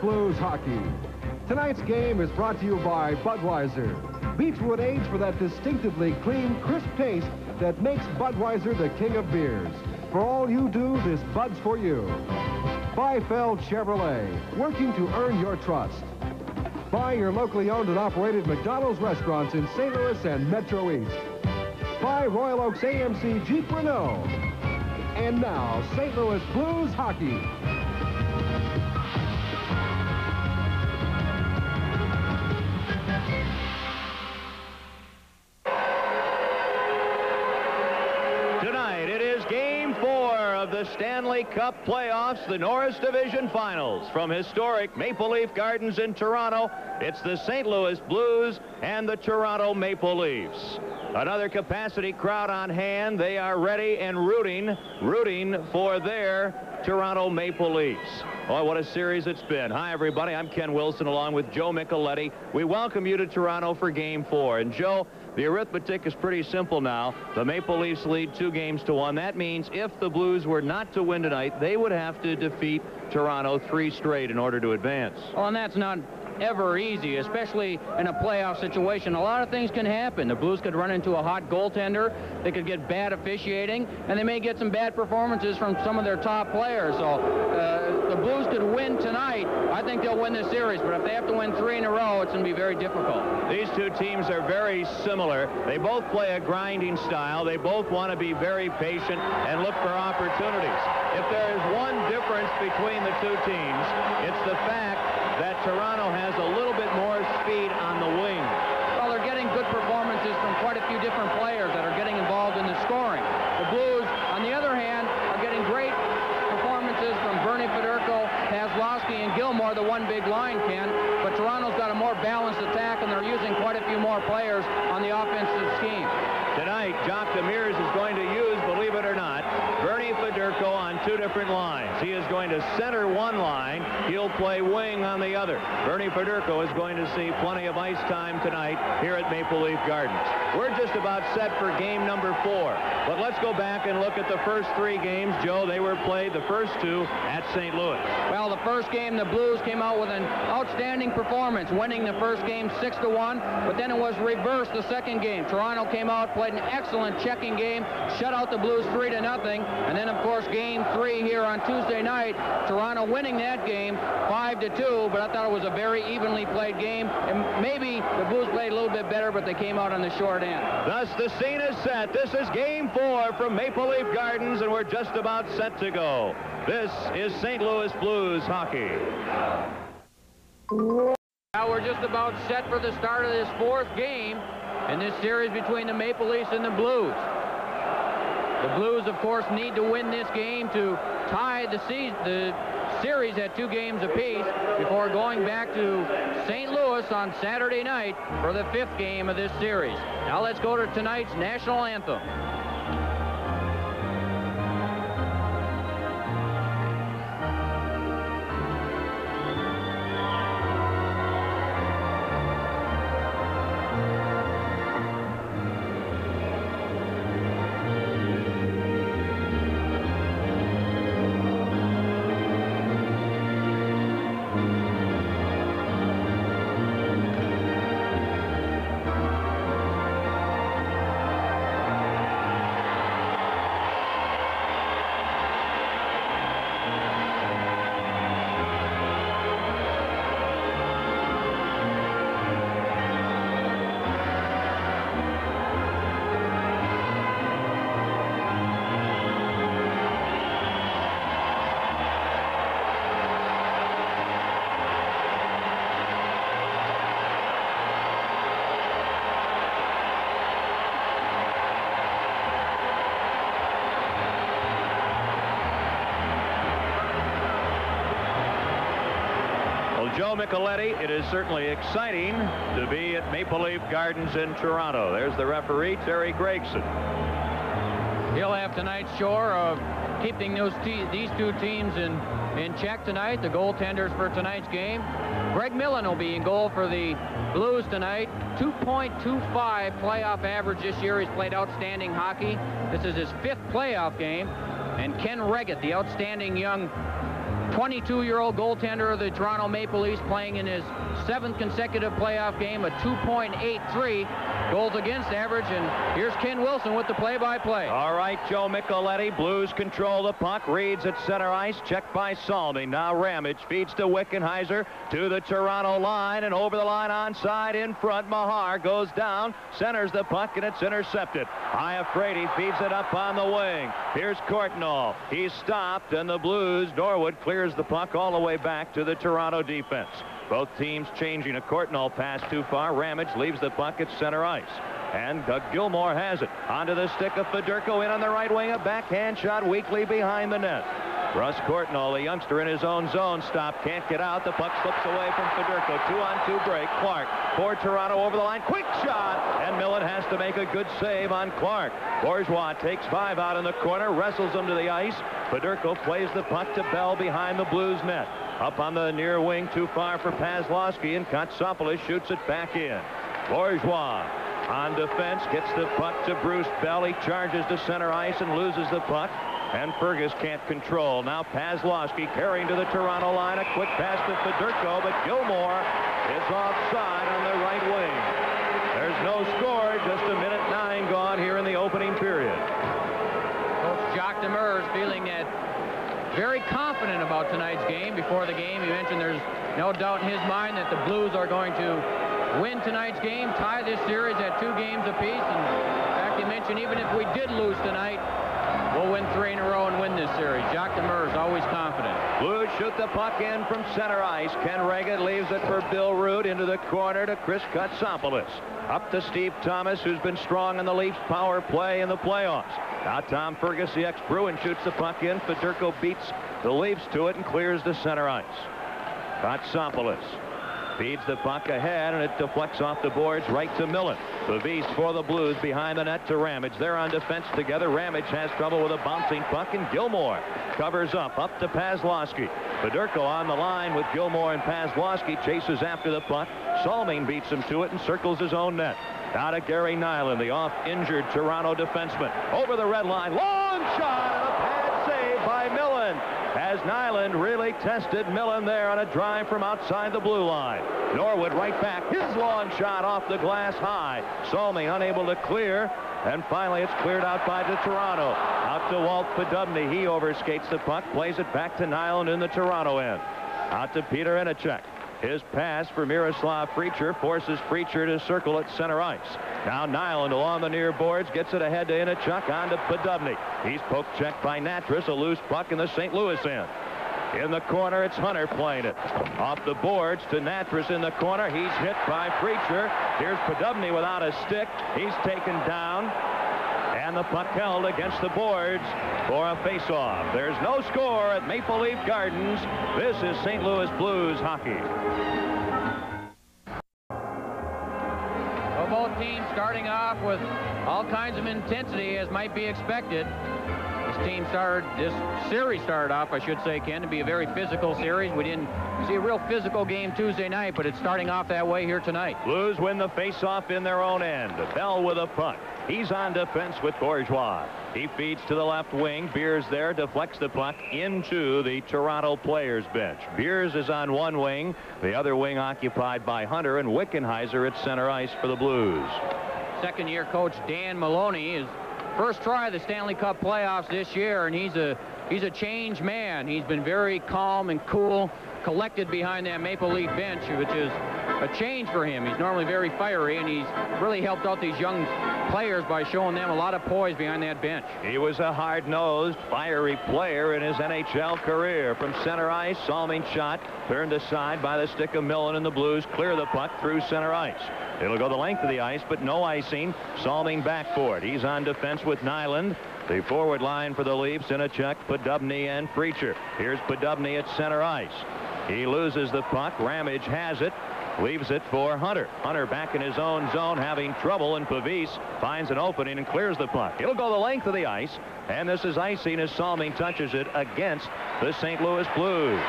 Blues hockey. Tonight's game is brought to you by Budweiser. Beechwood aids for that distinctively clean, crisp taste that makes Budweiser the king of beers. For all you do, this Bud's for you. By Feld Chevrolet, working to earn your trust. By your locally owned and operated McDonald's restaurants in St. Louis and Metro East. By Royal Oaks AMC Jeep Renault. And now, St. Louis Blues hockey. Tonight, it is Game 4 of the Stanley Cup playoffs, the Norris Division Finals. From historic Maple Leaf Gardens in Toronto, it's the St. Louis Blues and the Toronto Maple Leafs. Another capacity crowd on hand. They are ready and rooting for their Toronto Maple Leafs. Boy, what a series it's been. Hi, everybody. I'm Ken Wilson along with Joe Micheletti. We welcome you to Toronto for Game 4. And, Joe, the arithmetic is pretty simple now. The Maple Leafs lead 2-1. That means if the Blues were not to win tonight, they would have to defeat Toronto 3 straight in order to advance. Well, and that's not ever easy, especially in a playoff situation. A lot of things can happen. The Blues could run into a hot goaltender. They could get bad officiating, and they may get some bad performances from some of their top players. So the Blues could win tonight. I think they'll win this series, but if they have to win 3 in a row, it's going to be very difficult. These two teams are very similar. They both play a grinding style. They both want to be very patient and look for opportunities. If there is one difference between the two teams, it's the fact that Toronto has a little bit more speed on the wing. Well, they're getting good performances from quite a few different players that are getting involved in the scoring. The Blues, on the other hand, are getting great performances from Bernie Federko, Paslowski, and Gilmore, the one big line, Ken. But Toronto's got a more balanced attack, and they're using quite a few more players on the offensive scheme. Tonight, Jacques Demers is going to use, believe it or not, Bernie Federko on 2 different lines. He is going to center one line. He'll play wing on the other. Bernie Federko is going to see plenty of ice time tonight here at Maple Leaf Gardens. We're just about set for game number 4. But let's go back and look at the first 3 games. Joe, they were played the first 2 at St. Louis. Well, the first game, the Blues came out with an outstanding performance, winning the first game 6-1, but then it was reversed the second game. Toronto came out, played an excellent checking game, shut out the Blues 3-0, and then, of course, game 3 here on Tuesday night, Toronto winning that game 5-2, but I thought it was a very evenly played game, and maybe the Blues played a little bit better, but they came out on the short end. Thus, the scene is set. This is game 4 from Maple Leaf Gardens, and we're just about set to go. This is St. Louis Blues hockey. Now we're just about set for the start of this 4th game in this series between the Maple Leafs and the Blues. The Blues, of course, need to win this game to tie the series at 2 games apiece before going back to St. Louis on Saturday night for the 5th game of this series. Now let's go to tonight's national anthem. Joe Micheletti, it is certainly exciting to be at Maple Leaf Gardens in Toronto. There's the referee, Terry Gregson. He'll have tonight's chore of keeping these 2 teams in check tonight, the goaltenders for tonight's game. Greg Millen will be in goal for the Blues tonight. 2.25 playoff average this year. He's played outstanding hockey. This is his 5th playoff game. And Ken Reggett, the outstanding young 22-year-old goaltender of the Toronto Maple Leafs, playing in his 7th consecutive playoff game, a 2.83 goals against average. And here's Ken Wilson with the play-by-play. All right, Joe Micheletti. Blues control the puck. Reads at center ice. Checked by Salmi. Now Ramage feeds to Wickenheiser to the Toronto line, and over the line onside in front. Mahar goes down, centers the puck, and it's intercepted. Iafrate feeds it up on the wing. Here's Courtnall. He's stopped, and the Blues, Norwood, clears the puck all the way back to the Toronto defense. Both teams changing. A Courtnall pass too far. Ramage leaves the puck at center ice. And Doug Gilmour has it. Onto the stick of Fedorko in on the right wing. A backhand shot weakly behind the net. Russ Courtnall, the youngster in his own zone, stop, can't get out. The puck slips away from Fedorko. 2-on-2 break. Clark for Toronto over the line. Quick shot, and Millen has to make a good save on Clark. Bourgeois takes 5 out in the corner, wrestles him to the ice. Fedorko plays the puck to Bell behind the Blues net. Up on the near wing, too far for Pazlowski, and Kotsopoulos shoots it back in. Bourgeois on defense, gets the puck to Bruce Bell. He charges to center ice and loses the puck. And Fergus can't control. Now Pazlowski carrying to the Toronto line. A quick pass to Fedorko, but Gilmour is offside on the right wing. There's no score. Just a minute 9 gone here in the opening period. Coach Jacques Demers feeling that very confident about tonight's game. Before the game, he mentioned there's no doubt in his mind that the Blues are going to win tonight's game, tie this series at 2 games apiece. And in fact, he mentioned even if we did lose tonight, we'll win 3 in a row and win this series. Jacques Demers always confident. Blues shoot the puck in from center ice. Ken Reagan leaves it for Bill Root into the corner to Chris Kotsopoulos. Up to Steve Thomas, who's been strong in the Leafs power play in the playoffs. Now Tom Fergus, the ex-Bruin, shoots the puck in. Fedorko beats the Leafs to it and clears the center ice. Kotsopoulos feeds the puck ahead, and it deflects off the boards right to Millen. Pavis for the Blues behind the net to Ramage. They're on defense together. Ramage has trouble with a bouncing puck, and Gilmour covers up to Pazlowski. Fedorko on the line with Gilmour, and Pazlowski chases after the puck. Salming beats him to it and circles his own net. Now to Gary Nyland, the off-injured Toronto defenseman. Over the red line. Long shot and a pad save by Millen. As Nyland really tested Millen there on a drive from outside the blue line. Norwood right back. His long shot off the glass high. Salmi unable to clear. And finally it's cleared out by the Toronto. Out to Walt Podubny. He overskates the puck. Plays it back to Nyland in the Toronto end. Out to Peter Inachek. His pass for Miroslav Freacher forces Freacher to circle at center ice. Now Nyland along the near boards gets it ahead to Inachuk on to Podubny. He's poke checked by Natras, a loose puck in the St. Louis end. In the corner, it's Hunter playing it. Off the boards to Natras in the corner. He's hit by Freacher. Here's Podubny without a stick. He's taken down. And the puck held against the boards for a face-off. There's no score at Maple Leaf Gardens. This is St. Louis Blues hockey. Well, both teams starting off with all kinds of intensity, as might be expected. This series started off, I should say, Ken, to be a very physical series. We didn't see a real physical game Tuesday night, but it's starting off that way here tonight. Blues win the face-off in their own end. Bell with a puck. He's on defense with Bourgeois. He feeds to the left wing. Beers there, deflects the puck into the Toronto players bench. Beers is on one wing, the other wing occupied by Hunter, and Wickenheiser at center ice for the Blues. Second-year coach Dan Maloney is first try of the Stanley Cup playoffs this year, and he's a changed man. He's been very calm and cool, collected behind that Maple Leaf bench, which is a change for him. He's normally very fiery, and he's really helped out these young players by showing them a lot of poise behind that bench. He was a hard-nosed, fiery player in his NHL career. From center ice, Salming shot, turned aside by the stick of Millen, and the Blues clear the puck through center ice. It'll go the length of the ice, but no icing. Salming back for it. He's on defense with Nyland. The forward line for the Leafs, Inachuk, Podubny, and Freacher. Here's Podubny at center ice. He loses the puck. Ramage has it. Leaves it for Hunter. Hunter back in his own zone, having trouble, and Pavis finds an opening and clears the puck. It'll go the length of the ice, and this is icing as Salming touches it against the St. Louis Blues.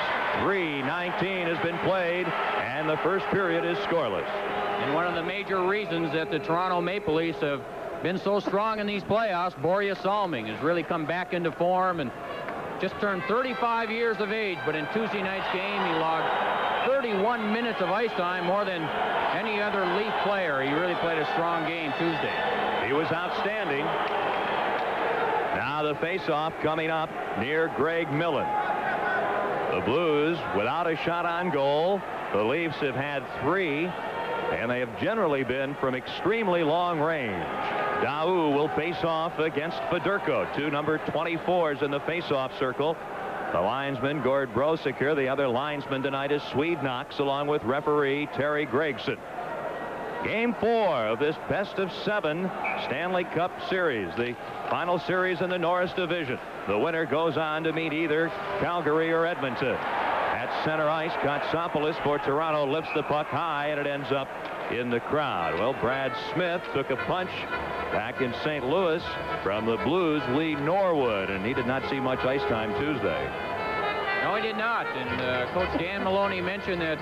3:19 has been played, and the first period is scoreless. And one of the major reasons that the Toronto Maple Leafs have been so strong in these playoffs, Borje Salming has really come back into form and just turned 35 years of age, but in Tuesday night's game, he logged 31 minutes of ice time, more than any other Leaf player. He really played a strong game Tuesday. He was outstanding. Now the face-off coming up near Greg Millen. The Blues without a shot on goal. The Leafs have had 3, and they have generally been from extremely long range. Daou will face off against Fedorko, 2 number 24s in the face-off circle. The linesman, Gord Brosiker. The other linesman tonight is Swede Knox, along with referee Terry Gregson. Game 4 of this best-of-7 Stanley Cup Series, the final series in the Norris Division. The winner goes on to meet either Calgary or Edmonton. At center ice, Kotsopoulos for Toronto lifts the puck high, and it ends up in the crowd. Well, Brad Smith took a punch back in St. Louis from the Blues' Lee Norwood, and he did not see much ice time Tuesday. No, he did not. And Coach Dan Maloney mentioned that,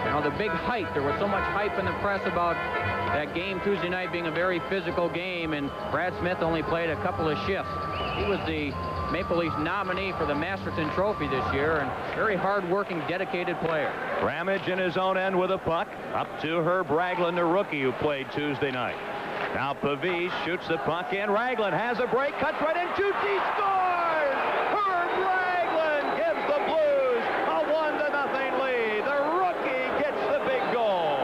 you know, the big hype. There was so much hype in the press about that game Tuesday night being a very physical game, and Brad Smith only played a couple of shifts. He was the Maple Leafs nominee for the Masterton Trophy this year, and very hard-working, dedicated player. Ramage in his own end with a puck. Up to Herb Raglan, the rookie who played Tuesday night. Now Pavis shoots the puck in. Raglan has a break, cuts right in, shoots, he scores! Herb Raglan gives the Blues a 1-0 lead. The rookie gets the big goal.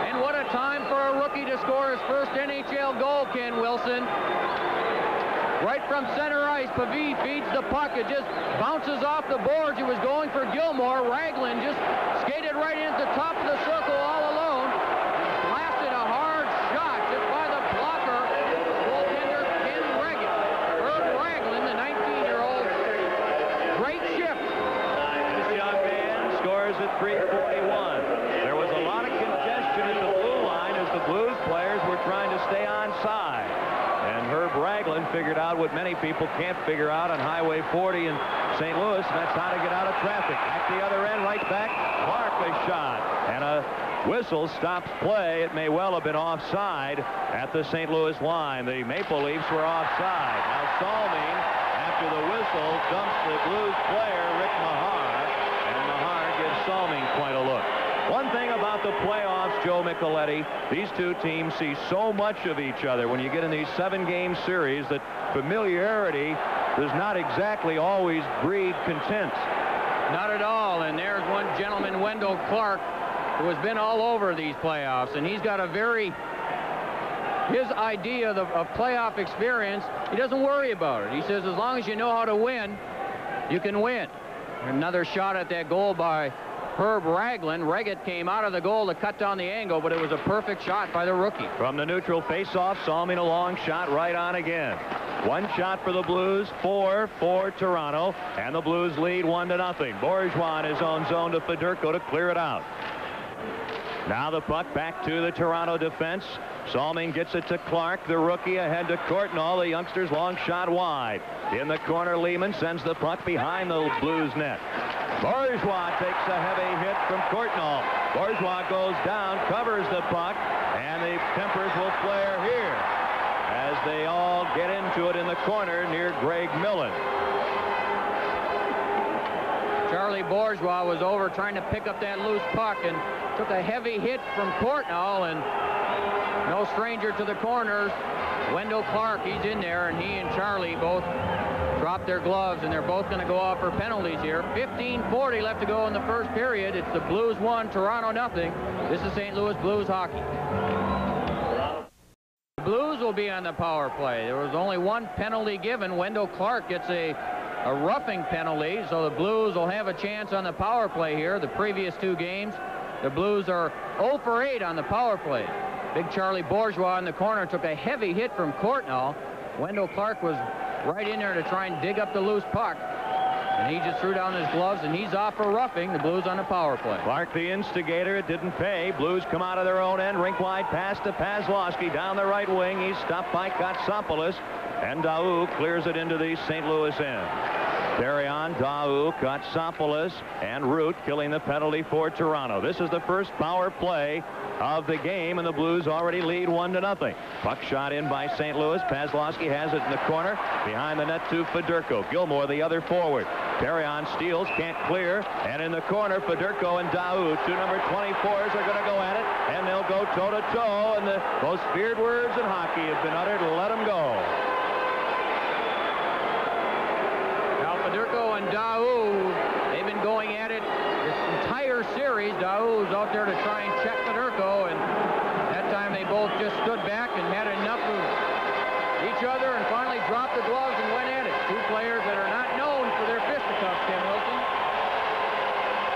And what a time for a rookie to score his first NHL goal, Ken Wilson. Right from center ice, Pavis feeds the puck. It just bounces off the boards. He was going for Gilmore. Raglan just skated right into the top of the circle all alone. Blasted a hard shot just by the blocker, goaltender Ken Regan. Herb Raglan, the 19-year-old. Great shift. This young man scores at 3:41. There was a lot of congestion at the blue line as the Blues players were trying to stay onside. And Herb Raglan figured out what many people can't figure out on Highway 40 in St. Louis, and that's how to get out of traffic. At the other end, right back, Clark a shot. And a whistle stops play. It may well have been offside at the St. Louis line. The Maple Leafs were offside. Now Salming, after the whistle, dumps the Blues player, Rick Mahar, and Mahar gives Salming quite a look. One thing about the playoffs, Joe Micheletti, these two teams see so much of each other when you get in these 7-game series that familiarity does not exactly always breed content. Not at all. And there's one gentleman, Wendell Clark, who has been all over these playoffs, and he's got a his idea of playoff experience, he doesn't worry about it. He says as long as you know how to win, you can win. Another shot at that goal by Herb Raglan. Reggett came out of the goal to cut down the angle, but it was a perfect shot by the rookie. From the neutral faceoff, Salming a long shot right on again. 1 shot for the Blues, 4 for Toronto, and the Blues lead 1-0. Bourgeois in his own zone to Fedorko to clear it out. Now the puck back to the Toronto defense. Salming gets it to Clark, the rookie, ahead to Courtnall. The youngster's long shot wide. In the corner, Lehman sends the puck behind the Blues net. Bourgeois takes a heavy hit from Courtnall. Bourgeois goes down, covers the puck, and the Tempers will flare here as they all get into it in the corner near Greg Millen. Charlie Bourgeois was over trying to pick up that loose puck and took a heavy hit from Courtnall, and no stranger to the corners. Wendell Clark, he's in there, and he and Charlie both dropped their gloves, and they're both going to go off for penalties here. 15:40 left to go in the first period. It's the Blues 1, Toronto nothing. This is St. Louis Blues hockey. The Blues will be on the power play. There was only 1 penalty given. Wendell Clark gets a roughing penalty, so the Blues will have a chance on the power play here. The previous 2 games, the Blues are 0 for 8 on the power play. Big Charlie Bourgeois in the corner took a heavy hit from Courtnall. Wendell Clark was right in there to try and dig up the loose puck, and he just threw down his gloves, and he's off for roughing. The Blues on the power play. Clark the instigator. It didn't pay. Blues come out of their own end. Rink wide pass to Pazlowski down the right wing. He's stopped by Kotsopoulos, and Daou clears it into the St. Louis end. Terrion, Daou, Katsopoulos, and Root killing the penalty for Toronto. This is the first power play of the game, and the Blues already lead 1-0. Puck shot in by St. Louis. Paslowski has it in the corner. Behind the net to Fedorko. Gilmore, the other forward. Terrion steals, can't clear, and in the corner, Fedorko and Daou, two number 24s, are going to go at it, and they'll go toe-to-toe, and the most feared words in hockey have been uttered, let them go. Fedorko and Daou, they've been going at it this entire series. Daou's out there to try and check Fedorko, and that time they both just stood back and had enough of each other and finally dropped the gloves and went at it. Two players that are not known for their fisticuffs, Ken Wilson.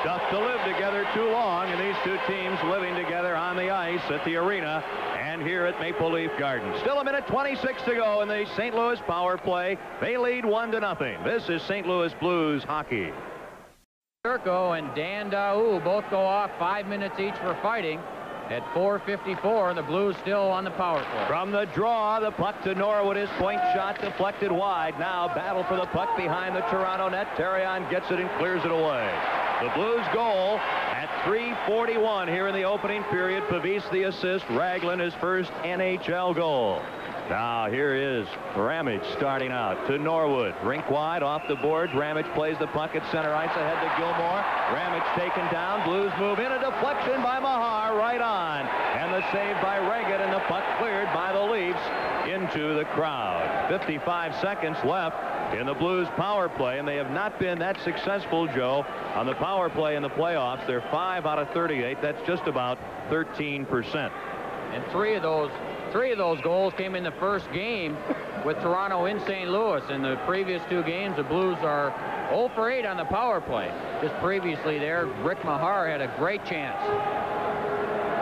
Tough to live together too long, and these two teams living together on the ice at the arena and here at Maple Leaf Gardens. Still 1:26 to go in the St. Louis power play. They lead 1-0. This is St. Louis Blues hockey. Fedorko and Dan Daou both go off 5 minutes each for fighting. At 4:54, the Blues still on the power play. From the draw, the puck to Norwood. His point shot deflected wide. Now battle for the puck behind the Toronto net. Terrion gets it and clears it away. The Blues goal at 3:41 here in the opening period. Pavis the assist. Raglan his first NHL goal. Now here is Ramage starting out to Norwood. Rink wide off the boards. Ramage plays the puck at center ice ahead to Gilmore. Ramage taken down. Blues move in. A deflection by Mahar right on. And the save by Reagan, and the puck cleared by the Leafs into the crowd. 55 seconds left in the Blues power play, and they have not been that successful, Joe, on the power play in the playoffs. They're 5 out of 38. That's just about 13%. And three of those goals came in the first game with Toronto in St. Louis. In the previous two games, the Blues are 0 for 8 on the power play. Just previously there, Rick Mahar had a great chance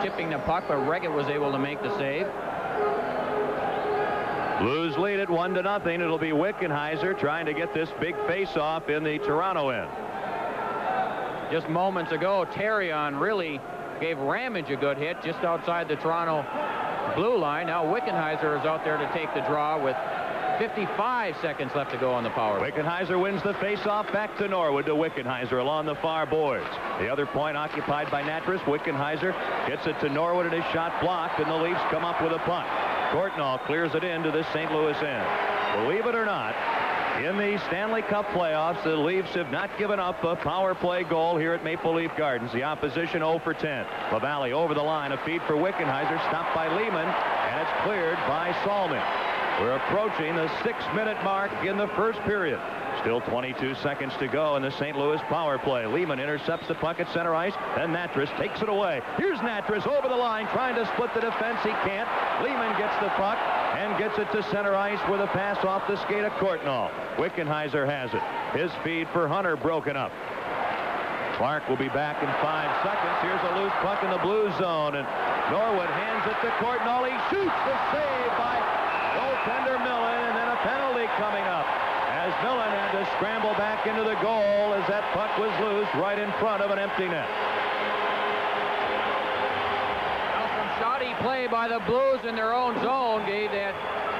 tipping the puck, but Reggett was able to make the save. Blues lead it 1-0. It'll be Wickenheiser trying to get this big face-off in the Toronto end. Just moments ago, Terrion really gave Ramage a good hit just outside the Toronto blue line. Now Wickenheiser is out there to take the draw with 55 seconds left to go on the power. Wickenheiser wins the face-off back to Norwood to Wickenheiser along the far boards. The other point occupied by Natras. Wickenheiser gets it to Norwood, and his shot blocked, and the Leafs come up with a punt. Courtnall clears it into the St. Louis end. Believe it or not, in the Stanley Cup playoffs, the Leafs have not given up a power play goal here at Maple Leaf Gardens. The opposition 0 for 10. LaValle over the line, a feed for Wickenheiser, stopped by Lehman, and it's cleared by Salman. We're approaching the 6-minute mark in the first period. Still 22 seconds to go in the St. Louis power play. Lehman intercepts the puck at center ice, then Natras takes it away. Here's Natras over the line, trying to split the defense. He can't. Lehman gets the puck and gets it to center ice with a pass off the skate of Courtnall. Wickenheiser has it. His feed for Hunter broken up. Clark will be back in 5 seconds. Here's a loose puck in the blue zone, and Norwood hands it to Courtnall. He shoots, the save by goaltender Millen, and then a penalty coming up as Millen had to scramble back into the goal as that puck was loose right in front of an empty net. Now some shoddy play by the Blues in their own zone gave that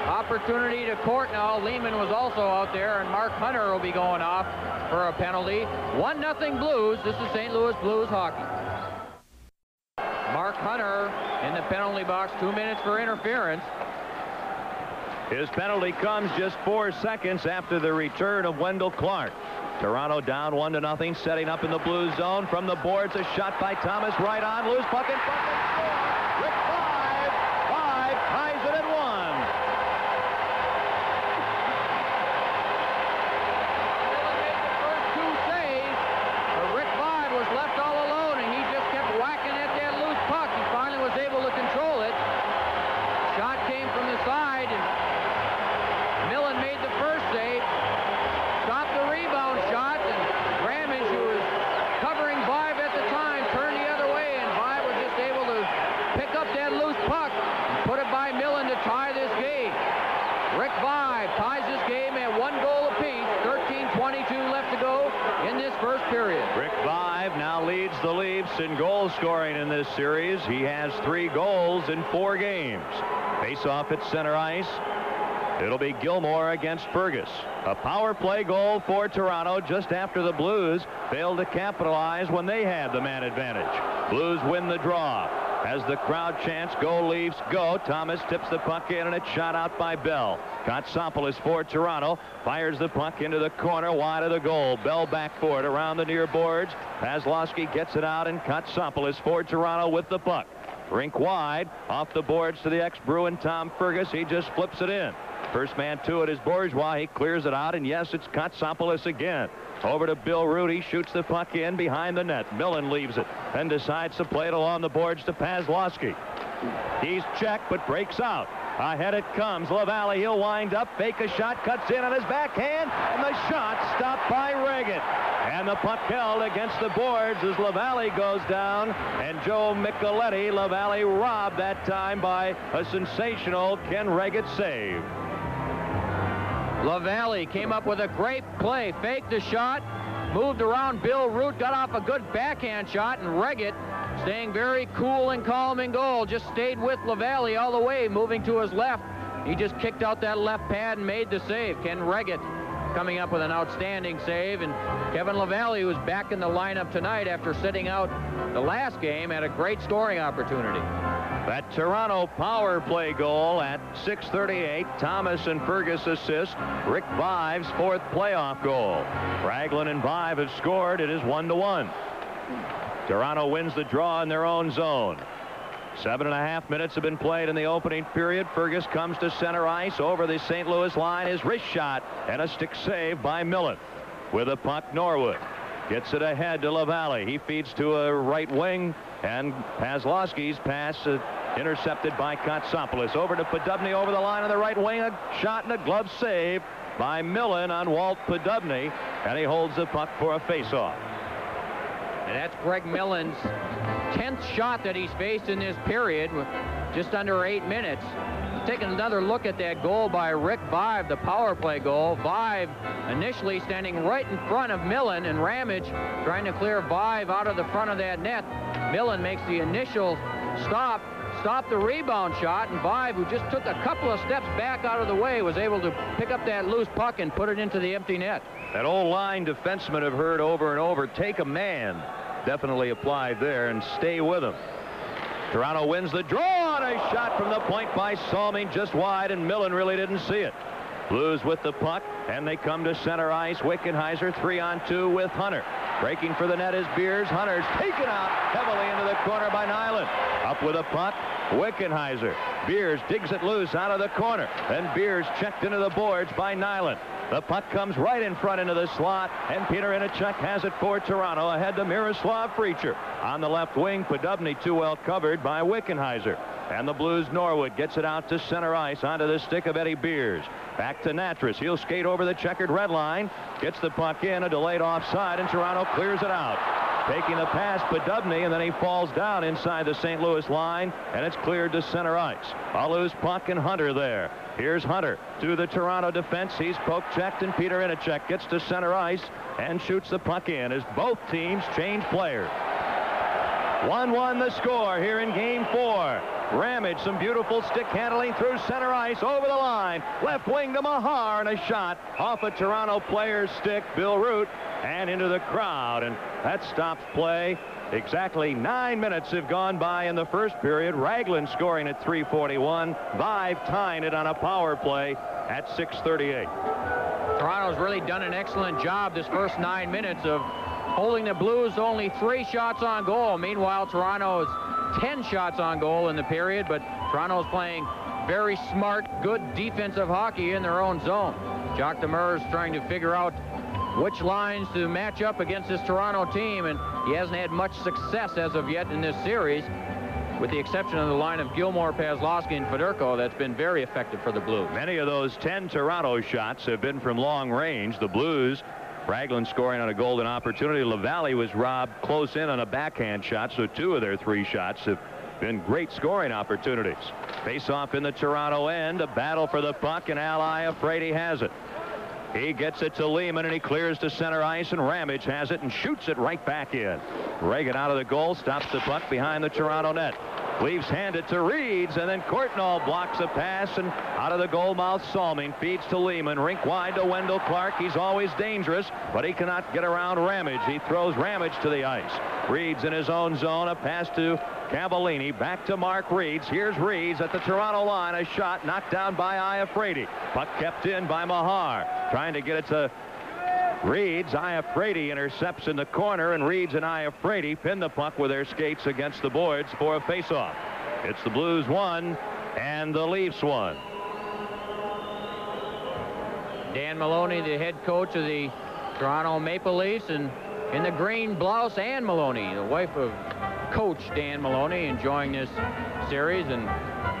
opportunity to Courtnall. Lehman was also out there, and Mark Hunter will be going off for a penalty. 1-0 Blues. This is St. Louis Blues hockey. Mark Hunter in the penalty box, 2 minutes for interference. His penalty comes just 4 seconds after the return of Wendell Clark. Toronto down 1-0, setting up in the blue zone. From the boards, a shot by Thomas right on. Loose puck in front and score. Rick 5 ties it at 1. Miller made the first 2 saves, but Rick 5 was left all alone, and he just kept whacking at that loose puck. He finally was able to control it. Shot came from the side, and Millen made the first save, stopped the rebound shot, and Ramage, who was covering Vive at the time, turned the other way, and Vive was just able to pick up that loose puck and put it by Millen to tie this game. Rick Vive ties this game at 1 goal apiece, 13:22 left to go in this first period. Rick Vive now leads the Leafs in goal scoring in this series. He has 3 goals in 4 games. Face off at center ice. It'll be Gilmore against Fergus. A power play goal for Toronto just after the Blues failed to capitalize when they had the man advantage. Blues win the draw. As the crowd chants, "Go Leafs, go!" Thomas tips the puck in, and it's shot out by Bell. Kotsopoulos for Toronto fires the puck into the corner wide of the goal. Bell back for it around the near boards. Paslowski gets it out, and Kotsopoulos for Toronto with the puck. Rink wide, off the boards to the ex-Bruin Tom Fergus. He just flips it in. First man to it is Bourgeois. He clears it out, and yes, it's Kotsopoulos again. Over to Bill Root. He shoots the puck in behind the net. Millen leaves it, then decides to play it along the boards to Paslowski. He's checked, but breaks out. Ahead it comes. LaValle, he'll wind up, fake a shot, cuts in on his backhand, and the shot stopped by Reagan. And the puck held against the boards as LaValle goes down, and Joe Micheletti, LaValle robbed that time by a sensational Ken Reggett save. LaValle came up with a great play, faked the shot, moved around Bill Root, got off a good backhand shot, and Reggett, staying very cool and calm in goal, just stayed with LaValle all the way, moving to his left. He just kicked out that left pad and made the save. Ken Reggett coming up with an outstanding save, and Kevin LaValle, who's back in the lineup tonight after sitting out the last game, had a great scoring opportunity. That Toronto power play goal at 6:38. Thomas and Fergus assist. Rick Vive's fourth playoff goal. Raglan and Vive have scored. It is 1-1. Toronto wins the draw in their own zone. 7.5 minutes have been played in the opening period. Fergus comes to center ice over the St. Louis line. His wrist shot and a stick save by Millen. With a puck, Norwood gets it ahead to LaValle. He feeds to a right wing, and Paslowski's pass intercepted by Kotsopoulos. Over to Podubny over the line on the right wing. A shot and a glove save by Millen on Walt Podubny, and he holds the puck for a face-off. And that's Greg Millen's 10th shot that he's faced in this period, with just under 8 minutes. Taking another look at that goal by Rick Vive, the power play goal. Vive initially standing right in front of Millen, and Ramage trying to clear Vive out of the front of that net. Millen makes the initial stop the rebound shot, and Vive, who just took a couple of steps back out of the way, was able to pick up that loose puck and put it into the empty net. That old line defenseman have heard over and over, take a man. Definitely applied there, and stay with him. Toronto wins the draw, and a shot from the point by Salming just wide, and Millen really didn't see it. Blues with the puck, and they come to center ice. Wickenheiser 3-on-2 with Hunter. Breaking for the net is Beers. Hunter's taken out heavily into the corner by Nyland. Up with a puck, Wickenheiser. Beers digs it loose out of the corner. Then Beers checked into the boards by Nyland. The puck comes right in front into the slot, and Peter Inachuk has it for Toronto ahead to Miroslav Freecher. On the left wing, Podubny too well covered by Wickenheiser. And the Blues, Norwood gets it out to center ice onto the stick of Eddie Beers. Back to Natras. He'll skate over the checkered red line. Gets the puck in, a delayed offside, and Toronto clears it out. Taking the pass, Podubny, and then he falls down inside the St. Louis line, and it's cleared to center ice. A loose puck and Hunter there. Here's Hunter to the Toronto defense. He's poke-checked, and Peter Inachuk gets to center ice and shoots the puck in as both teams change players. 1-1 the score here in Game 4. Ramage, some beautiful stick handling through center ice, over the line. Left wing to Mahar, and a shot off a Toronto player's stick, Bill Root, and into the crowd. And that stops play. Exactly 9 minutes have gone by in the first period. Raglan scoring at 3:41. Vive tying it on a power play at 6:38. Toronto's really done an excellent job this first 9 minutes of holding the Blues to only 3 shots on goal. Meanwhile, Toronto's 10 shots on goal in the period, but Toronto's playing very smart, good defensive hockey in their own zone. Jacques Demers trying to figure out which lines to match up against this Toronto team, and he hasn't had much success as of yet in this series, with the exception of the line of Gilmore, Paslowski, and Fedorko. That's been very effective for the Blues. Many of those 10 Toronto shots have been from long range. The Blues, Raglan scoring on a golden opportunity. LaValle was robbed close in on a backhand shot, so 2 of their 3 shots have been great scoring opportunities. Face-off in the Toronto end, a battle for the puck, and Ally afraid he has it. He gets it to Lehman, and he clears to center ice, and Ramage has it and shoots it right back in. Reagan out of the goal, stops the puck behind the Toronto net. Leafs hand it to Reeds, and then Courtnall blocks a pass, and out of the goal mouth, Salming feeds to Lehman. Rink wide to Wendell Clark. He's always dangerous, but he cannot get around Ramage. He throws Ramage to the ice. Reeds in his own zone. A pass to Cavallini. Back to Mark Reeds. Here's Reeds at the Toronto line. A shot knocked down by Iafrate. Puck kept in by Mahar. Trying to get it to Reeds. Iafrate intercepts in the corner, and Reeds and Iafrate pin the puck with their skates against the boards for a faceoff. It's the Blues 1 and the Leafs 1. Dan Maloney, the head coach of the Toronto Maple Leafs, and in the green blouse, Ann Maloney, the wife of Coach Dan Maloney, enjoying this series. And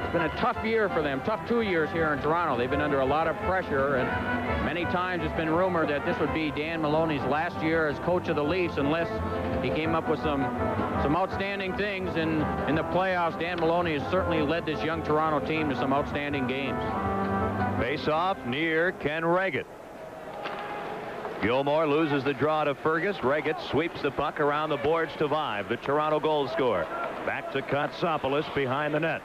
it's been a tough year for them, tough 2 years here in Toronto. They've been under a lot of pressure, and many times it's been rumored that this would be Dan Maloney's last year as coach of the Leafs unless he came up with some outstanding things in the playoffs. Dan Maloney has certainly led this young Toronto team to some outstanding games. Face-off near Ken Reggett. Gilmore loses the draw to Fergus. Reggett sweeps the puck around the boards to Vive, the Toronto goal scorer. Back to Kotsopoulos behind the net.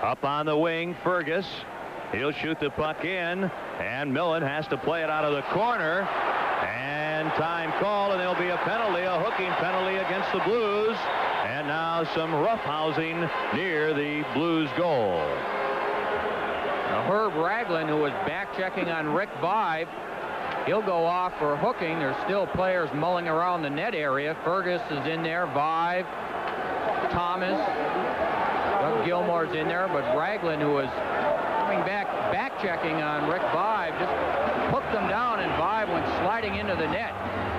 Up on the wing, Fergus. He'll shoot the puck in, and Millen has to play it out of the corner. And time called, and there'll be a penalty, a hooking penalty against the Blues. And now some roughhousing near the Blues goal. Now Herb Ragland, who was back checking on Rick Vive, he'll go off for hooking. There's still players mulling around the net area. Fergus is in there, Vive, Thomas, Doug Gilmore's in there, but Ragland, who was coming back checking on Rick Vive, just hooked them down, and Vive went sliding into the net.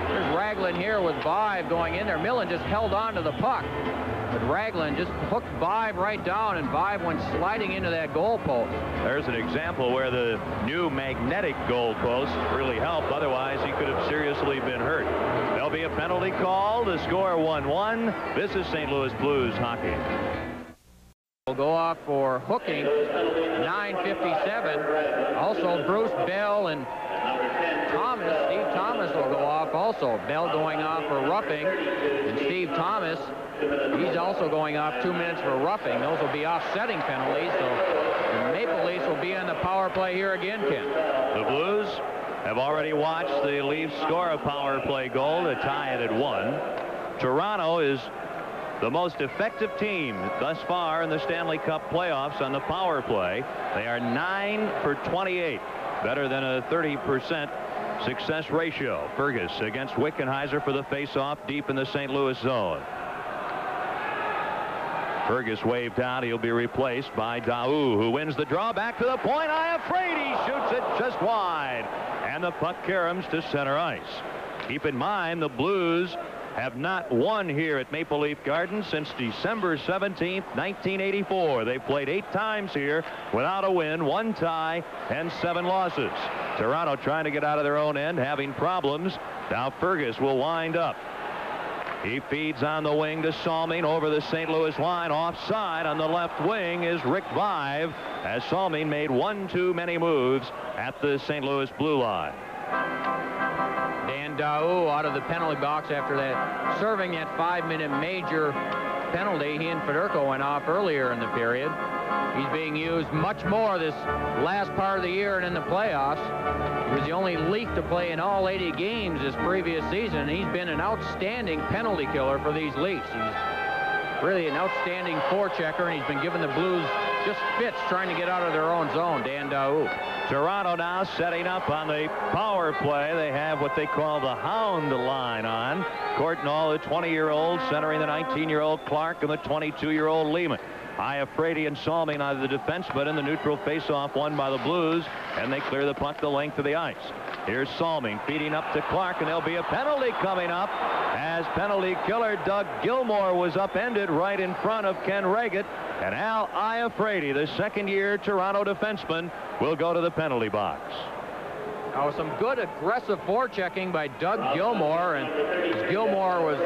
There's Ragland here with Vive going in there. Millen just held on to the puck, but Ragland just hooked Vive right down, and Vive went sliding into that goal post. There's an example where the new magnetic goal post really helped. Otherwise, he could have seriously been hurt. There'll be a penalty call. The score 1-1. This is St. Louis Blues hockey. Will go off for hooking. 9:57. Also, Bruce Bell and Steve Thomas will go off also. Bell going off for roughing, and Steve Thomas, he's also going off 2 minutes for roughing. Those will be offsetting penalties, so the Maple Leafs will be on the power play here again, Ken. The Blues have already watched the Leafs score a power play goal to tie it at 1. Toronto is the most effective team thus far in the Stanley Cup playoffs on the power play. They are 9 for 28, better than a 30% success ratio. Fergus against Wickenheiser for the face-off deep in the St. Louis zone. Fergus waved out. He'll be replaced by Daou, who wins the draw. Back to the point. Iafrate shoots it just wide, and the puck caroms to center ice. Keep in mind, the Blues have not won here at Maple Leaf Gardens since December 17th, 1984. They've played 8 times here without a win, 1 tie, and 7 losses. Toronto trying to get out of their own end, having problems. Now Fergus will wind up. He feeds on the wing to Salming over the St. Louis line. Offside on the left wing is Rick Vive, as Salming made 1 too many moves at the St. Louis blue line. Dan Daou out of the penalty box after that, serving that 5-minute major penalty. He and Federico went off earlier in the period. He's being used much more this last part of the year and in the playoffs. He was the only Leaf to play in all 80 games this previous season. He's been an outstanding penalty killer for these Leafs. He's really an outstanding forechecker, and he's been giving the Blues just fits trying to get out of their own zone. Dan Daou. Toronto now setting up on the power play. They have what they call the hound line on. Courtnall, the 20-year-old, centering the 19-year-old Clark and the 22-year-old Lehman. Iafrate and Salming are the defensemen in the neutral faceoff won by the Blues, and they clear the puck the length of the ice. Here's Salming feeding up to Clark, and there'll be a penalty coming up as penalty killer Doug Gilmore was upended right in front of Ken Reggett, and Al Iafrate, the second-year Toronto defenseman, will go to the penalty box. Now, some good aggressive forechecking by Doug Gilmore, and as Gilmore was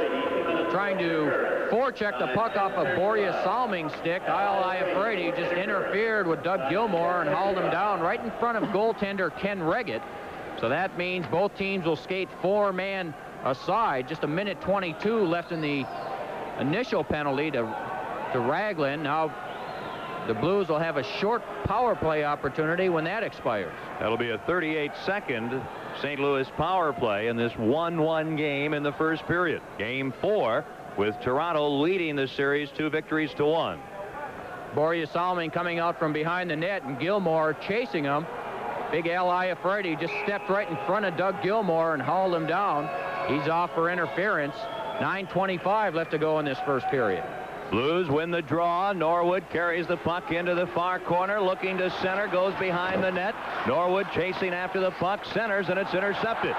trying to forecheck the puck off of Boreas Salming's stick, Al Iafrate just interfered with Doug Gilmore and hauled him down right in front of goaltender Ken Reggett. So that means both teams will skate 4-man aside. Just 1:22 left in the initial penalty to Ragland. Now the Blues will have a short power play opportunity when that expires. That'll be a 38-second St. Louis power play in this 1-1 game in the first period. Game 4 with Toronto leading the series 2-1. Borje Salming coming out from behind the net, and Gilmore chasing him. Big Al Iafrate just stepped right in front of Doug Gilmore and hauled him down. He's off for interference. 9:25 left to go in this first period. Blues win the draw. Norwood carries the puck into the far corner, looking to center, goes behind the net. Norwood chasing after the puck, centers, and it's intercepted.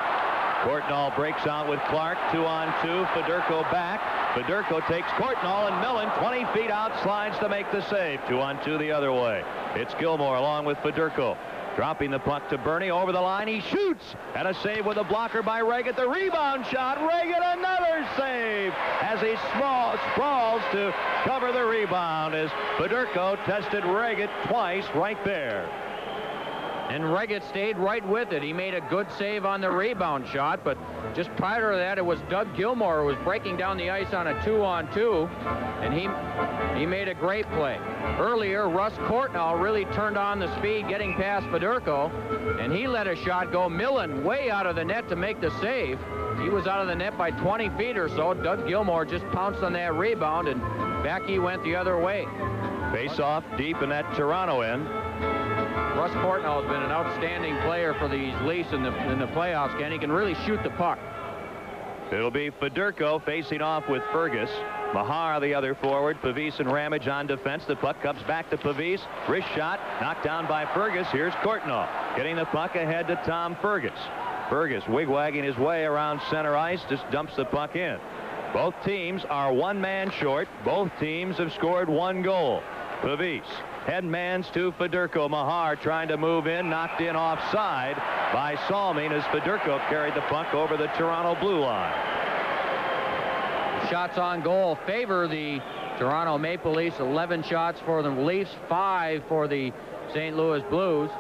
Courtnall breaks out with Clark, 2-on-2. Fedorko back. Fedorko takes Courtnall, and Millen, 20 feet out, slides to make the save. 2-on-2 the other way. It's Gilmore along with Fedorko. Dropping the puck to Bernie over the line. He shoots, and a save with a blocker by Reagan. The rebound shot. Reagan, another save as he sprawls to cover the rebound as Fedorko tested Reagan twice right there. And Reggett stayed right with it. He made a good save on the rebound shot, but just prior to that, it was Doug Gilmore who was breaking down the ice on a 2-on-2, and he made a great play. Earlier, Russ Courtnall really turned on the speed getting past Fedorko, and he let a shot go. Millen way out of the net to make the save. He was out of the net by 20 feet or so. Doug Gilmore just pounced on that rebound, and back he went the other way. Face off deep in that Toronto end. Russ Courtnall has been an outstanding player for these Leafs in the playoffs, Ken. He can really shoot the puck. It'll be Fedorko facing off with Fergus. Mahar, the other forward. Pavis and Ramage on defense. The puck comes back to Pavis. Wrist shot, knocked down by Fergus. Here's Courtnall getting the puck ahead to Tom Fergus. Fergus wigwagging his way around center ice, just dumps the puck in. Both teams are one man short. Both teams have scored one goal. Pavis headmans to Fedorko. Mahar trying to move in, knocked in offside by Salming as Fedorko carried the puck over the Toronto blue line. Shots on goal favor the Toronto Maple Leafs. 11 shots for the Leafs, 5 for the St. Louis Blues.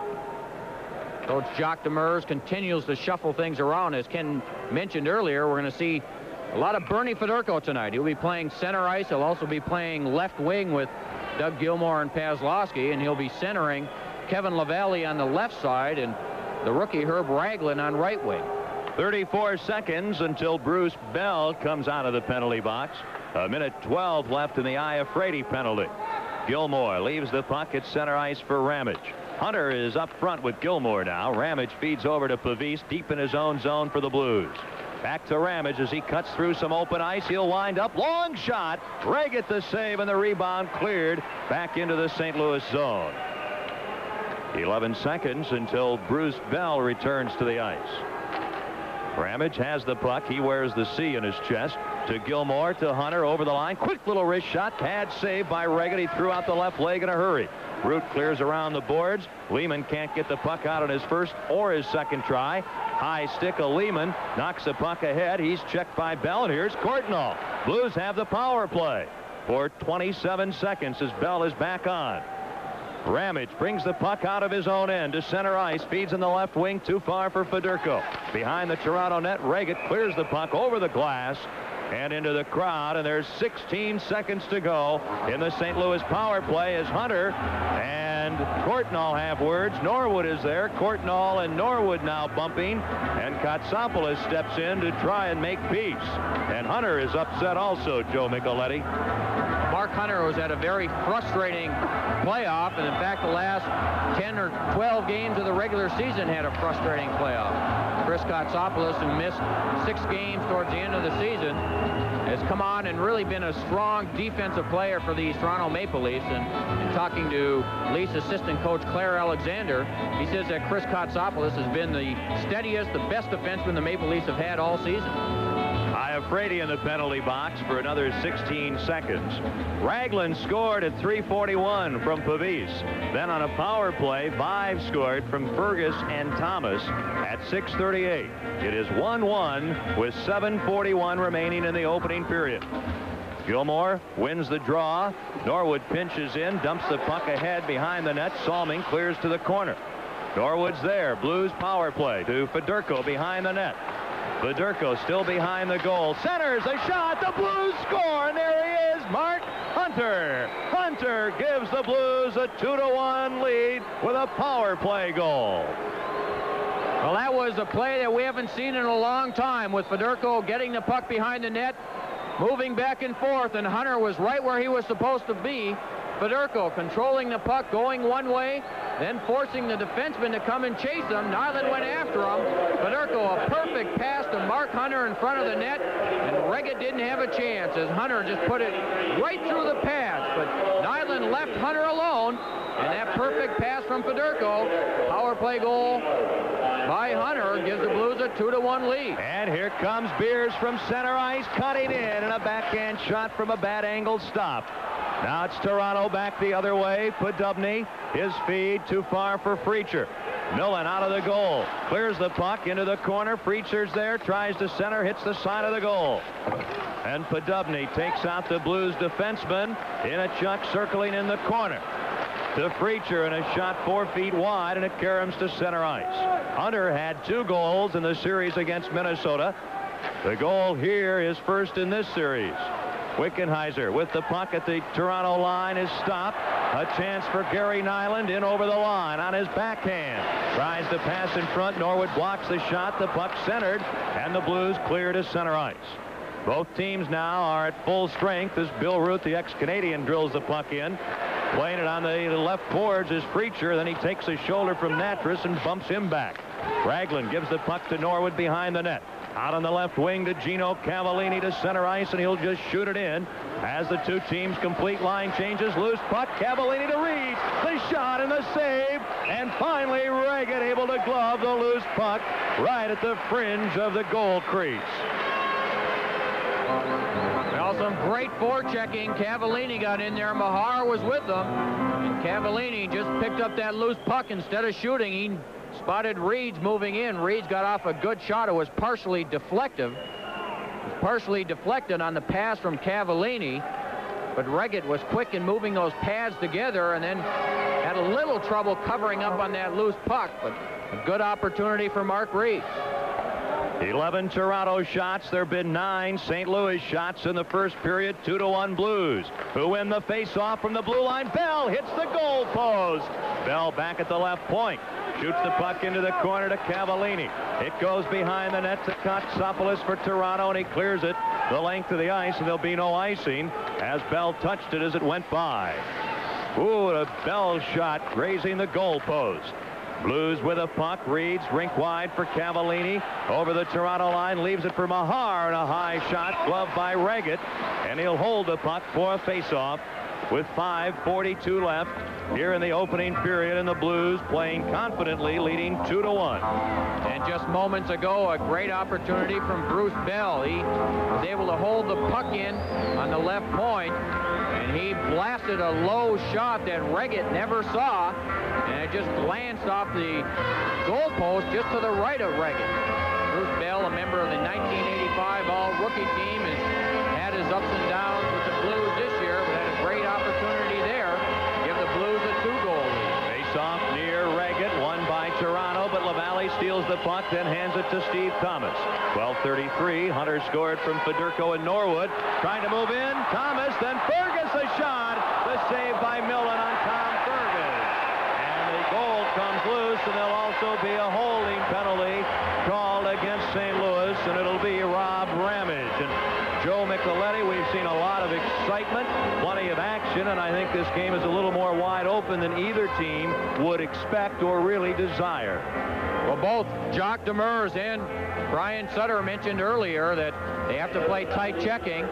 Coach Jacques Demers continues to shuffle things around. As Ken mentioned earlier, we're going to see a lot of Bernie Fedorko tonight. He'll be playing center ice. He'll also be playing left wing with Doug Gilmore and Pazlowski, and he'll be centering Kevin Lavallee on the left side and the rookie Herb Ragland on right wing. 34 seconds until Bruce Bell comes out of the penalty box. 1:12 left in the Iafrate penalty. Gilmore leaves the puck at center ice for Ramage. Hunter is up front with Gilmore now. Ramage feeds over to Pavis deep in his own zone for the Blues. Back to Ramage as he cuts through some open ice. He'll wind up. Long shot. Reagan the save, and the rebound cleared back into the St. Louis zone. 11 seconds until Bruce Bell returns to the ice. Ramage has the puck. He wears the C in his chest. To Gilmore, to Hunter, over the line. Quick little wrist shot. Pad save by Reagan. He threw out the left leg in a hurry. Root clears around the boards. Lehman can't get the puck out on his first or his second try. High stick of Lehman knocks the puck ahead. He's checked by Bell, and here's Courtnall. Blues have the power play for 27 seconds as Bell is back on. Ramage brings the puck out of his own end to center ice, feeds in the left wing, too far for Fedorko. Behind the Toronto net, Reagan clears the puck over the glass and into the crowd, and there's 16 seconds to go in the St. Louis power play as Hunter and Courtnall have words. Norwood is there. Courtnall and Norwood now bumping, and Katsopoulos steps in to try and make peace. And Hunter is upset also, Joe Micheletti. Mark Hunter was at a very frustrating playoff, and in fact the last 10 or 12 games of the regular season had a frustrating playoff. Chris Katsopoulos, who missed 6 games towards the end of the season, has come on and really been a strong defensive player for these Toronto Maple Leafs. And talking to Leafs assistant coach Claire Alexander, he says that Chris Katsopoulos has been the steadiest, the best defenseman the Maple Leafs have had all season. Iafrate in the penalty box for another 16 seconds. Ragland scored at 3:41 from Pavis. Then on a power play, 5 scored from Fergus and Thomas at 6:38. It is 1-1 with 7:41 remaining in the opening period. Gilmore wins the draw. Norwood pinches in, dumps the puck ahead behind the net. Salming clears to the corner. Norwood's there. Blues power play to Fedorko behind the net. Fedorko still behind the goal. Centers a shot. The Blues score, and there he Hunter. Hunter gives the Blues a 2-1 lead with a power play goal. Well, that was a play that we haven't seen in a long time, with Fedorko getting the puck behind the net, moving back and forth, and Hunter was right where he was supposed to be. Fedorko controlling the puck, going one way, then forcing the defenseman to come and chase him. Nyland went after him. Fedorko, a perfect pass to Mark Hunter in front of the net, and Reggett didn't have a chance as Hunter just put it right through the pads. But Nyland left Hunter alone, and that perfect pass from Fedorko, power play goal by Hunter, gives the Blues a 2-1 lead. And here comes Beers from center ice, cutting in, and a backhand shot from a bad angle stop. Now it's Toronto back the other way. Podubny, his feed too far for Freacher. Millen out of the goal, clears the puck into the corner. Freacher's there, tries to center, hits the side of the goal. And Podubny takes out the Blues defenseman in a chuck, circling in the corner. To Freacher, and a shot 4 feet wide, and it caroms to center ice. Hunter had 2 goals in the series against Minnesota. The goal here is first in this series. Wickenheiser with the puck at the Toronto line is stopped. A chance for Gary Nyland in over the line on his backhand. Tries to pass in front. Norwood blocks the shot. The puck centered, and the Blues clear to center ice. Both teams now are at full strength as Bill Ruth, the ex-Canadian, drills the puck in. Playing it on the left boards is Freacher. Then he takes a shoulder from Natras and bumps him back. Ragland gives the puck to Norwood behind the net. Out on the left wing to Gino Cavallini to center ice, and he'll just shoot it in as the two teams complete line changes. Loose puck, Cavallini to Reed. The shot and the save, and finally Reggett able to glove the loose puck right at the fringe of the goal crease. Well, some great forechecking. Cavallini got in there. Mahar was with them, and Cavallini just picked up that loose puck instead of shooting. He spotted Reeds moving in. Reeds got off a good shot. It was partially deflective. It was partially deflected on the pass from Cavallini, but Reggett was quick in moving those pads together, and then had a little trouble covering up on that loose puck, but a good opportunity for Mark Reeds. 11 Toronto shots. There have been 9 St. Louis shots in the first period. 2-1 Blues, who win the face-off from the blue line. Bell hits the goal post. Bell back at the left point. Shoots the puck into the corner to Cavallini. It goes behind the net to Kotsopoulos for Toronto, and he clears it the length of the ice, and there'll be no icing as Bell touched it as it went by. Ooh, a Bell shot grazing the goal post. Blues with a puck. Reeds rink wide for Cavallini. Over the Toronto line, leaves it for Mahar, and a high shot gloved by Reggett, and he'll hold the puck for a face-off with 5:42 left here in the opening period, and the Blues playing confidently, leading 2-1. And just moments ago, a great opportunity from Bruce Bell. He was able to hold the puck in on the left point, and he blasted a low shot that Reggett never saw, and it just glanced off the goalpost just to the right of Reggett. Bruce Bell, a member of the 1985 All-Rookie team, has had his ups and downs with the Blues this year, but had a great opportunity there to give the Blues a 2-goal lead. Face-off near Reggett, won by Toronto, but LaValle steals the puck, then hands it to Steve Thomas. 12:33, Hunter scored from Fedorko and Norwood. Trying to move in, Thomas, then Fergus a shot. The save by Millen on Tom Fergus. And the goal comes loose, and there'll also be a holding penalty called against St. Louis, and it'll be Rob Ramage. And Joe Micheletti, we've seen a lot of excitement, plenty of action, and I think this game is a little more wide open than either team would expect or really desire. Well, both Jacques Demers and Brian Sutter mentioned earlier that they have to play tight checking.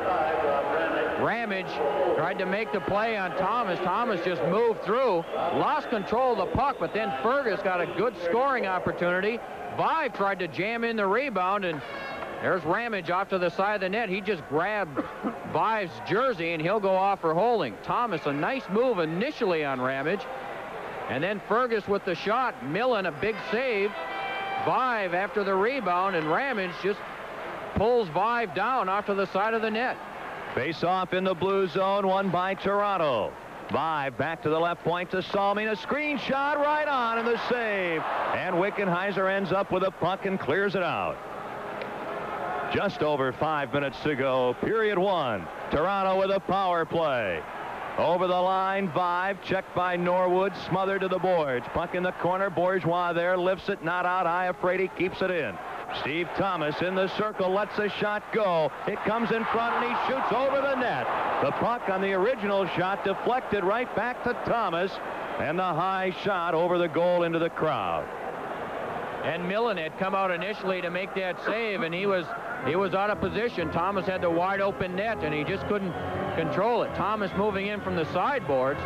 Ramage tried to make the play on Thomas. Thomas just moved through, lost control of the puck, but then Fergus got a good scoring opportunity. Vive tried to jam in the rebound, and there's Ramage off to the side of the net. He just grabbed Vive's jersey, and he'll go off for holding. Thomas, a nice move initially on Ramage. And then Fergus with the shot. Millen, a big save. Vive after the rebound, and Ramage just pulls Vive down off to the side of the net. Face-off in the blue zone, won by Toronto. Vive back to the left point to Salming. A screen shot right on, and the save. And Wickenheiser ends up with a puck and clears it out. Just over 5 minutes to go, period 1. Toronto with a power play. Over the line, Vive, checked by Norwood, smothered to the boards. Puck in the corner, Bourgeois there, lifts it, not out. Iafrate keeps it in. Steve Thomas in the circle, lets a shot go. It comes in front, and he shoots over the net. The puck on the original shot deflected right back to Thomas, and the high shot over the goal into the crowd. And Millen had come out initially to make that save, and he was out of position. Thomas had the wide open net, and he just couldn't control it. Thomas moving in from the sideboards,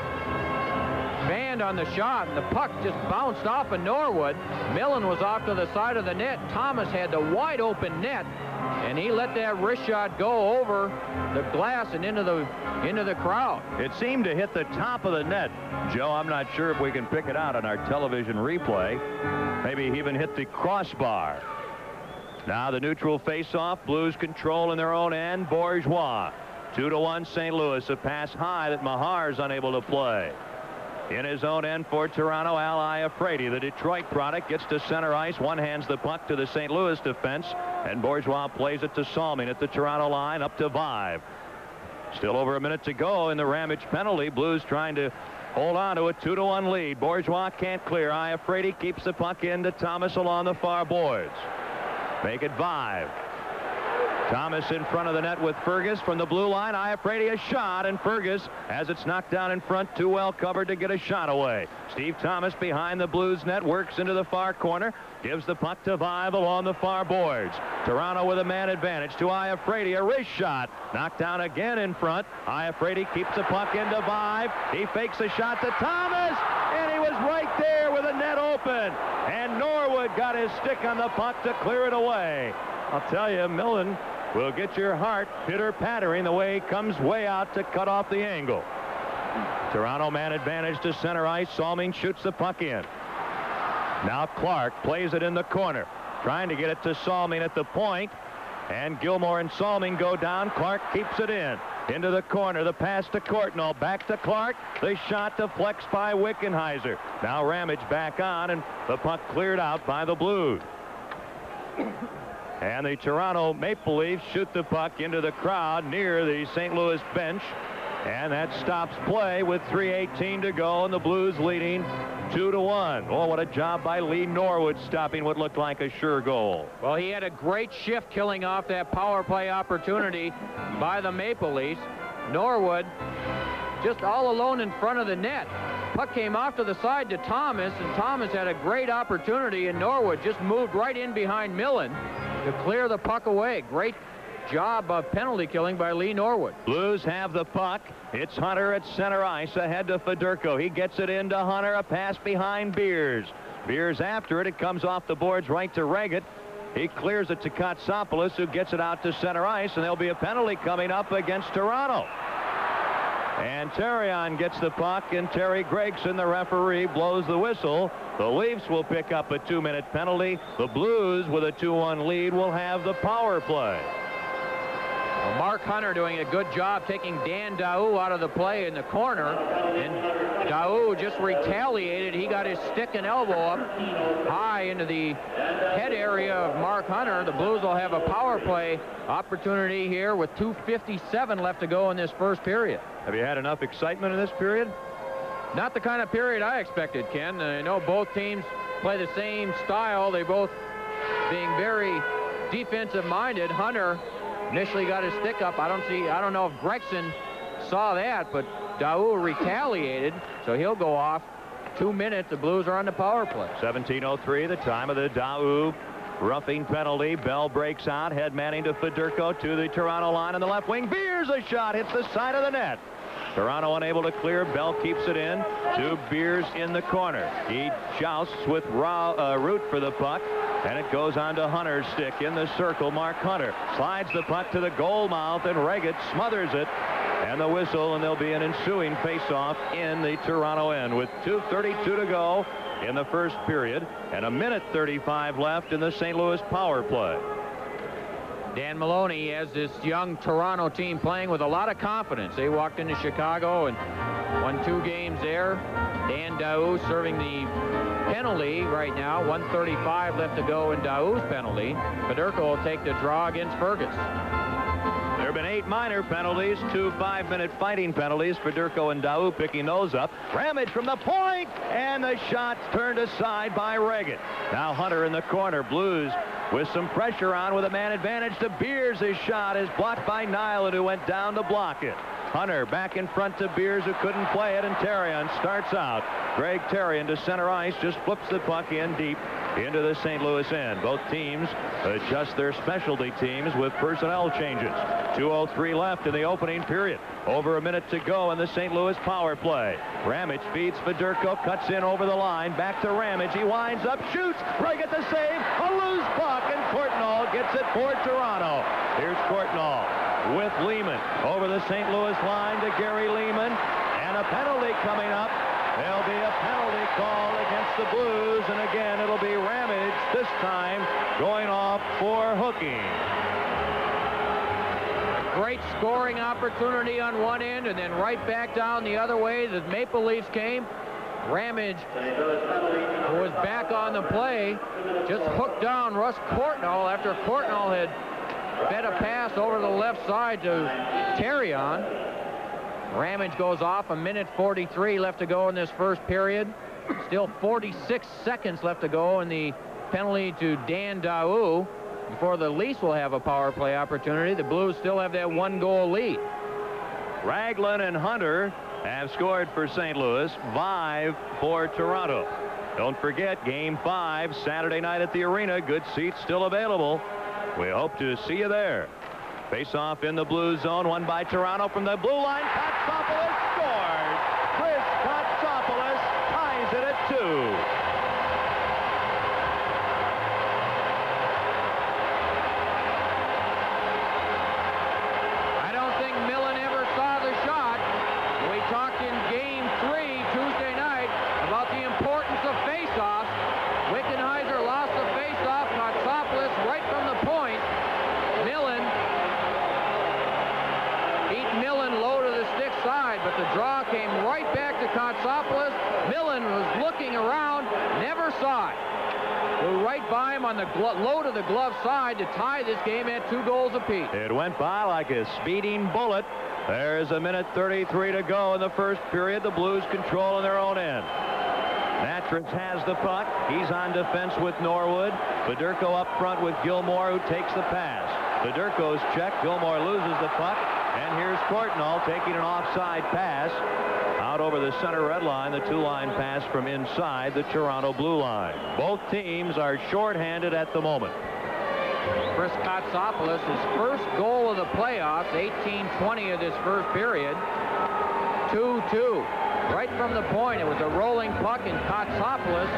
banned on the shot, and the puck just bounced off of Norwood. Millen was off to the side of the net. Thomas had the wide open net, and he let that wrist shot go over the glass and into the crowd. It seemed to hit the top of the net, Joe. I'm not sure if we can pick it out on our television replay. Maybe he even hit the crossbar. Now the neutral face-off. Blues control in their own end. Bourgeois. 2-1 St. Louis. A pass high that Mahar is unable to play. In his own end for Toronto, Al Iafrate, the Detroit product, gets to center ice. One hands the puck to the St. Louis defense, and Bourgeois plays it to Salming at the Toronto line, up to Vive. Still over a minute to go in the Ramage penalty. Blues trying to hold on to a 2-1 lead. Bourgeois can't clear. Iafrate keeps the puck in to Thomas along the far boards. Make it Vive. Thomas in front of the net with Fergus from the blue line. Iafrate a shot, and Fergus, as it's knocked down in front, too well covered to get a shot away. Steve Thomas behind the Blues net, works into the far corner, gives the puck to Vive along the far boards. Toronto with a man advantage to Iafrate, a wrist shot, knocked down again in front. Iafrate keeps the puck into Vive. He fakes a shot to Thomas, and he was right there with the net open, and Norwood got his stick on the puck to clear it away. I'll tell you, Millen will get your heart pitter-pattering the way he comes way out to cut off the angle. Toronto man advantage to center ice. Salming shoots the puck in. Now Clark plays it in the corner, trying to get it to Salming at the point, and Gilmore and Salming go down. Clark keeps it in. Into the corner, the pass to Courtnall, back to Clark. The shot deflects by Wickenheiser. Now Ramage back on, and the puck cleared out by the Blues. And the Toronto Maple Leafs shoot the puck into the crowd near the St. Louis bench. And that stops play with 3:18 to go, and the Blues leading 2-1. Oh, what a job by Lee Norwood stopping what looked like a sure goal. Well, he had a great shift killing off that power play opportunity by the Maple Leafs. Norwood just all alone in front of the net. Puck came off to the side to Thomas, and Thomas had a great opportunity, and Norwood just moved right in behind Millen to clear the puck away. Great job of penalty killing by Lee Norwood. Blues have the puck. It's Hunter at center ice, ahead to Fedorko. He gets it into Hunter, a pass behind Beers. Beers after it. It comes off the boards right to Reggett. He clears it to Kotsopoulos, who gets it out to center ice, and there'll be a penalty coming up against Toronto. And Terrion gets the puck, and Terry Gregson, the referee, blows the whistle. The Leafs will pick up a 2-minute penalty. The Blues, with a 2-1 lead, will have the power play. Well, Mark Hunter doing a good job taking Dan Daou out of the play in the corner, and Daou just retaliated. He got his stick and elbow up high into the head area of Mark Hunter. The Blues will have a power play opportunity here with 2:57 left to go in this first period. Have you had enough excitement in this period? Not the kind of period I expected, Ken. I know both teams play the same style. They both being very defensive-minded. Hunter initially got his stick up. I don't know if Gregson saw that, but Daou retaliated, so he'll go off. 2 minutes. The Blues are on the power play. 17:03, the time of the Daou roughing penalty. Bell breaks out. Head manning to Fedorko to the Toronto line on the left wing. Beers a shot, hits the side of the net. Toronto unable to clear. Bell keeps it in to Beers in the corner. He jousts with Root for the puck, and it goes on to Hunter's stick in the circle. Mark Hunter slides the puck to the goal mouth, and Reggett smothers it. And the whistle, and there'll be an ensuing face-off in the Toronto end with 2:32 to go in the first period and 1:35 left in the St. Louis power play. Dan Maloney has this young Toronto team playing with a lot of confidence. They walked into Chicago and won 2 games there. Dan Daou serving the penalty right now. 1:35 left to go in Daou's penalty. Fedorko will take the draw against Fergus. There have been 8 minor penalties, 2 5-minute fighting penalties for Durko and Daou, picking those up. Ramage from the point, and the shot turned aside by Reagan. Now Hunter in the corner. Blues with some pressure on with a man advantage to Beers. His shot is blocked by Nyland, who went down to block it. Hunter back in front to Beers, who couldn't play it, and Terrion starts out. Greg Terrion to center ice, just flips the puck in deep into the St. Louis end. Both teams adjust their specialty teams with personnel changes. 2:03 left in the opening period. Over a minute to go in the St. Louis power play. Ramage feeds Fedorko, cuts in over the line, back to Ramage. He winds up, shoots, right at the save, a loose puck, and Courtnall gets it for Toronto. Here's Courtnall with Lehman over the St. Louis line to Gary Lehman, and a penalty coming up. There'll be a penalty called against the Blues, and again it'll be Ramage, this time going off for hooking. Great scoring opportunity on one end, and then right back down the other way. The Maple Leafs came. Ramage, who was back on the play, just hooked down Russ Courtnall after Courtnall had fed a pass over the left side to Terrion. Ramage goes off. 1:43 left to go in this first period. Still 46 seconds left to go in the penalty to Dan Daou before the Leafs will have a power play opportunity. The Blues still have that 1-goal lead. Raglan and Hunter have scored for St. Louis, 5 for Toronto. Don't forget, Game 5 Saturday night at the arena. Good seats still available. We hope to see you there. Face-off in the blue zone, won by Toronto from the blue line. Kotsopoulos scores. Chris Kotsopoulos ties it at 2. I don't think Millen ever saw the shot. We talked in Game 3 Tuesday night about the importance of face-offs. Wickenheiser lost the face-off. Kotsopoulos right from the point. Millen low to the stick side, but the draw came right back to Kotsopoulos. Millen was looking around, never saw it. Flew right by him on the low to the glove side to tie this game at 2 goals apiece. It went by like a speeding bullet. There's 1:33 to go in the first period. The Blues control in their own end. Natras has the puck. He's on defense with Norwood. Fedorko up front with Gilmore, who takes the pass. Fedorko's check. Gilmore loses the puck. And here's Courtnall taking an offside pass out over the center red line. The 2-line pass from inside the Toronto blue line. Both teams are shorthanded at the moment. Chris Kotsopoulos, his first goal of the playoffs, 18:20 of this first period. 2-2. Right from the point, it was a rolling puck, and Kotsopoulos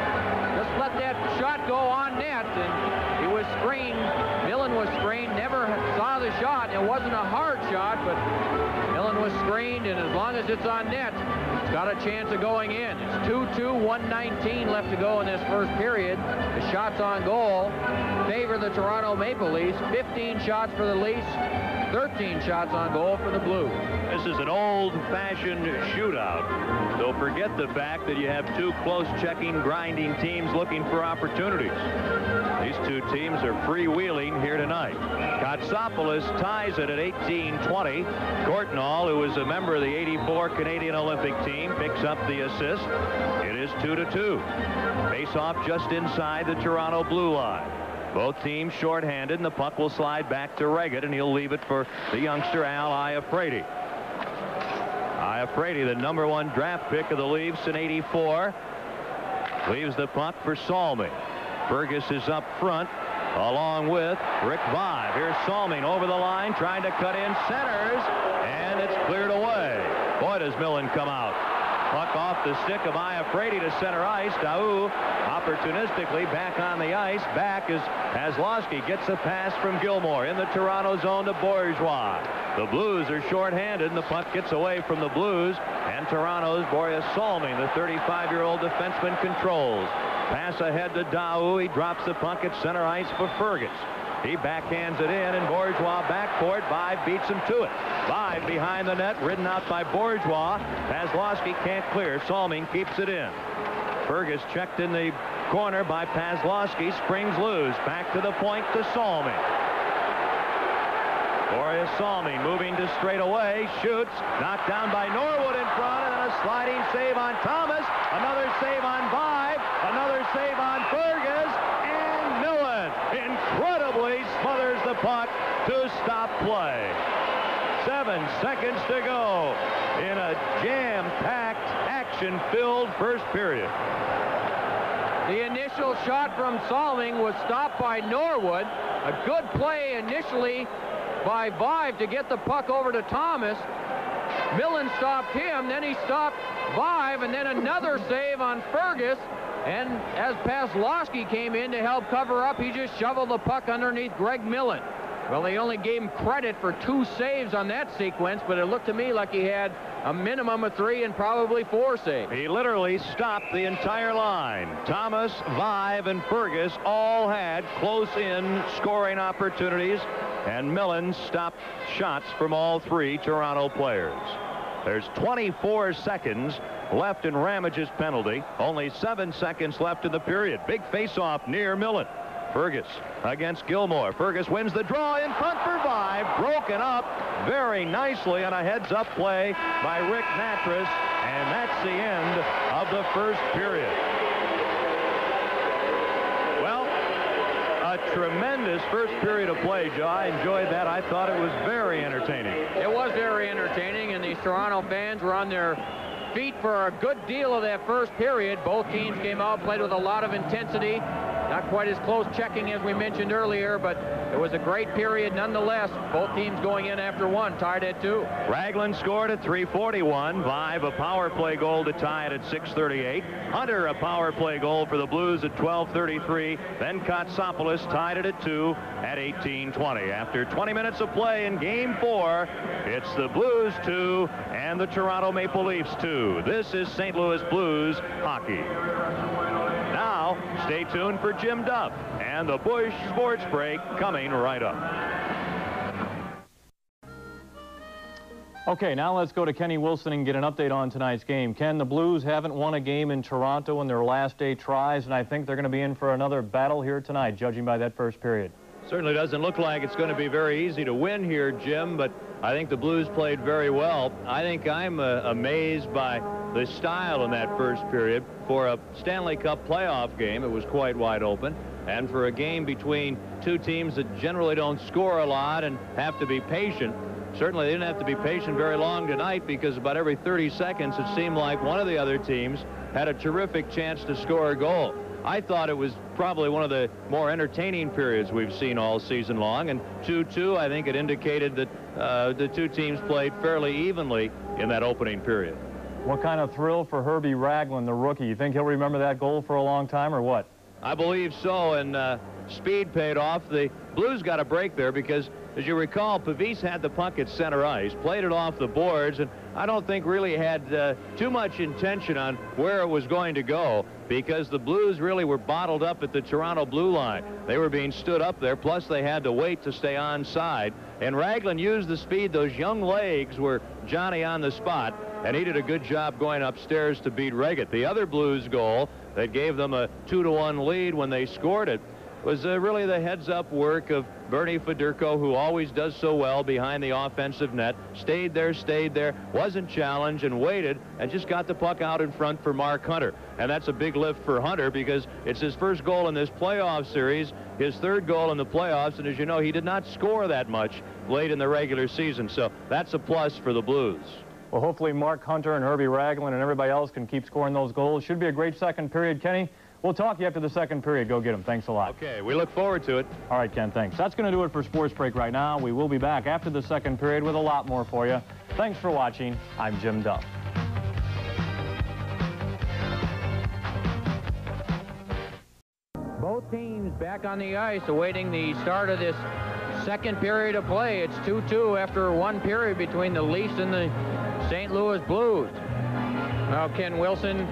just let that shot go on net, and he was screened. Millen was screened, never saw the shot. It wasn't a hard shot, but Millen was screened, and as long as it's on net, it's got a chance of going in. It's 2-2, 1:19 left to go in this first period. The shots on goal favor the Toronto Maple Leafs. 15 shots for the Leafs, 13 shots on goal for the Blues. This is an old-fashioned shootout. So forget the fact that you have 2 close checking, grinding teams looking for opportunities. These 2 teams are freewheeling here tonight. Kotsopoulos ties it at 18:20. Courtnall, who is a member of the '84 Canadian Olympic team, picks up the assist. It is 2-2. Face-off just inside the Toronto blue line. Both teams shorthanded, and the puck will slide back to Reagan, and he'll leave it for the youngster Al Iafrate. Iafrate, the #1 draft pick of the Leafs in '84, leaves the puck for Salming. Fergus is up front along with Rick Vive. Here's Salming over the line, trying to cut in, centers, and it's cleared away. Boy, does Millen come out. Puck off the stick of Iafrate to center ice. Daou opportunistically back on the ice. Back as Haslowski gets a pass from Gilmore in the Toronto zone to Bourgeois. The Blues are shorthanded, and the puck gets away from the Blues, and Toronto's Boris Salming, the 35-year-old defenseman, controls. Pass ahead to Daou. He drops the puck at center ice for Fergus. He backhands it in, and Bourgeois back for it. Vive beats him to it. Vive behind the net, ridden out by Bourgeois. Haslowski can't clear. Salming keeps it in. Fergus checked in the corner by Paslowski. Springs loose. Back to the point to Salming. Boreas Salmi moving to straightaway, shoots, knocked down by Norwood in front, and then a sliding save on Thomas, another save on Vive, another save on Fergus, and Millen incredibly smothers the puck to stop play. 7 seconds to go in a jam-packed, action-filled first period. The initial shot from Salming was stopped by Norwood. A good play initially by Vive to get the puck over to Thomas. Millen stopped him, then he stopped Vive, and then another save on Fergus. And as Paslowski came in to help cover up, he just shoveled the puck underneath Greg Millen. Well, they only gave him credit for 2 saves on that sequence, but it looked to me like he had a minimum of 3 and probably 4 saves. He literally stopped the entire line. Thomas, Vive, and Fergus all had close-in scoring opportunities, and Millen stopped shots from all 3 Toronto players. There's 24 seconds left in Ramage's penalty. Only 7 seconds left in the period. Big face-off near Millen. Fergus against Gilmore. Fergus wins the draw in front for Vive. Broken up very nicely on a heads-up play by Rick Natras. And that's the end of the first period. Well, a tremendous first period of play, Joe. I enjoyed that. I thought it was very entertaining. It was very entertaining, and these Toronto fans were on their feet for a good deal of that first period. Both teams came out, played with a lot of intensity. Not quite as close checking as we mentioned earlier, but it was a great period nonetheless. Both teams going in after 1, tied at 2. Ragland scored at 3:41. Vive a power play goal to tie it at 6:38. Hunter a power play goal for the Blues at 12:33. Then Kotsopoulos tied it at 2 at 18:20. After 20 minutes of play in Game 4, it's the Blues 2 and the Toronto Maple Leafs 2. This is St. Louis Blues hockey. Now, stay tuned for Jim Duff and the Busch Sports Break coming right up. Okay, now let's go to Kenny Wilson and get an update on tonight's game. Ken, the Blues haven't won a game in Toronto in their last 8 tries, and I think they're going to be in for another battle here tonight, judging by that first period. Certainly doesn't look like it's going to be very easy to win here, Jim, but I think the Blues played very well. I think I'm amazed by the style in that first period. For a Stanley Cup playoff game, it was quite wide open. And for a game between 2 teams that generally don't score a lot and have to be patient, certainly they didn't have to be patient very long tonight, because about every 30 seconds it seemed like one of the other teams had a terrific chance to score a goal. I thought it was probably one of the more entertaining periods we've seen all season long, and 2-2, I think it indicated that the 2 teams played fairly evenly in that opening period. What kind of thrill for Herbie Ragland, the rookie? You think he'll remember that goal for a long time, or what? I believe so, and speed paid off. The Blues got a break there because, as you recall, Pavis had the puck at center ice, played it off the boards, and I don't think really had too much intention on where it was going to go, because the Blues really were bottled up at the Toronto blue line. They were being stood up there, plus they had to wait to stay onside, and Ragland used the speed. Those young legs were Johnny on the spot, and he did a good job going upstairs to beat Reggett. The other Blues goal that gave them a 2-1 lead when they scored it was really the heads-up work of Bernie Federko, who always does so well behind the offensive net. Stayed there, wasn't challenged, and waited, and just got the puck out in front for Mark Hunter. And that's a big lift for Hunter, because it's his first goal in this playoff series, his 3rd goal in the playoffs, and as you know, he did not score that much late in the regular season, so that's a plus for the Blues. Well, hopefully Mark Hunter and Herbie Ragland and everybody else can keep scoring those goals. Should be a great second period, Kenny. We'll talk to you after the second period. Go get them. Thanks a lot. Okay, we look forward to it. All right, Ken, thanks. That's going to do it for Sports Break right now. We will be back after the second period with a lot more for you. Thanks for watching. I'm Jim Duff. Both teams back on the ice awaiting the start of this second period of play. It's 2-2 after 1 period between the Leafs and the St. Louis Blues. Now Ken Wilson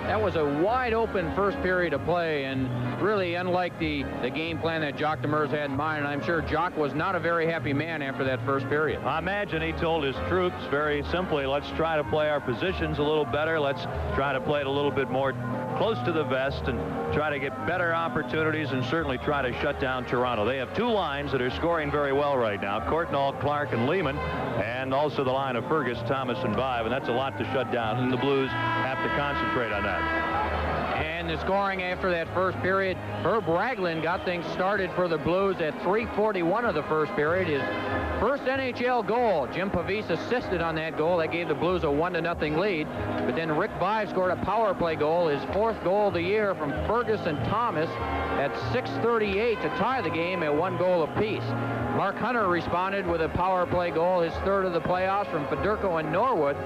That was a wide open first period of play, and really unlike the game plan that Jock Demers had in mind. And I'm sure Jock was not a very happy man after that first period. I imagine he told his troops very simply, let's try to play our positions a little better. Let's try to play it a little bit more close to the vest and try to get better opportunities and certainly try to shut down Toronto. They have two lines that are scoring very well right now, Courtnall, Clark, and Lehman, and also the line of Fergus, Thomas, and Vive, and that's a lot to shut down, and the Blues have to concentrate on that. And the scoring after that first period, Herb Ragland got things started for the Blues at 3:41 of the first period. His first NHL goal. Jim Pavese assisted on that goal. That gave the Blues a 1-0 lead. But then Rick Vive scored a power play goal, his fourth goal of the year from Fergus and Thomas at 6:38 to tie the game at 1 goal apiece. Mark Hunter responded with a power play goal, his third of the playoffs, from Fedorko and Norwood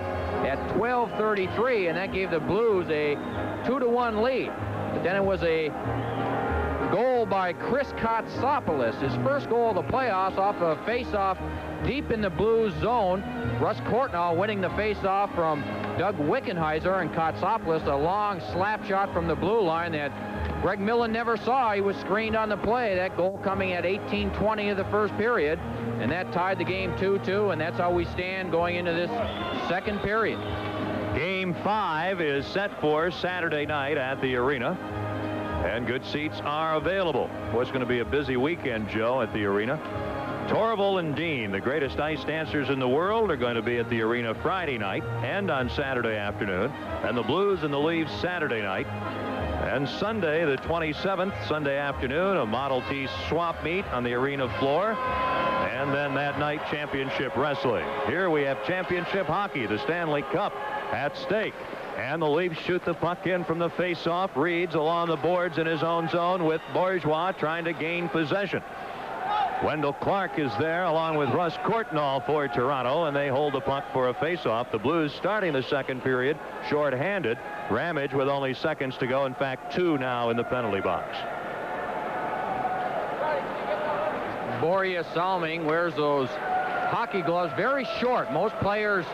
at 12:33, and that gave the Blues a 2-1 lead. But then it was a goal by Chris Kotsopoulos, his first goal of the playoffs, off a face-off deep in the Blues zone. Russ Courtnall winning the face-off from Doug Wickenheiser, and Kotsopoulos a long slap shot from the blue line that Greg Millen never saw. He was screened on the play. That goal coming at 18:20 of the first period, and that tied the game 2-2, and that's how we stand going into this second period. Game 5 is set for Saturday night at the arena, and good seats are available. Well, it's going to be a busy weekend, Joe, at the arena. Torval and Dean, the greatest ice dancers in the world, are going to be at the arena Friday night and on Saturday afternoon, and the Blues and the Leafs Saturday night. And Sunday, the 27th, Sunday afternoon, a Model T swap meet on the arena floor. And then that night, championship wrestling. Here we have championship hockey, the Stanley Cup at stake. And the Leafs shoot the puck in from the face-off. Reeds along the boards in his own zone with Bourgeois trying to gain possession. Wendell Clark is there along with Russ Courtnall for Toronto, and they hold the puck for a face-off. The Blues starting the second period short-handed. Ramage with only seconds to go. In fact, 2 now in the penalty box. Borje Salming wears those hockey gloves very short. Most players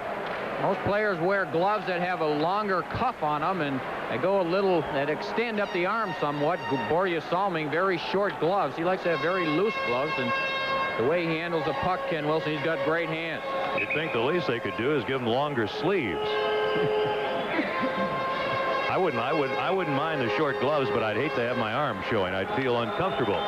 wear gloves that have a longer cuff on them, and they go a little, that extend up the arm somewhat. Borje Salming, very short gloves. He likes to have very loose gloves, and the way he handles the puck, Ken Wilson, he's got great hands. You'd think the least they could do is give him longer sleeves. I wouldn't mind the short gloves, but I'd hate to have my arm showing. I'd feel uncomfortable.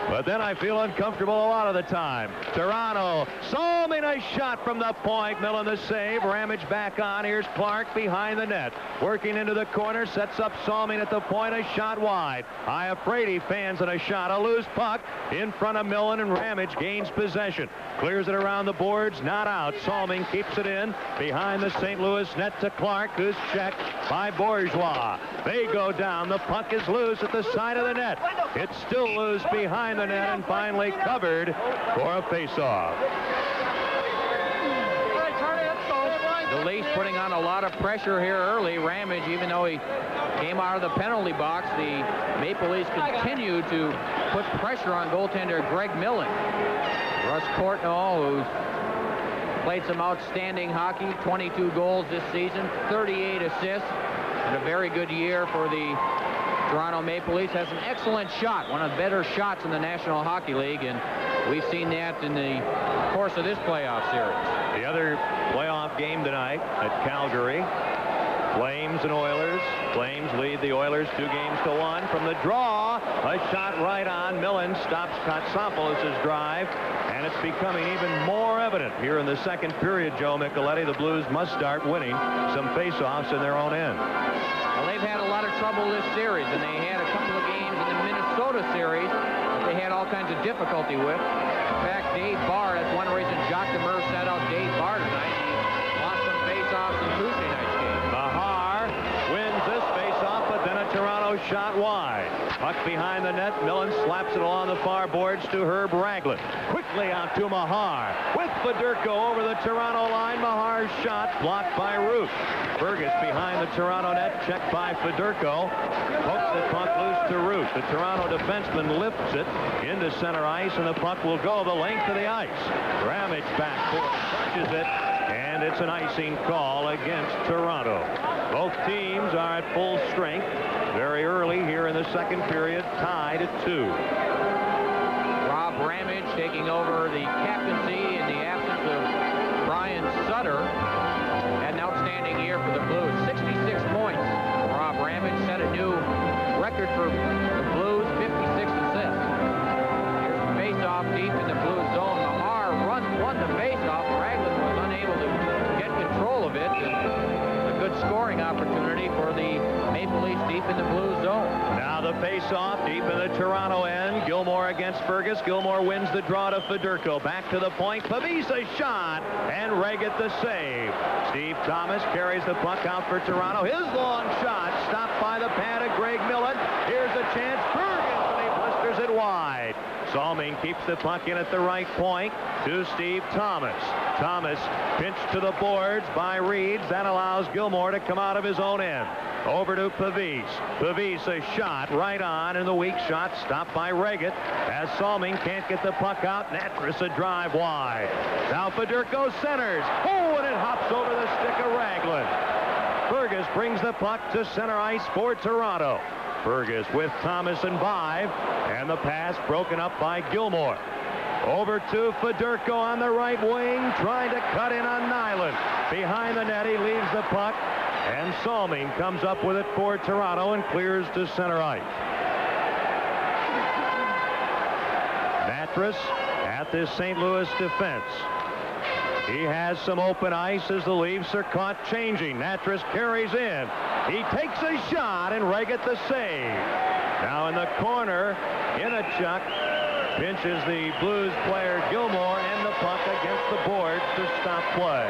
But then I feel uncomfortable a lot of the time. Toronto, Salming, a shot from the point. Millen the save. Ramage back on. Here's Clark behind the net. Working into the corner. Sets up Salming at the point. A shot wide. Iafrate fans and a shot. A loose puck in front of Millen, and Ramage gains possession. Clears it around the boards. Not out. Salming keeps it in. Behind the St. Louis net to Clark, who's checked by Bourgeois. They go down. The puck is loose at the side of the net. It's still loose behind the net and finally covered for a face-off. The Leafs putting on a lot of pressure here early. Ramage, even though he came out of the penalty box, the Maple Leafs continue to put pressure on goaltender Greg Millen. Russ Courtnall, who's played some outstanding hockey, 22 goals this season, 38 assists, and a very good year for the Toronto Maple Leafs. Has an excellent shot, one of the better shots in the National Hockey League, and we've seen that in the course of this playoff series. The other playoff game tonight at Calgary, Flames and Oilers. Flames lead the Oilers 2-1 from the draw. A shot right on. Millen stops Kotsopoulos' drive, and it's becoming even more evident here in the second period, Joe Micheletti. The Blues must start winning some face-offs in their own end. Well, they've had a lot of trouble this series, and they had a couple of games in the Minnesota series that they had all kinds of difficulty with. In fact, Dave Barr, that's one reason Jock Demers sat out Dave Barr tonight. He lost some face-offs in Tuesday night's game. Mahar wins this face-off, but then a Toronto shot wide. Puck behind the net. Millen slaps it along the far boards to Herb Ragland. Quickly out to Mahar. With Fedorko over the Toronto line. Mahar's shot blocked by Root. Fergus behind the Toronto net, checked by Fedorko. Pokes the puck loose to Root. The Toronto defenseman lifts it into center ice, and the puck will go the length of the ice. Ramage back forth, touches it, and it's an icing call against Toronto. Both teams are at full strength very early here in the second period, tied at 2. Rob Ramage taking over the captaincy in the absence of Brian Sutter. Had an outstanding year for the Blues. 66 points. Rob Ramage set a new record for the Blues, 56 assists. Here's the face-off deep in the Blues zone. Mahar won the face-off. Ragland was unable to get control of it. And a good scoring opportunity for the Maple Leafs deep in the Blues zone. Now the face-off deep in the Toronto end. Gilmore against Fergus. Gilmore wins the draw to Fedorko. Back to the point. Pavisa shot, and Reggett the save. Steve Thomas carries the puck out for Toronto. His long shot stopped by the pad of Greg Millen. Here's a chance. Fergus, and he blisters it wide. Salming keeps the puck in at the right point to Steve Thomas. Thomas pinched to the boards by Reeds. That allows Gilmore to come out of his own end. Over to Pavis. Pavis a shot right on, and the weak shot stopped by Reggett as Salming can't get the puck out. Natras a drive wide. Now Fedorko centers. Oh, and it hops over the stick of Ragland. Fergus brings the puck to center ice for Toronto. Fergus with Thomas and Vive, and the pass broken up by Gilmore. Over to Fedorko on the right wing, trying to cut in on Nyland. Behind the net, he leaves the puck, and Salming comes up with it for Toronto and clears to center ice. Natras at this St. Louis defense. He has some open ice as the Leafs are caught changing. Natras carries in. He takes a shot, and Reggett the save. Now in the corner, Inachuk pinches the Blues player Gilmore, and the puck against the boards to stop play.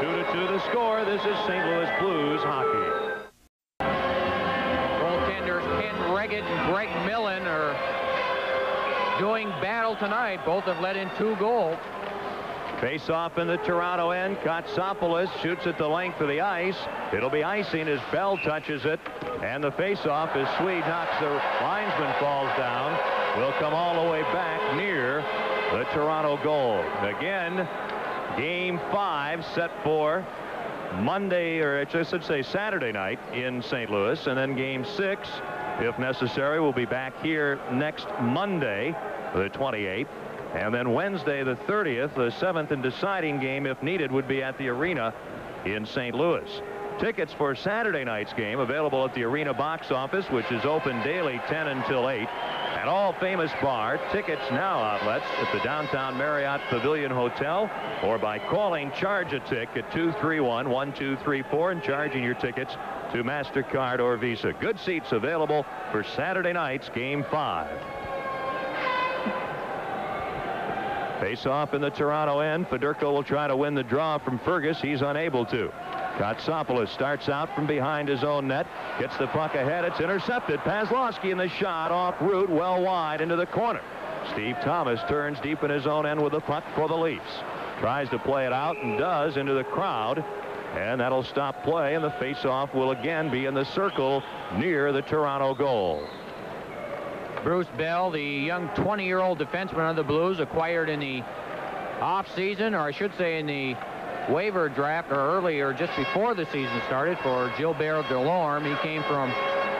2-2 the score. This is St. Louis Blues hockey. Goaltenders Ken Reggett and Greg Millen are doing battle tonight. Both have let in 2 goals. Face-off in the Toronto end. Kotsopoulos shoots at the length of the ice. It'll be icing as Bell touches it. And the face-off as Swede knocks the linesman, falls down. Will come all the way back near the Toronto goal. Again, Game 5 set for Monday, or I should say Saturday night in St. Louis. And then Game 6, if necessary, will be back here next Monday, the 28th. And then Wednesday, the 30th, the 7th and deciding game, if needed, would be at the arena in St. Louis. Tickets for Saturday night's game available at the arena box office, which is open daily 10 until 8. At All Famous Bar, Tickets Now outlets at the downtown Marriott Pavilion Hotel, or by calling Charge a Tick at 231-1234 and charging your tickets to MasterCard or Visa. Good seats available for Saturday night's Game 5. Face-off in the Toronto end. Fedorko will try to win the draw from Fergus. He's unable to. Kotsopoulos starts out from behind his own net. Gets the puck ahead. It's intercepted. Pazlowski in the shot off route, well wide into the corner. Steve Thomas turns deep in his own end with the puck for the Leafs. Tries to play it out and does into the crowd. And that'll stop play, and the face-off will again be in the circle near the Toronto goal. Bruce Bell, the young 20-year-old defenseman of the Blues, acquired in the off-season, or I should say in the waiver draft, or earlier, just before the season started, for Gilbert Delorme. He came from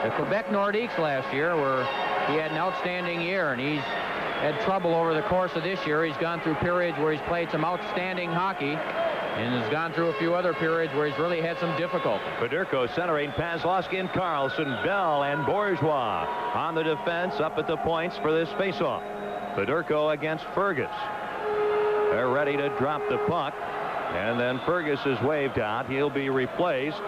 the Quebec Nordiques last year, where he had an outstanding year, and he's had trouble over the course of this year. He's gone through periods where he's played some outstanding hockey, and has gone through a few other periods where he's really had some difficulty. Fedorko centering, Pazlowski and Carlson, Bell and Bourgeois on the defense, up at the points for this faceoff. Fedorko against Fergus. They're ready to drop the puck, and then Fergus is waved out. He'll be replaced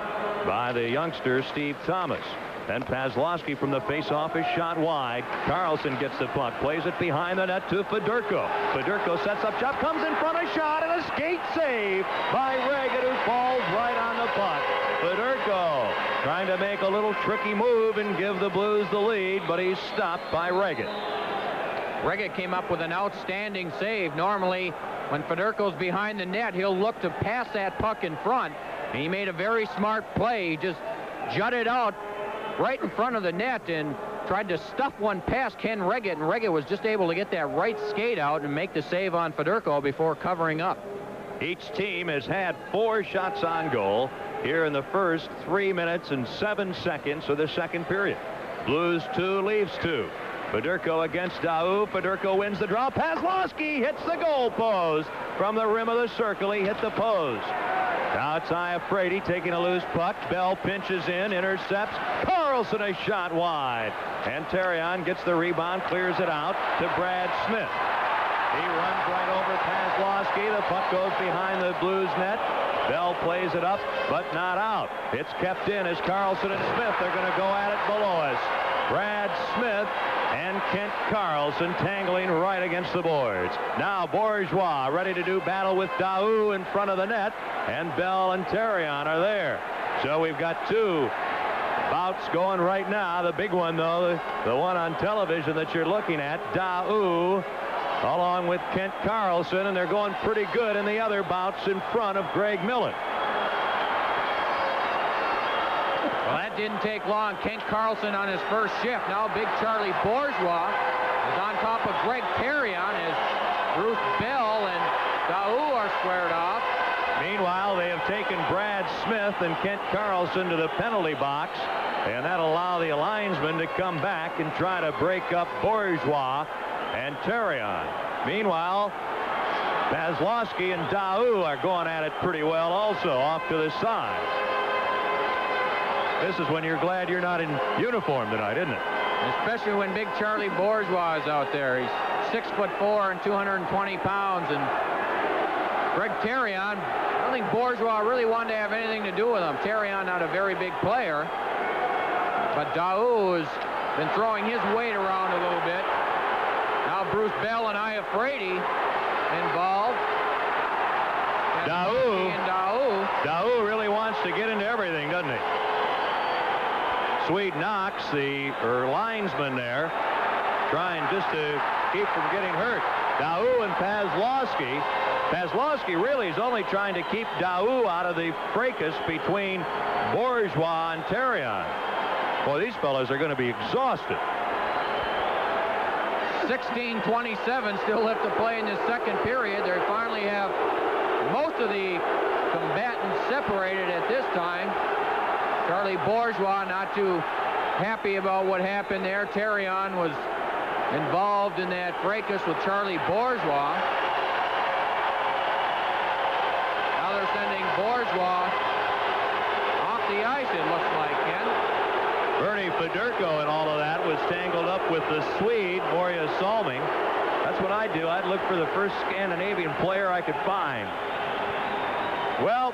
by the youngster Steve Thomas. Then Pazlowski from the faceoff is shot wide. Carlson gets the puck, plays it behind the net to Fedorko. Fedorko sets up shot, comes in front, a shot, and a skate save by Reggett, who falls right on the puck. Fedorko trying to make a little tricky move and give the Blues the lead, but he's stopped by Reggett. Reggett came up with an outstanding save. Normally, when Fedorko's behind the net, he'll look to pass that puck in front, and he made a very smart play. He just jutted out right in front of the net and tried to stuff one past Ken Reggett, and Reggett was just able to get that right skate out and make the save on Fedorko before covering up. Each team has had 4 shots on goal here in the first 3 minutes and 7 seconds of the second period. Blues 2, Leafs 2. Fedorko against Daou. Fedorko wins the draw. Paslowski hits the goal post. From the rim of the circle, he hit the post. Now it's Iafrate taking a loose puck. Bell pinches in, intercepts. Carlson, a shot wide. And Terrion gets the rebound, clears it out to Brad Smith. He runs right over Paslowski. The puck goes behind the Blues net. Bell plays it up, but not out. It's kept in as Carlson and Smith are going to go at it below us. Brad Smith and Kent Carlson tangling right against the boards. Now Bourgeois ready to do battle with Daou in front of the net, and Bell and Terrion are there. So we've got 2 bouts going right now. The big one, though, the one on television that you're looking at, Daou along with Kent Carlson, and they're going pretty good in the other bouts in front of Greg Millen. Well, that didn't take long. Kent Carlson on his first shift. Now big Charlie Bourgeois is on top of Greg Terrion as Bruce Bell and Daou are squared off. Meanwhile, they have taken Brad Smith and Kent Carlson to the penalty box, and that'll allow the linesman to come back and try to break up Bourgeois and Terrion. Meanwhile, Paslowski and Daou are going at it pretty well also off to the side. This is when you're glad you're not in uniform tonight, isn't it? Especially when big Charlie Bourgeois is out there. He's 6'4" and 220 pounds. And Greg Terrion, I don't think Bourgeois really wanted to have anything to do with him. Terrion not a very big player, but Daou has been throwing his weight around a little bit. Now Bruce Bell and Iafrate involved. Daou really wants to get into everything, doesn't he? Swede Knox, the linesman there, trying just to keep from getting hurt. Daou and Paslowski. Paslowski really is only trying to keep Daou out of the fracas between Bourgeois and Terrion. Boy, these fellas are going to be exhausted. 16:27 still left to play in the second period. They finally have most of the combatants separated at this time. Charlie Bourgeois not too happy about what happened there. Terrion was involved in that fracas with Charlie Bourgeois. Now they're sending Bourgeois off the ice, it looks like, Ken. Bernie Fedorko and all of that was tangled up with the Swede, Moria Salming. That's what I do. I'd look for the first Scandinavian player I could find. Well,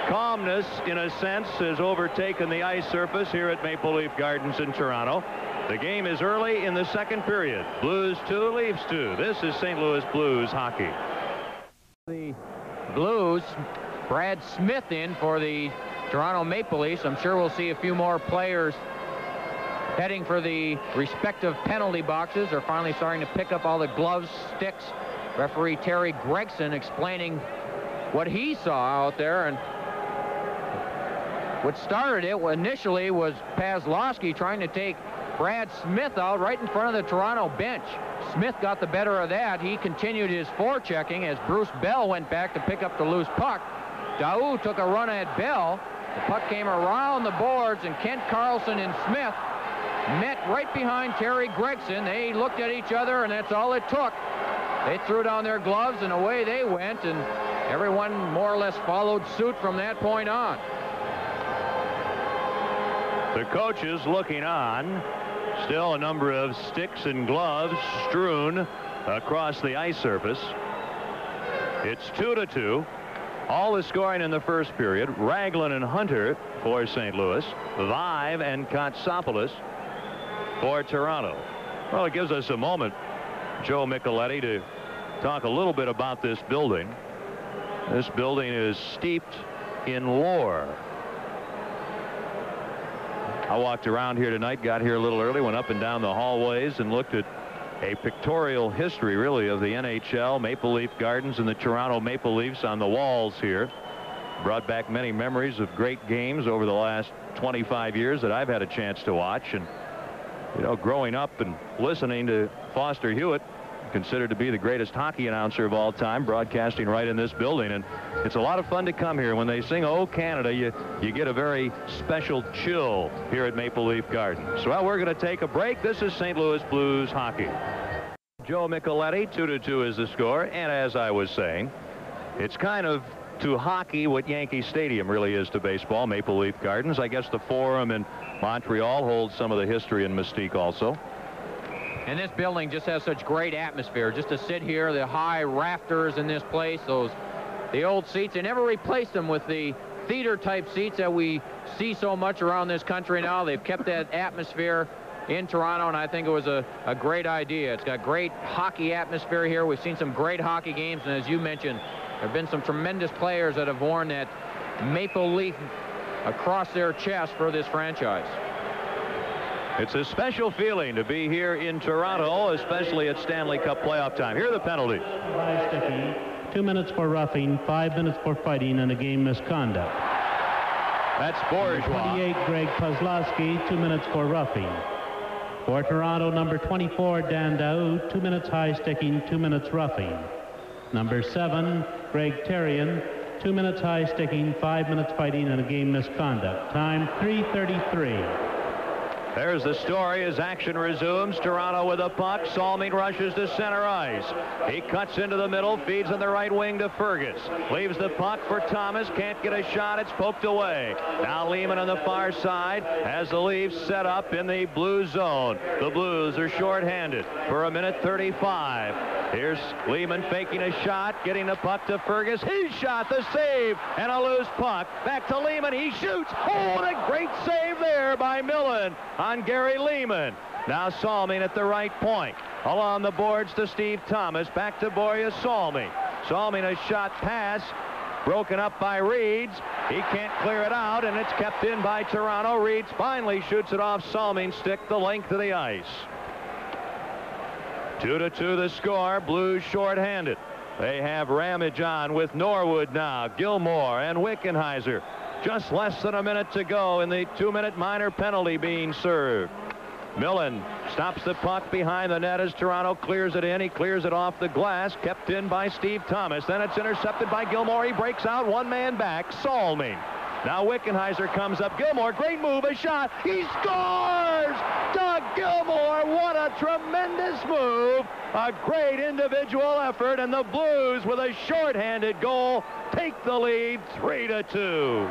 calmness, in a sense, has overtaken the ice surface here at Maple Leaf Gardens in Toronto. The game is early in the second period. Blues 2, Leafs 2. This is St. Louis Blues hockey. The Blues, Brad Smith in for the Toronto Maple Leafs. I'm sure we'll see a few more players heading for the respective penalty boxes. They're finally starting to pick up all the gloves, sticks. Referee Terry Gregson explaining what he saw out there. And what started it initially was Paslowski trying to take Brad Smith out right in front of the Toronto bench. Smith got the better of that. He continued his forechecking as Bruce Bell went back to pick up the loose puck. Daou took a run at Bell. The puck came around the boards, and Kent Carlson and Smith met right behind Terry Gregson. They looked at each other, and that's all it took. They threw down their gloves, and away they went, and everyone more or less followed suit from that point on. The coaches looking on. Still a number of sticks and gloves strewn across the ice surface. It's 2-2. All the scoring in the first period. Raglan and Hunter for St. Louis. Vive and Kotsopoulos for Toronto. Well, it gives us a moment, Joe Micheletti, to talk a little bit about this building. This building is steeped in lore. I walked around here tonight, got here a little early, went up and down the hallways and looked at a pictorial history, really, of the NHL, Maple Leaf Gardens, and the Toronto Maple Leafs on the walls here. Brought back many memories of great games over the last 25 years that I've had a chance to watch. And, you know, growing up and listening to Foster Hewitt considered to be the greatest hockey announcer of all time, broadcasting right in this building. And it's a lot of fun to come here. When they sing "Oh Canada," you get a very special chill here at Maple Leaf Gardens. Well, we're going to take a break. This is St. Louis Blues hockey. Joe Micheletti, 2-2 is the score. And as I was saying, it's kind of to hockey what Yankee Stadium really is to baseball, Maple Leaf Gardens. I guess the Forum in Montreal holds some of the history and mystique also. And this building just has such great atmosphere. Just to sit here, the high rafters in this place, the old seats, they never replaced them with the theater-type seats that we see so much around this country now. They've kept that atmosphere in Toronto, and I think it was a great idea. It's got great hockey atmosphere here. We've seen some great hockey games, and as you mentioned, there have been some tremendous players that have worn that Maple Leaf across their chest for this franchise. It's a special feeling to be here in Toronto, especially at Stanley Cup playoff time. Here are the penalties. 5 sticking, 2 minutes for roughing, 5 minutes for fighting, and a game misconduct. That's Bourgeois. 28, Greg Kozlowski, 2 minutes for roughing. For Toronto, number 24, Dan Daoud, 2 minutes high sticking, 2 minutes roughing. Number 7, Greg Terrian, 2 minutes high sticking, 5 minutes fighting, and a game misconduct. Time 3:33. There's the story as action resumes. Toronto with a puck. Salming rushes to center ice. He cuts into the middle, feeds on the right wing to Fergus. Leaves the puck for Thomas. Can't get a shot. It's poked away. Now Lehman on the far side has the Leafs set up in the blue zone. The Blues are shorthanded for 1:35. Here's Lehman faking a shot, getting the puck to Fergus. His shot, the save, and a loose puck. Back to Lehman. He shoots. Oh, what a great save there by Millen on Gary Lehman. Now Salming at the right point. Along the boards to Steve Thomas. Back to Borja Salming. Salming a shot pass. Broken up by Reeds. He can't clear it out, and it's kept in by Toronto. Reeds finally shoots it off Salming's stick the length of the ice. 2-2 the score. Blues shorthanded. They have Ramage on with Norwood now. Gilmore and Wickenheiser. Just less than a minute to go in the 2-minute minor penalty being served. Millen stops the puck behind the net as Toronto clears it in. He clears it off the glass, kept in by Steve Thomas. Then it's intercepted by Gilmore. He breaks out, one man back, Salming. Now Wickenheiser comes up. Gilmore, great move, a shot. He scores! Doug Gilmore, what a tremendous move. A great individual effort, and the Blues with a shorthanded goal take the lead 3-2.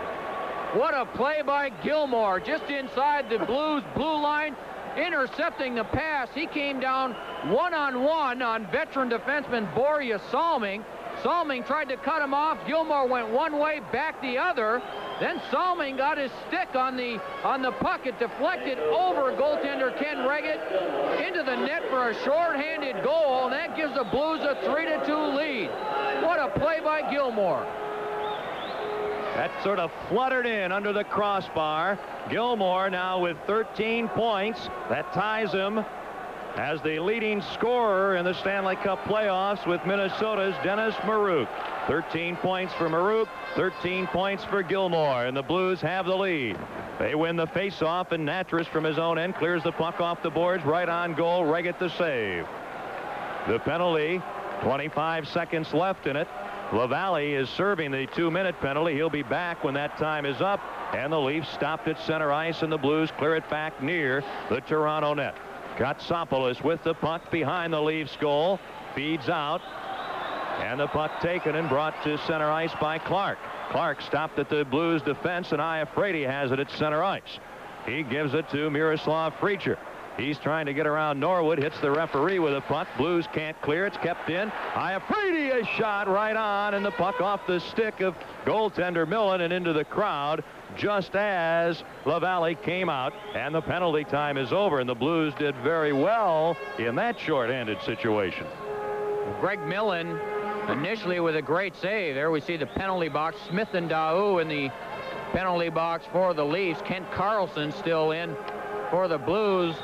What a play by Gilmore, just inside the Blues blue line, intercepting the pass. He came down one-on-one on veteran defenseman Borja Salming. Salming tried to cut him off. Gilmore went one way, back the other. Then Salming got his stick on the puck. It deflected over goaltender Ken Reggett into the net for a shorthanded goal, and that gives the Blues a 3-2 lead. What a play by Gilmore. That sort of fluttered in under the crossbar. Gilmore now with 13 points. That ties him as the leading scorer in the Stanley Cup playoffs with Minnesota's Dennis Marouk. 13 points for Marouk, 13 points for Gilmore, and the Blues have the lead. They win the face-off, and Natras from his own end clears the puck off the boards, right on goal. Reggett the save. The penalty, 25 seconds left in it. LaValle is serving the 2-minute penalty. He'll be back when that time is up, and the Leafs stopped at center ice, and the Blues clear it back near the Toronto net. Katsopoulos with the puck behind the Leafs goal, feeds out, and the puck taken and brought to center ice by Clark. Clark stopped at the Blues defense, and Iafrate has it at center ice. He gives it to Miroslav Friedger. He's trying to get around Norwood, hits the referee with a puck. Blues can't clear. It's kept in. Iafrate, a shot right on, and the puck off the stick of goaltender Millen and into the crowd just as LaValle came out, and the penalty time is over, and the Blues did very well in that shorthanded situation. Greg Millen initially with a great save. There we see the penalty box. Smith and Daou in the penalty box for the Leafs. Kent Carlson still in for the Blues.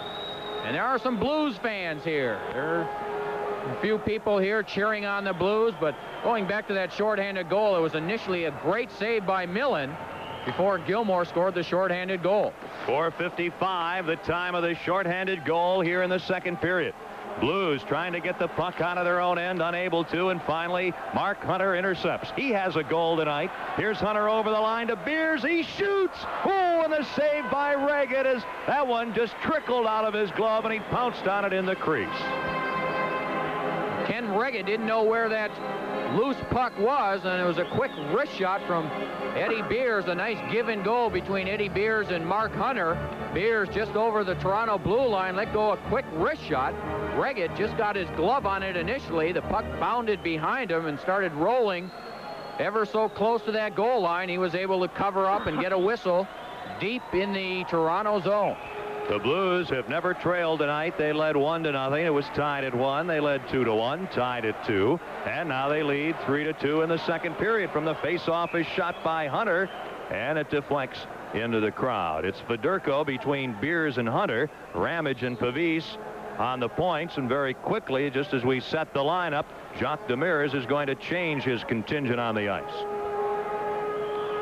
And there are some Blues fans here. There are a few people here cheering on the Blues, but going back to that shorthanded goal, it was initially a great save by Millen before Gilmore scored the shorthanded goal. 4:55, the time of the shorthanded goal here in the second period. Blues trying to get the puck out of their own end, unable to, and finally Mark Hunter intercepts. He has a goal tonight. Here's Hunter over the line to Beers. He shoots. Oh, and the save by Reggett as that one just trickled out of his glove, and he pounced on it in the crease. Ken Reggett didn't know where that loose puck was, and it was a quick wrist shot from Eddie Beers. A nice give and go between Eddie Beers and Mark Hunter. Beers just over the Toronto blue line, let go a quick wrist shot. Reggett just got his glove on it initially. The puck bounded behind him and started rolling ever so close to that goal line. He was able to cover up and get a whistle deep in the Toronto zone. The Blues have never trailed tonight. They led 1-0. It was tied at 1. They led 2-1, tied at 2, and now they lead 3-2 in the second period. From the face-off is shot by Hunter, and it deflects into the crowd. It's Fedorko between Beers and Hunter. Ramage and Pavis on the points, and very quickly, just as we set the lineup, Jacques Demers is going to change his contingent on the ice.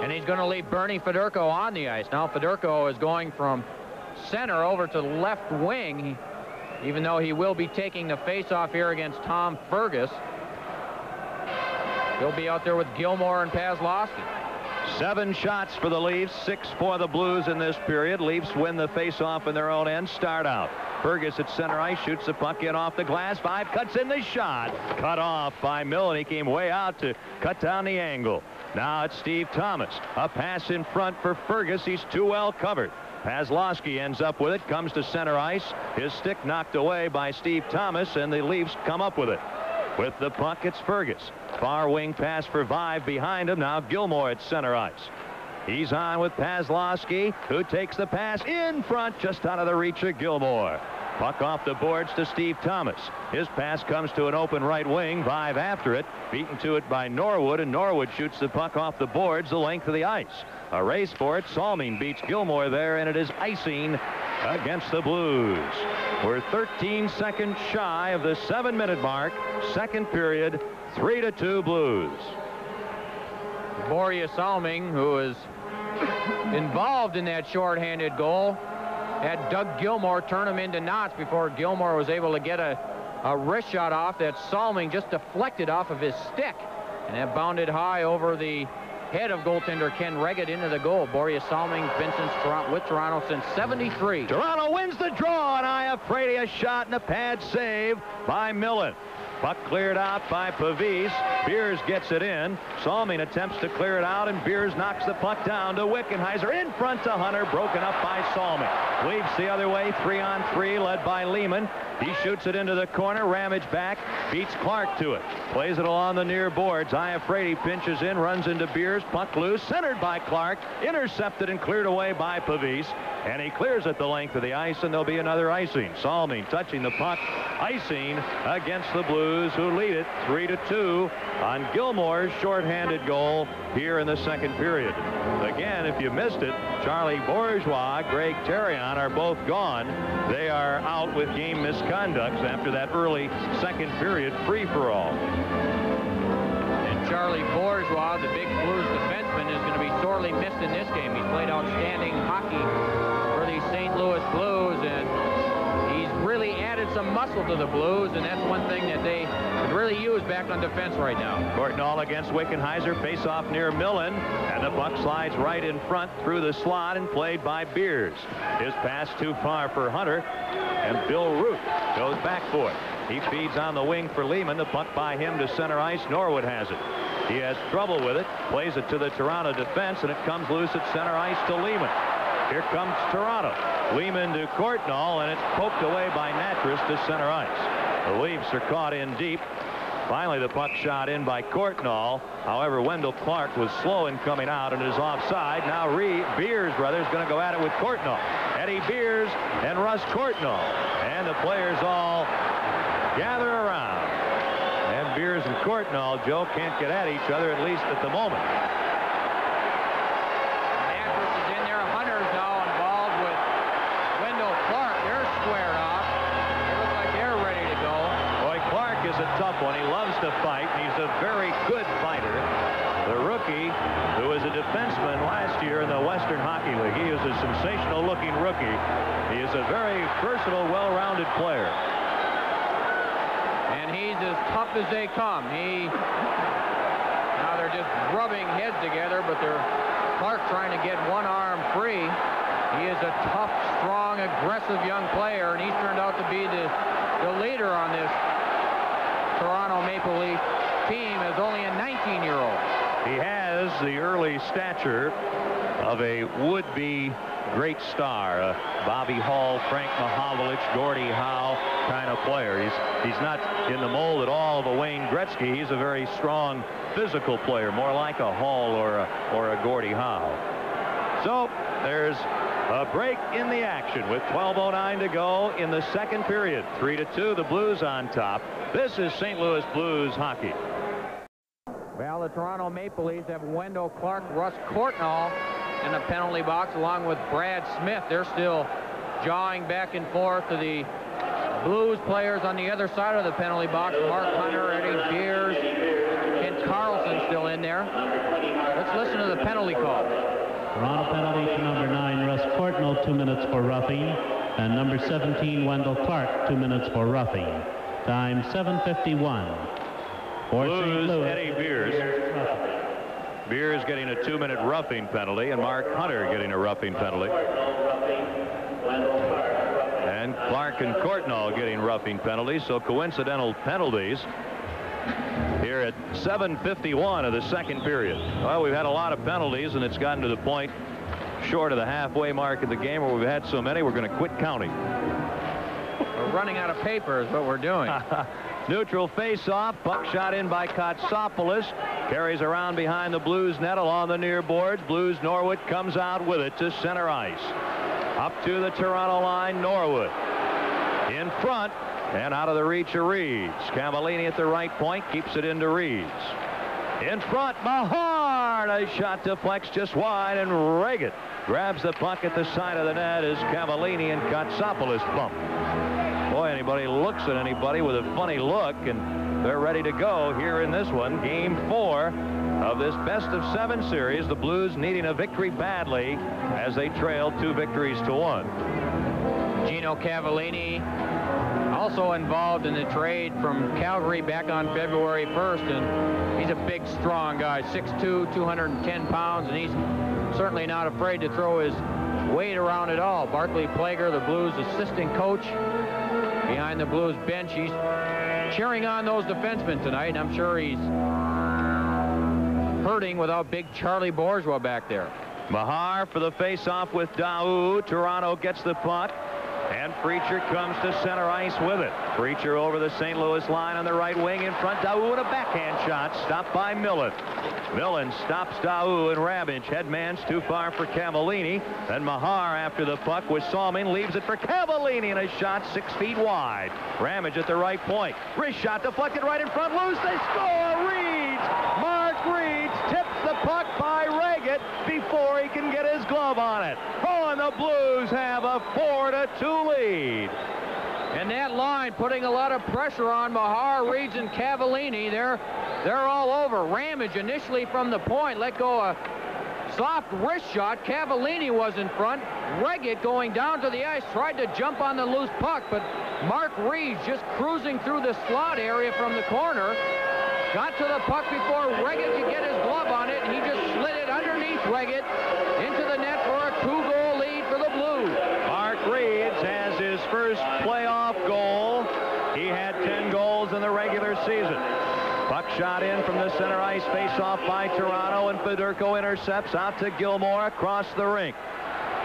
And he's going to leave Bernie Fedorko on the ice. Now Fedorko is going from center over to the left wing, even though he will be taking the face-off here against Tom Fergus. He'll be out there with Gilmore and Pazlowski. 7 shots for the Leafs, 6 for the Blues in this period. Leafs win the face-off in their own end, start out. Fergus at center ice shoots the puck in off the glass. 5 cuts in the shot. Cut off by Millen. He came way out to cut down the angle. Now it's Steve Thomas. A pass in front for Fergus. He's too well covered. Pazlowski ends up with it, comes to center ice. His stick knocked away by Steve Thomas, and the Leafs come up with it. With the puck, it's Fergus. Far wing pass for Vive behind him. Now Gilmore at center ice. He's on with Pazlowski, who takes the pass in front, just out of the reach of Gilmore. Puck off the boards to Steve Thomas. His pass comes to an open right wing. Vive after it, beaten to it by Norwood, and Norwood shoots the puck off the boards the length of the ice. A race for it. Salming beats Gilmore there, and it is icing against the Blues. We're 13 seconds shy of the 7-minute mark. Second period, 3-2 Blues. Borje Salming, who is involved in that shorthanded goal, had Doug Gilmore turn him into knots before Gilmore was able to get a wrist shot off that Salming just deflected off of his stick, and that bounded high over the head of goaltender Ken Reggett into the goal. Borje Salming been with Toronto since '73. Toronto wins the draw, and Iafrate a shot and a pad save by Millen. Puck cleared out by Pavis. Beers gets it in. Salming attempts to clear it out, and Beers knocks the puck down to Wickenheiser. In front to Hunter, broken up by Salming. Leaves the other way, 3-on-3, led by Lehman. He shoots it into the corner. Ramage back, beats Clark to it. Plays it along the near boards. Iafrate pinches in, runs into Beers. Puck loose, centered by Clark. Intercepted and cleared away by Pavis. And he clears it the length of the ice, and there'll be another icing. Salming touching the puck, icing against the Blues, who lead it 3-2 on Gilmore's shorthanded goal here in the second period. Again, if you missed it, Charlie Bourgeois, Greg Terrion are both gone. They are out with game misconducts after that early second period free-for-all. And Charlie Bourgeois, the big Blues defenseman, is going to be sorely missed in this game. He's played outstanding hockey for the St. Louis Blues, and he's really added some muscle to the Blues, and that's one thing that they could really use back on defense right now. Courtnall against Wickenheiser, face-off near Millen, and the puck slides right in front through the slot and played by Beers. His pass too far for Hunter, and Bill Root goes back for it. He feeds on the wing for Lehman. The puck by him to center ice. Norwood has it. He has trouble with it, plays it to the Toronto defense, and it comes loose at center ice to Lehman. Here comes Toronto. Lehman to Courtnall, and it's poked away by Natras to center ice. The Leafs are caught in deep. Finally, the puck shot in by Courtnall. However, Wendell Clark was slow in coming out and is offside. Now Beers, brother, is going to go at it with Courtnall. Eddie Beers and Russ Courtnall. And the players all gather around. And Beers and Courtnall, Joe, can't get at each other, at least at the moment. Natras is in there. Hunter's now involved with Wendell Clark. They're squared off. They look like they're ready to go. Boy, Clark is a tough one. He loves to fight, and he's a very good fighter. The rookie, who was a defenseman last year in the Western Hockey League. He is a sensational-looking rookie. He is a very versatile, well-rounded player. and he's as tough as they come. Now they're just rubbing heads together, but Clark trying to get one arm free. He is a tough, strong, aggressive young player, and he's turned out to be the leader on this Toronto Maple Leaf team as only a 19-year-old. He has the early stature of a would-be great star, Bobby Hall, Frank Mahovlich, Gordie Howe kind of player. He's not in the mold at all of a Wayne Gretzky. He's a very strong physical player, more like a Hall or a Gordie Howe. So there's a break in the action with 12:09 to go in the second period. 3-2, the Blues on top. This is St. Louis Blues hockey. Well, the Toronto Maple Leafs have Wendell Clark, Russ Courtnall in the penalty box along with Brad Smith. They're still jawing back and forth to the Blues players on the other side of the penalty box. Mark Hunter, Eddie Beers, Kent Carlson still in there. Let's listen to the penalty call. Toronto penalty to number 9, Russ Courtnall, 2 minutes for roughing, and number 17, Wendell Clark, 2 minutes for roughing. Time 7:51. For Blues, St. Louis, Eddie Beers. Beers getting a 2-minute roughing penalty, and Mark Hunter getting a roughing penalty. And Clark and Courtnall getting roughing penalties, so coincidental penalties here at 7:51 of the second period. Well, we've had a lot of penalties, and it's gotten to the point short of the halfway mark of the game where we've had so many we're going to quit counting. We're running out of paper is what we're doing. Neutral face-off, puck shot in by Kotsopoulos, carries around behind the Blues net along the near boards. Blues Norwood comes out with it to center ice. Up to the Toronto line, Norwood in front and out of the reach of Reeds. Cavallini at the right point keeps it into Reeds. In front, Mahar, a shot deflects just wide, and Reagan grabs the puck at the side of the net as Cavallini and Kotsopoulos bump. Boy, anybody looks at anybody with a funny look, and they're ready to go here in this one. Game 4 of this best-of-7 series. The Blues needing a victory badly as they trail 2-1. Gino Cavallini also involved in the trade from Calgary back on February 1st, and he's a big, strong guy, 6'2", 210 pounds, and he's certainly not afraid to throw his weight around at all. Barclay Plager, the Blues assistant coach, behind the Blues bench. He's cheering on those defensemen tonight, and I'm sure he's hurting without big Charlie Bourgeois back there. Mahar for the face-off with Daou. Toronto gets the puck, and Preacher comes to center ice with it. Preacher over the St. Louis line on the right wing in front. Daou and a backhand shot stopped by Millen. Millen stops Daou, and Ramage headmans too far for Cavallini. Then Mahar after the puck with Salming leaves it for Cavallini, and a shot 6 feet wide. Ramage at the right point. Wrist shot deflected right in front. Loose. They score. Reeds. Mark Reeds tips the puck by Reagan before he can get his glove on it. Oh, and the Blues have a 4-2 lead. And that line putting a lot of pressure on Mahar, Reeds, and Cavallini. They're all over. Ramage initially from the point let go a soft wrist shot. Cavallini was in front. Reggett going down to the ice tried to jump on the loose puck, but Mark Reeds just cruising through the slot area from the corner got to the puck before Reggett could get his glove on it, and he just slid it underneath Reggett into the net for a 2-goal lead for the Blues. Mark Reeds has his first playoff goal. He had 10 goals in the regular season. Puck shot in from the center ice, face-off by Toronto, and Federico intercepts out to Gilmore across the rink.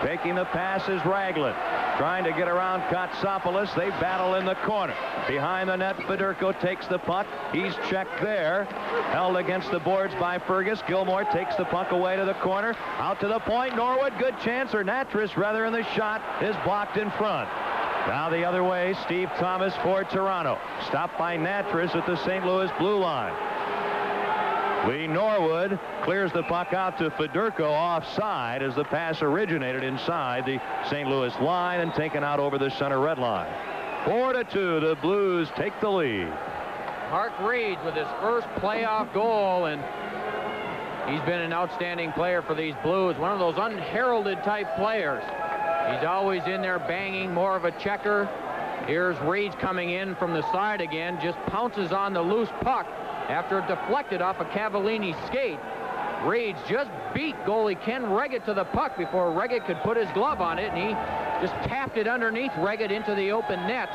Taking the pass is Ragland. Trying to get around Kotsopoulos. They battle in the corner. Behind the net, Federico takes the puck. He's checked there. Held against the boards by Fergus. Gilmore takes the puck away to the corner. Out to the point. Norwood, good chance, or Natras rather, and the shot is blocked in front. Now the other way, Steve Thomas for Toronto. Stopped by Natras at the St. Louis blue line. Lee Norwood clears the puck out to Federico offside as the pass originated inside the St. Louis line and taken out over the center red line. 4-2, the Blues take the lead. Mark Reeds with his first playoff goal, and he's been an outstanding player for these Blues. One of those unheralded type players. He's always in there banging, more of a checker. Here's Reeds coming in from the side again, just pounces on the loose puck after it deflected off a Cavallini's skate. Reeds just beat goalie Ken Reggett to the puck before Reggett could put his glove on it, and he just tapped it underneath Reggett into the open net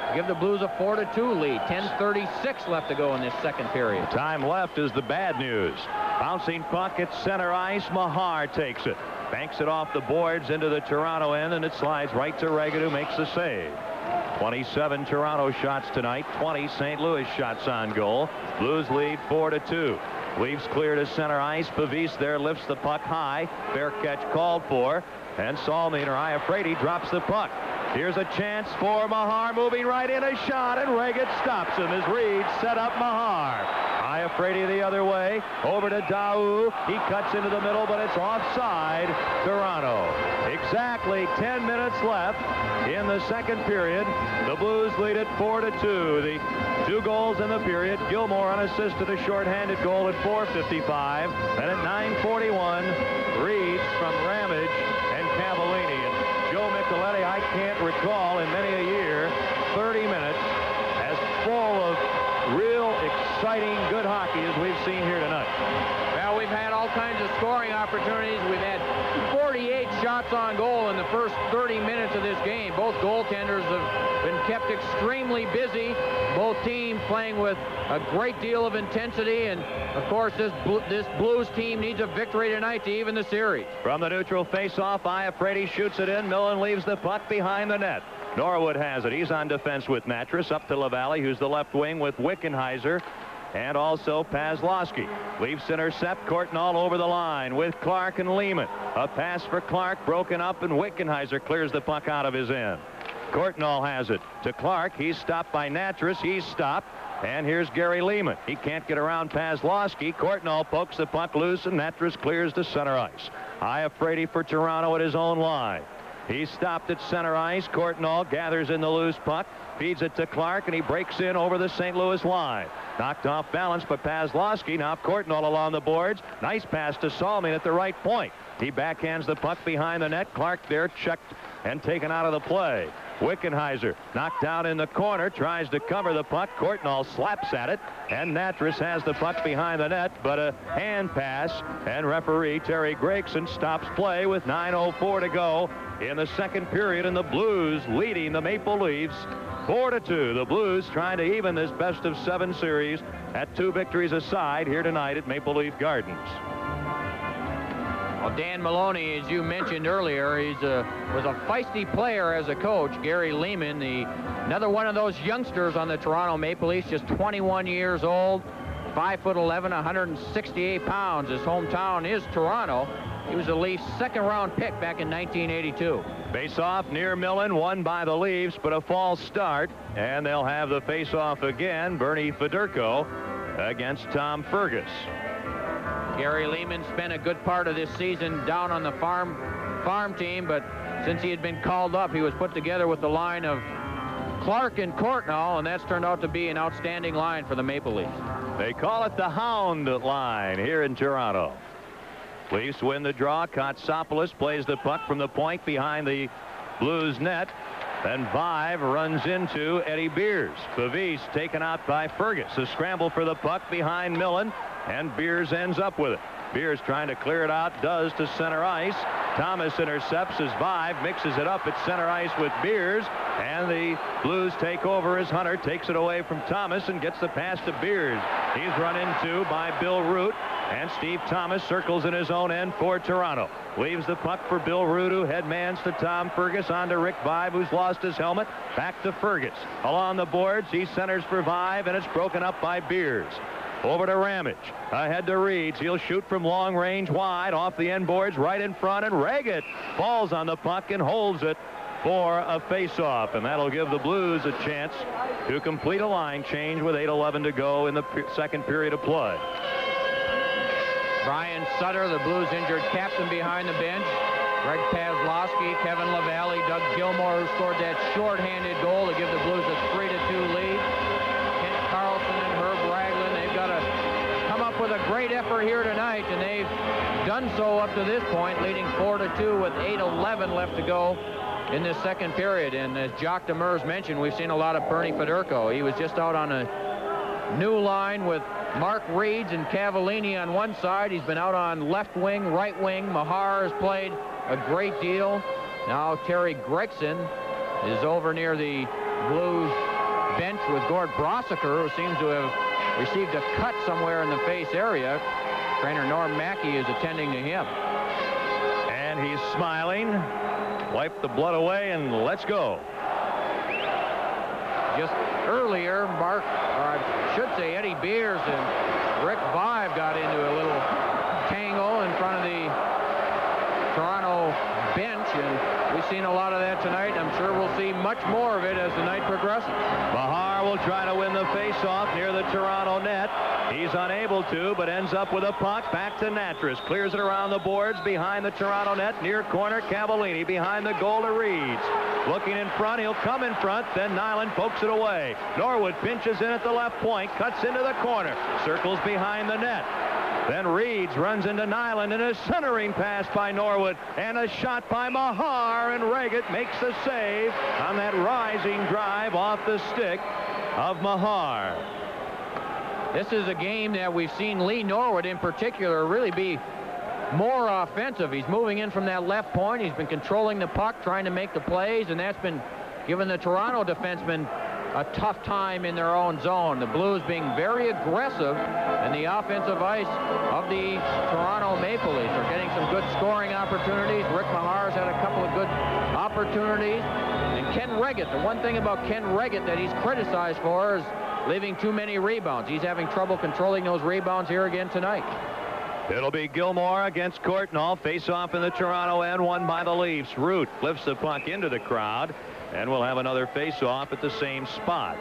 to give the Blues a 4-2 lead. 10:36 left to go in this second period. Time left is the bad news. Bouncing puck at center ice. Mahar takes it. Banks it off the boards into the Toronto end, and it slides right to Reggett, who makes the save. 27 Toronto shots tonight, 20 St. Louis shots on goal. Blues lead 4-2. Leaves clear to center ice. Pavis there lifts the puck high. Fair catch called for. And Salmeen, or Iafrate, drops the puck. Here's a chance for Mahar, moving right in, a shot, and Reggett stops him as Reed set up Mahar. Iafrate the other way, over to Daou. He cuts into the middle, but it's offside. Toronto. Exactly 10 minutes left in the second period. The Blues lead it 4-2. The 2 goals in the period. Gilmore unassisted, a shorthanded goal at 4:55. And at 9:41, Reeds from Ramage and Cavallini. And Joe Micheletti, I can't recall in many a year 30 minutes as full of real exciting good hockey as we've seen here tonight. Well, we've had all kinds of scoring opportunities. We've had 48 shots on goal in the first 30 minutes of this game. Both goaltenders have been kept extremely busy. Both teams playing with a great deal of intensity, and of course this Blues team needs a victory tonight to even the series. From the neutral face-off, Iafrate shoots it in. Millen leaves the puck behind the net. Norwood has it. He's on defense with Mattress. Up to LaValle, who's the left wing with Wickenheiser. And also Pazlowski. Leafs intercept. Courtnall over the line with Clark and Lehman. A pass for Clark broken up, and Wickenheiser clears the puck out of his end. Courtnall has it to Clark. He's stopped by Natras. He's stopped. And here's Gary Lehman. He can't get around Pazlowski. Courtnall pokes the puck loose, and Natras clears to center ice. Iafrate for Toronto at his own line. He's stopped at center ice. Courtnall gathers in the loose puck, feeds it to Clark, and he breaks in over the St. Louis line. Knocked off balance by Pazlowski. Now Courtnall along the boards. Nice pass to Salmeen at the right point. He backhands the puck behind the net. Clark there checked and taken out of the play. Wickenheiser knocked down in the corner, tries to cover the puck. Courtnall slaps at it, and Natras has the puck behind the net, but a hand pass, and referee Terry Gregson stops play with 9:04 to go in the second period, and the Blues leading the Maple Leafs 4-2. The Blues trying to even this best-of-7 series at 2 victories aside here tonight at Maple Leaf Gardens. Well, Dan Maloney, as you mentioned earlier, was a feisty player as a coach. Gary Lehman, another one of those youngsters on the Toronto Maple Leafs, just 21 years old, 5'11", 168 pounds. His hometown is Toronto. He was the Leafs' second-round pick back in 1982. Face-off near Millen, won by the Leafs, but a false start, and they'll have the face-off again. Bernie Federko against Tom Fergus. Gary Lehman spent a good part of this season down on the farm team, but since he had been called up, he was put together with the line of Clark and Courtnall, and that's turned out to be an outstanding line for the Maple Leafs. They call it the Hound line here in Toronto. Leafs win the draw. Kotsopoulos plays the puck from the point behind the Blues net. Then Vive runs into Eddie Beers. Pavis taken out by Fergus. A scramble for the puck behind Millen, and Beers ends up with it. Beers trying to clear it out, does to center ice. Thomas intercepts as Vive mixes it up at center ice with Beers, and the Blues take over as Hunter takes it away from Thomas and gets the pass to Beers. He's run into by Bill Root, and Steve Thomas circles in his own end for Toronto. Leaves the puck for Bill Root, who headmans to Tom Fergus, on to Rick Vive, who's lost his helmet. Back to Fergus. Along the boards, he centers for Vive, and it's broken up by Beers. Over to Ramage. Ahead to Reeds. He'll shoot from long range wide off the end boards right in front, and Reggett falls on the puck and holds it for a face-off, and that'll give the Blues a chance to complete a line change with 8:11 to go in the second period of play. Brian Sutter, the Blues injured captain behind the bench. Greg Pazlowski, Kevin LaValle, Doug Gilmore, who scored that short-handed goal to give the Blues a 3-2 lead. Kent Carlson and Herb Ragland, they've got to come up with a great effort here tonight, and they've done so up to this point, leading 4-2 with 8:11 left to go in this second period. And as Jacques Demers mentioned, we've seen a lot of Bernie Federko. He was just out on a new line with Mark Reeds and Cavallini on one side. He's been out on left wing, right wing. Mahar has played a great deal. Now Terry Gregson is over near the Blues bench with Gord Brossiker, who seems to have received a cut somewhere in the face area. Trainer Norm Mackey is attending to him. And he's smiling. Wipe the blood away and let's go. Just earlier, Mark, or I should say Eddie Beers and Rick Vive got into a little tangle in front of the Toronto bench, and we've seen a lot of that tonight. I'm sure we'll see much more of it as the night progresses. Mahar will try to win the face-off near the Toronto net. He's unable to, but ends up with a puck. Back to Natras. Clears it around the boards behind the Toronto net. Near corner, Cavallini behind the goal to Reeds. Looking in front, he'll come in front, then Nyland pokes it away. Norwood pinches in at the left point, cuts into the corner, circles behind the net. Then Reeds runs into Nyland, and a centering pass by Norwood, and a shot by Mahar, and Reggett makes the save on that rising drive off the stick of Mahar. This is a game that we've seen Lee Norwood in particular really be more offensive. He's moving in from that left point. He's been controlling the puck, trying to make the plays, and that's been giving the Toronto defensemen a tough time in their own zone. The Blues being very aggressive in the offensive ice of the Toronto Maple Leafs. They're getting some good scoring opportunities. Rick Mahar's had a couple of good opportunities. And Ken Reggett, the one thing about Ken Reggett that he's criticized for is leaving too many rebounds. He's having trouble controlling those rebounds here again tonight. It'll be Gilmore against Courtnall. Face-off in the Toronto end, won by the Leafs. Root lifts the puck into the crowd, and we'll have another face-off at the same spot.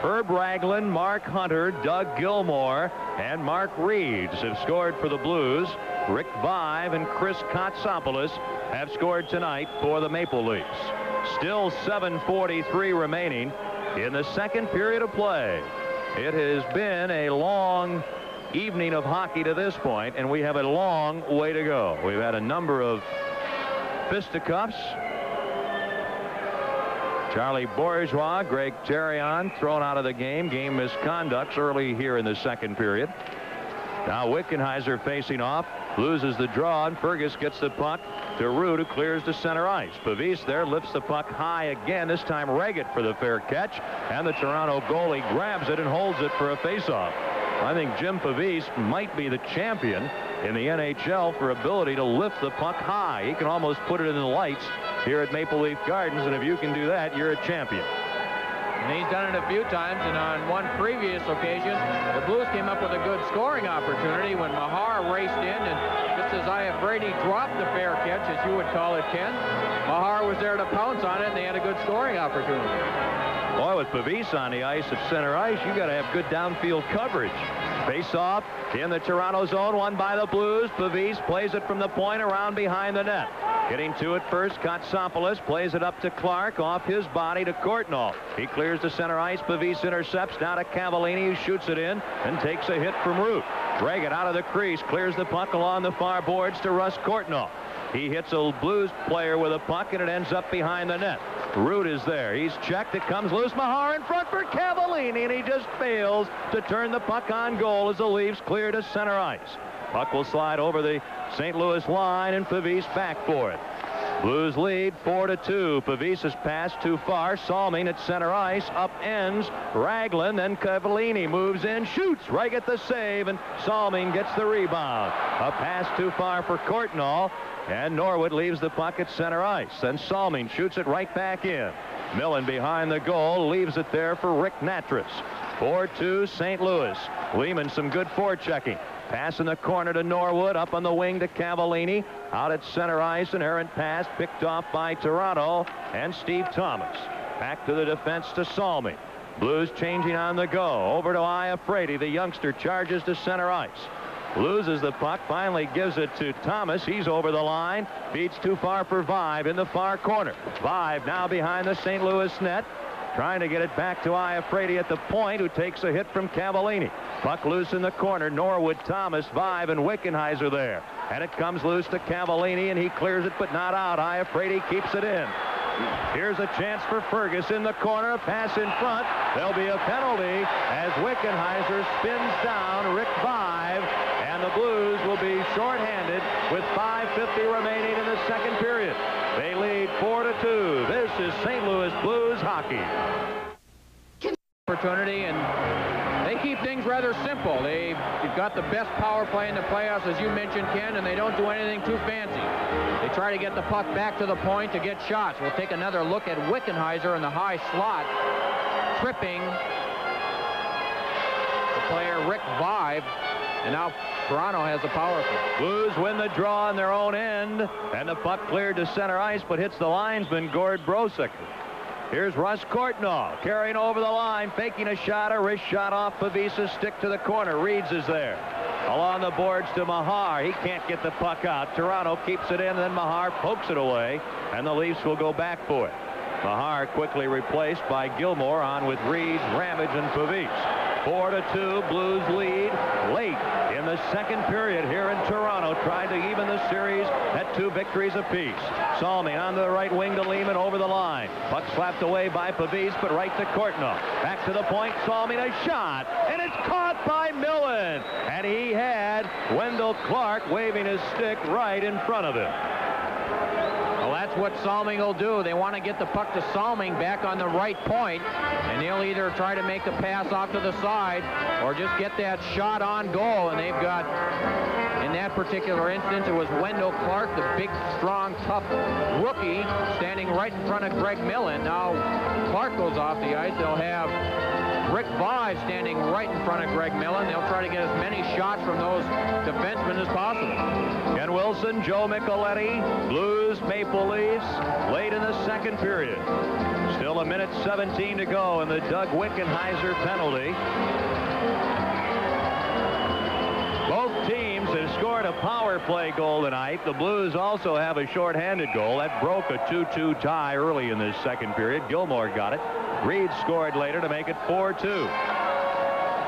Herb Ragland, Mark Hunter, Doug Gilmore, and Mark Reeds have scored for the Blues. Rick Vive and Chris Kotsopoulos have scored tonight for the Maple Leafs. Still 7:43 remaining in the second period of play. It has been a long evening of hockey to this point, and we have a long way to go. We've had a number of fisticuffs. Charlie Bourgeois, Greg Terrion thrown out of the game. Game misconducts early here in the second period. Now Wickenheiser facing off, loses the draw, and Fergus gets the puck to Root, who clears to center ice. Pavis there lifts the puck high again, this time Reggett for the fair catch, and the Toronto goalie grabs it and holds it for a faceoff. I think Jim Pavis might be the champion in the NHL for ability to lift the puck high. He can almost put it in the lights here at Maple Leaf Gardens, and if you can do that, you're a champion. And he's done it a few times, and on one previous occasion, the Blues came up with a good scoring opportunity when Mahar raced in, and just as Brady dropped the fair catch, as you would call it, Ken, Mahar was there to pounce on it, and they had a good scoring opportunity. Boy, with Pavis on the ice at center ice, you got to have good downfield coverage. Face-off in the Toronto zone, won by the Blues. Pavis plays it from the point around behind the net. Getting to it first, Kotsopoulos plays it up to Clark, off his body to Courtnall. He clears the center ice. Pavis intercepts, now to Cavallini, who shoots it in and takes a hit from Root. Reggett out of the crease, clears the puck along the far boards to Russ Courtnall. He hits a Blues player with a puck, and it ends up behind the net. Root is there. He's checked. It comes loose. Mahar in front for Cavallini, and he just fails to turn the puck on goal as the Leafs clear to center ice. Puck will slide over the St. Louis line, and Pavis back for it. Blues lead 4-2. Pavis's pass too far. Salming at center ice. Up ends. Ragland. Then Cavallini moves in. Shoots. Reggett the save. And Salming gets the rebound. A pass too far for Courtnall. And Norwood leaves the puck at center ice. Then Salming shoots it right back in. Millen behind the goal. Leaves it there for Rick Natras. 4-2 St. Louis. Lehman some good forechecking. Pass in the corner to Norwood, up on the wing to Cavallini. Out at center ice, an errant pass picked off by Toronto and Steve Thomas. Back to the defense to Salmi. Blues changing on the go. Over to Iafrate. The youngster charges to center ice. Loses the puck, finally gives it to Thomas. He's over the line. Beats too far for Vive in the far corner. Vive now behind the St. Louis net. Trying to get it back to Iafrate at the point, who takes a hit from Cavallini. Puck loose in the corner. Norwood, Thomas, Vive, and Wickenheiser there. And it comes loose to Cavallini, and he clears it, but not out. Iafrate keeps it in. Here's a chance for Fergus in the corner. Pass in front. There'll be a penalty as Wickenheiser spins down Rick Vive, and the Blues will be shorthanded with 5:50 remaining in the second period. They lead 4-2. This is St. Louis Blues hockey. Opportunity, and they keep things rather simple. They've got the best power play in the playoffs, as you mentioned, Ken, and they don't do anything too fancy. They try to get the puck back to the point to get shots. We'll take another look at Wickenheiser in the high slot, tripping the player Rick Vive, and now Toronto has the power play. Blues win the draw on their own end, and the puck cleared to center ice, but hits the linesman, Gord Brosick. Here's Russ Courtnall carrying over the line, faking a shot, a wrist shot off Pavisa's stick to the corner. Reeds is there. Along the boards to Mahar. He can't get the puck out. Toronto keeps it in, then Mahar pokes it away, and the Leafs will go back for it. Mahar quickly replaced by Gilmore, on with Reeds, Ramage, and Pavis. 4-2, Blues lead late in the second period here in Toronto, trying to even the series at 2 victories apiece. Salming onto the right wing to Lehman over the line. Puck slapped away by Pavis, but right to Courtnall. Back to the point, Salming a shot, and it's caught by Millen. And he had Wendell Clark waving his stick right in front of him. Well, that's what Salming will do. They want to get the puck to Salming back on the right point, and they'll either try to make a pass off to the side or just get that shot on goal. And they've got, in that particular instance, it was Wendell Clark, the big, strong, tough rookie, standing right in front of Greg Millen. Now Clark goes off the ice. They'll have Rick Vive standing right in front of Greg Millen. They'll try to get as many shots from those defensemen as possible. Ken Wilson, Joe Micheletti, Blues, Maple Leafs, late in the second period. Still 1:17 to go in the Doug Wickenheiser penalty. Both teams have scored a power play goal tonight. The Blues also have a shorthanded goal. That broke a 2-2 tie early in this second period. Gilmore got it. Reed scored later to make it 4-2.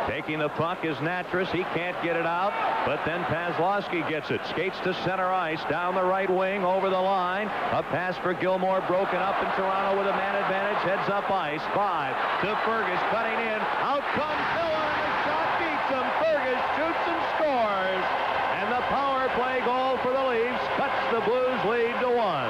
Taking the puck is Natras. He can't get it out, but then Pazlowski gets it. Skates to center ice, down the right wing, over the line. A pass for Gilmore, broken up in Toronto with a man advantage. Heads up ice. 5 to Fergus, cutting in. Out comes Miller, and the shot beats him. Fergus shoots and scores. And the power play goal for the Leafs cuts the Blues lead to 1.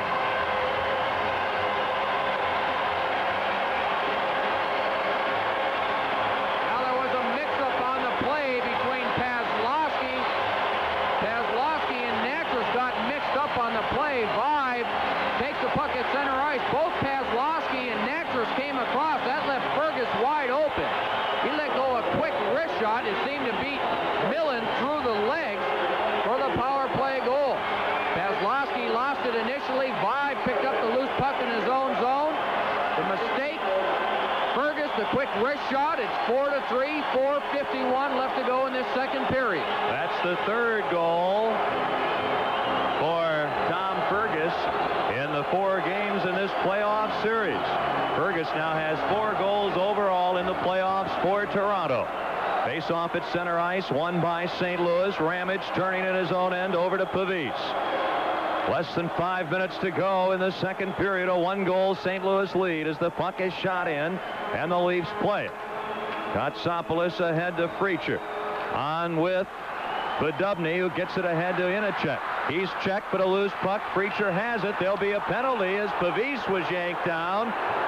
Play. Vive takes the puck at center ice. Both Pazlowski and Natras came across. That left Fergus wide open. He let go a quick wrist shot. It seemed to beat Millen through the legs for the power play goal. Pazlowski lost it initially. Vive picked up the loose puck in his own zone. The mistake. Fergus, the quick wrist shot. It's 4-3. 4:51 left to go in this second period. That's the third goal for Tom Fergus in the 4 games in this playoff series. Fergus now has 4 goals overall in the playoffs for Toronto. Face off at center ice, won by St. Louis. Ramage turning in his own end over to Pavis. Less than 5 minutes to go in the second period. A 1-goal St. Louis lead as the puck is shot in and the Leafs play it. Kotsopoulos ahead to Freacher. On with Bedubny, who gets it ahead to Inachek. He's checked, but a loose puck. Freacher has it. There'll be a penalty as Pavis was yanked down,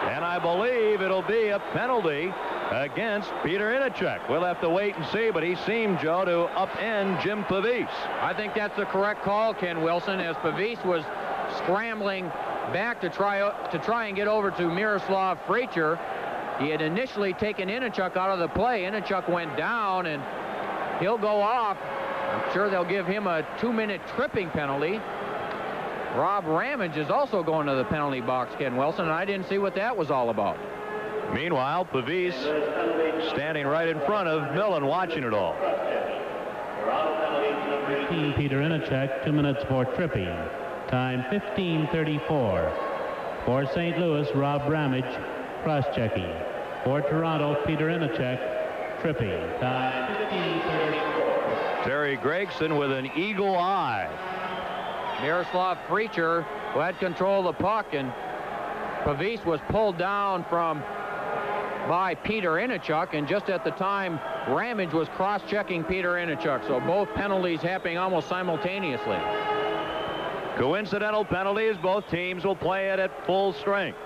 and I believe it'll be a penalty against Peter Inachek. We'll have to wait and see, but he seemed, Joe, to upend Jim Pavis. I think that's the correct call, Ken Wilson, as Pavis was scrambling back to try and get over to Miroslav Freacher. He had initially taken Inachek out of the play. Inachek went down, and he'll go off. I'm sure they'll give him a 2-minute tripping penalty. Rob Ramage is also going to the penalty box, Ken Wilson, and I didn't see what that was all about. Meanwhile, Pavis standing right in front of Millen, watching it all. 15, Peter Inachek, 2 minutes for tripping. Time 15:34. For St. Louis, Rob Ramage, cross-checking. For Toronto, Peter Inachek, tripping. Time 15:34. Terry Gregson with an eagle eye. Miroslav Freacher, who had control of the puck, and Pavis was pulled down by Peter Inichuk, and just at the time Ramage was cross-checking Peter Inichuk, so both penalties happening almost simultaneously. Coincidental penalties. Both teams will play it at full strength.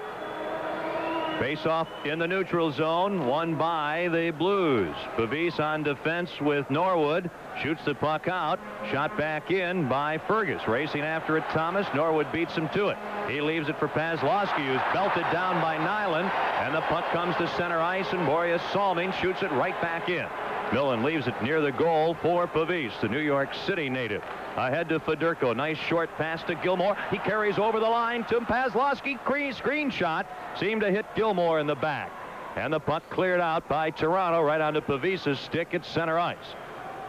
Face-off in the neutral zone, won by the Blues. Pavis on defense with Norwood. Shoots the puck out. Shot back in by Fergus. Racing after it, Thomas. Norwood beats him to it. He leaves it for Pazlowski, who's belted down by Nyland. And the puck comes to center ice, and Boreas Salming shoots it right back in. Millen leaves it near the goal for Pavis, the New York City native. Ahead to Fedorko. Nice short pass to Gilmore. He carries over the line to Pazlowski. Screen shot. Seemed to hit Gilmore in the back. And the puck cleared out by Toronto right onto Pavis's stick at center ice.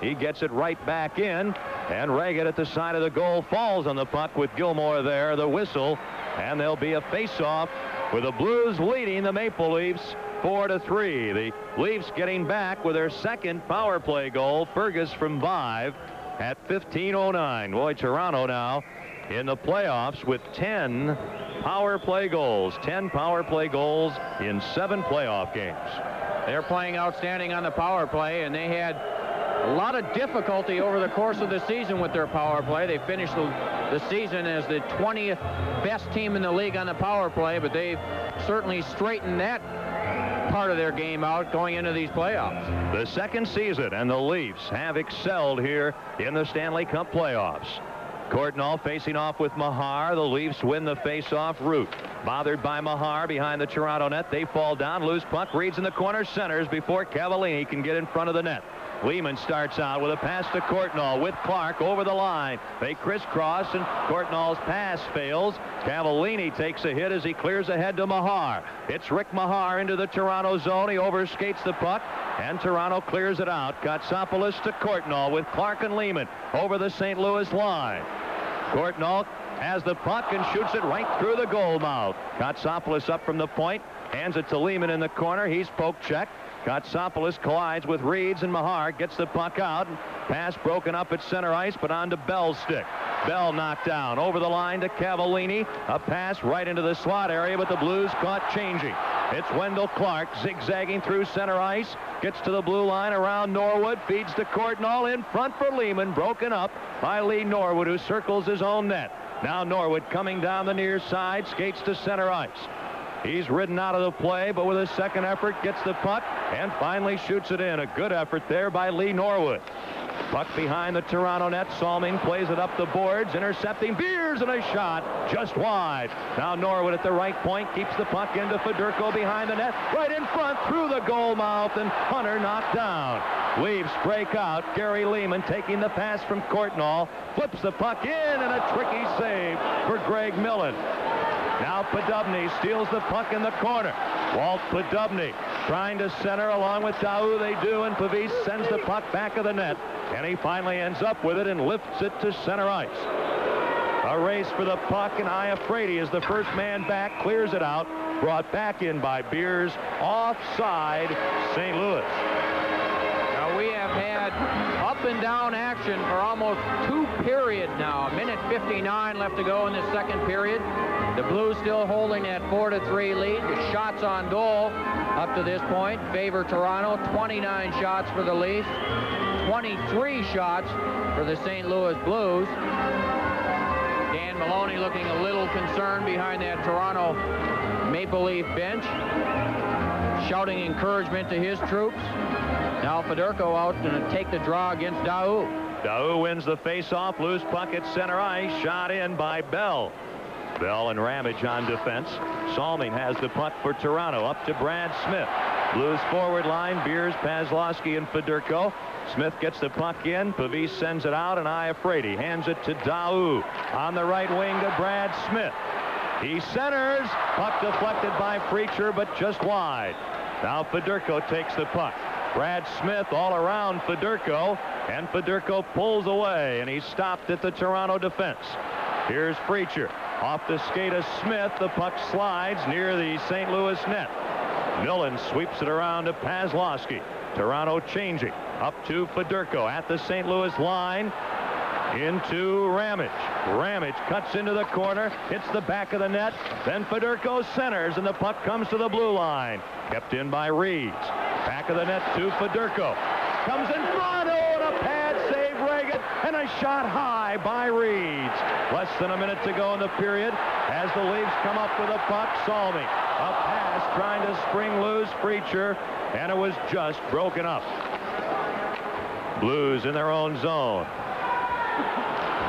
He gets it right back in. And Reagan at the side of the goal falls on the puck with Gilmore there. The whistle. And there'll be a face-off with the Blues leading the Maple Leafs 4-3. The Leafs getting back with their second power play goal. Fergus from 5 at 15:09. Boy, Toronto now in the playoffs with 10 power play goals. 10 power play goals in 7 playoff games. They're playing outstanding on the power play, and they had a lot of difficulty over the course of the season with their power play. They finished the season as the 20th best team in the league on the power play, but they've certainly straightened that part of their game out going into these playoffs. The second season, and the Leafs have excelled here in the Stanley Cup playoffs. Courtnall facing off with Mahar. The Leafs win the face-off. Root bothered by Mahar behind the Toronto net. They fall down. Loose puck. Reads in the corner. Centers before Cavallini can get in front of the net. Lehman starts out with a pass to Courtnall with Clark over the line. They crisscross, and Courtnall's pass fails. Cavallini takes a hit as he clears ahead to Mahar. It's Rick Mahar into the Toronto zone. He overskates the puck, and Toronto clears it out. Katsopoulos to Courtnall with Clark and Lehman over the St. Louis line. Courtnall has the puck and shoots it right through the goal mouth. Katsopoulos up from the point, hands it to Lehman in the corner. He's poke checked. Katsopoulos collides with Reeds, and Mahar gets the puck out. Pass broken up at center ice, but onto Bell's stick. Bell knocked down over the line to Cavallini. A pass right into the slot area, but the Blues caught changing. It's Wendell Clark zigzagging through center ice. Gets to the blue line around Norwood. Feeds to Courtnall in front for Lehman. Broken up by Lee Norwood, who circles his own net. Now Norwood coming down the near side. Skates to center ice. He's ridden out of the play, but with a second effort gets the puck and finally shoots it in. A good effort there by Lee Norwood. Puck behind the Toronto net. Salming plays it up the boards, intercepting Beers, and a shot just wide. Now Norwood at the right point keeps the puck into Fedorko behind the net, right in front through the goal mouth, and Hunter knocked down. Leafs break out. Gary Lehman taking the pass from Courtnall, flips the puck in, and a tricky save for Greg Millen. Now Podubny steals the puck in the corner. Walt Podubny trying to center along with Daou. They do, and Pavis sends the puck back of the net, and he finally ends up with it and lifts it to center ice. A race for the puck, and Iafrate is the first man back, clears it out, brought back in by Beers. Offside, St. Louis. Now we have had up and down action for almost 2 periods now. A minute 59 left to go in the second period. The Blues still holding that 4-3 lead. The shots on goal up to this point favor Toronto. 29 shots for the Leafs, 23 shots for the St. Louis Blues. Dan Maloney looking a little concerned behind that Toronto Maple Leaf bench, shouting encouragement to his troops. Now Fedorko out to take the draw against Daou. Daou wins the face-off. Loose puck at center ice. Shot in by Bell. Bell and Ramage on defense. Salming has the puck for Toronto. Up to Brad Smith. Blues forward line. Beers, Pazlowski, and Fedorko. Smith gets the puck in. Pavis sends it out, and Iafrate hands it to Daou. On the right wing to Brad Smith. He centers. Puck deflected by Freacher, but just wide. Now Fedorko takes the puck. Brad Smith all around Fedorko, and Fedorko pulls away, and he's stopped at the Toronto defense. Here's Freacher. Off the skate of Smith, the puck slides near the St. Louis net. Millen sweeps it around to Pazlowski. Toronto changing. Up to Fedorko at the St. Louis line. into Ramage. Ramage cuts into the corner, hits the back of the net. Then Fedorko centers, and the puck comes to the blue line. Kept in by Reeds. Back of the net to Fedorko. Comes in front, and a pad save, Reagan, and a shot high by Reeds. Less than a minute to go in the period as the Leafs come up with a puck. Salmi, a pass trying to spring loose Preacher, and it was just broken up. Blues in their own zone.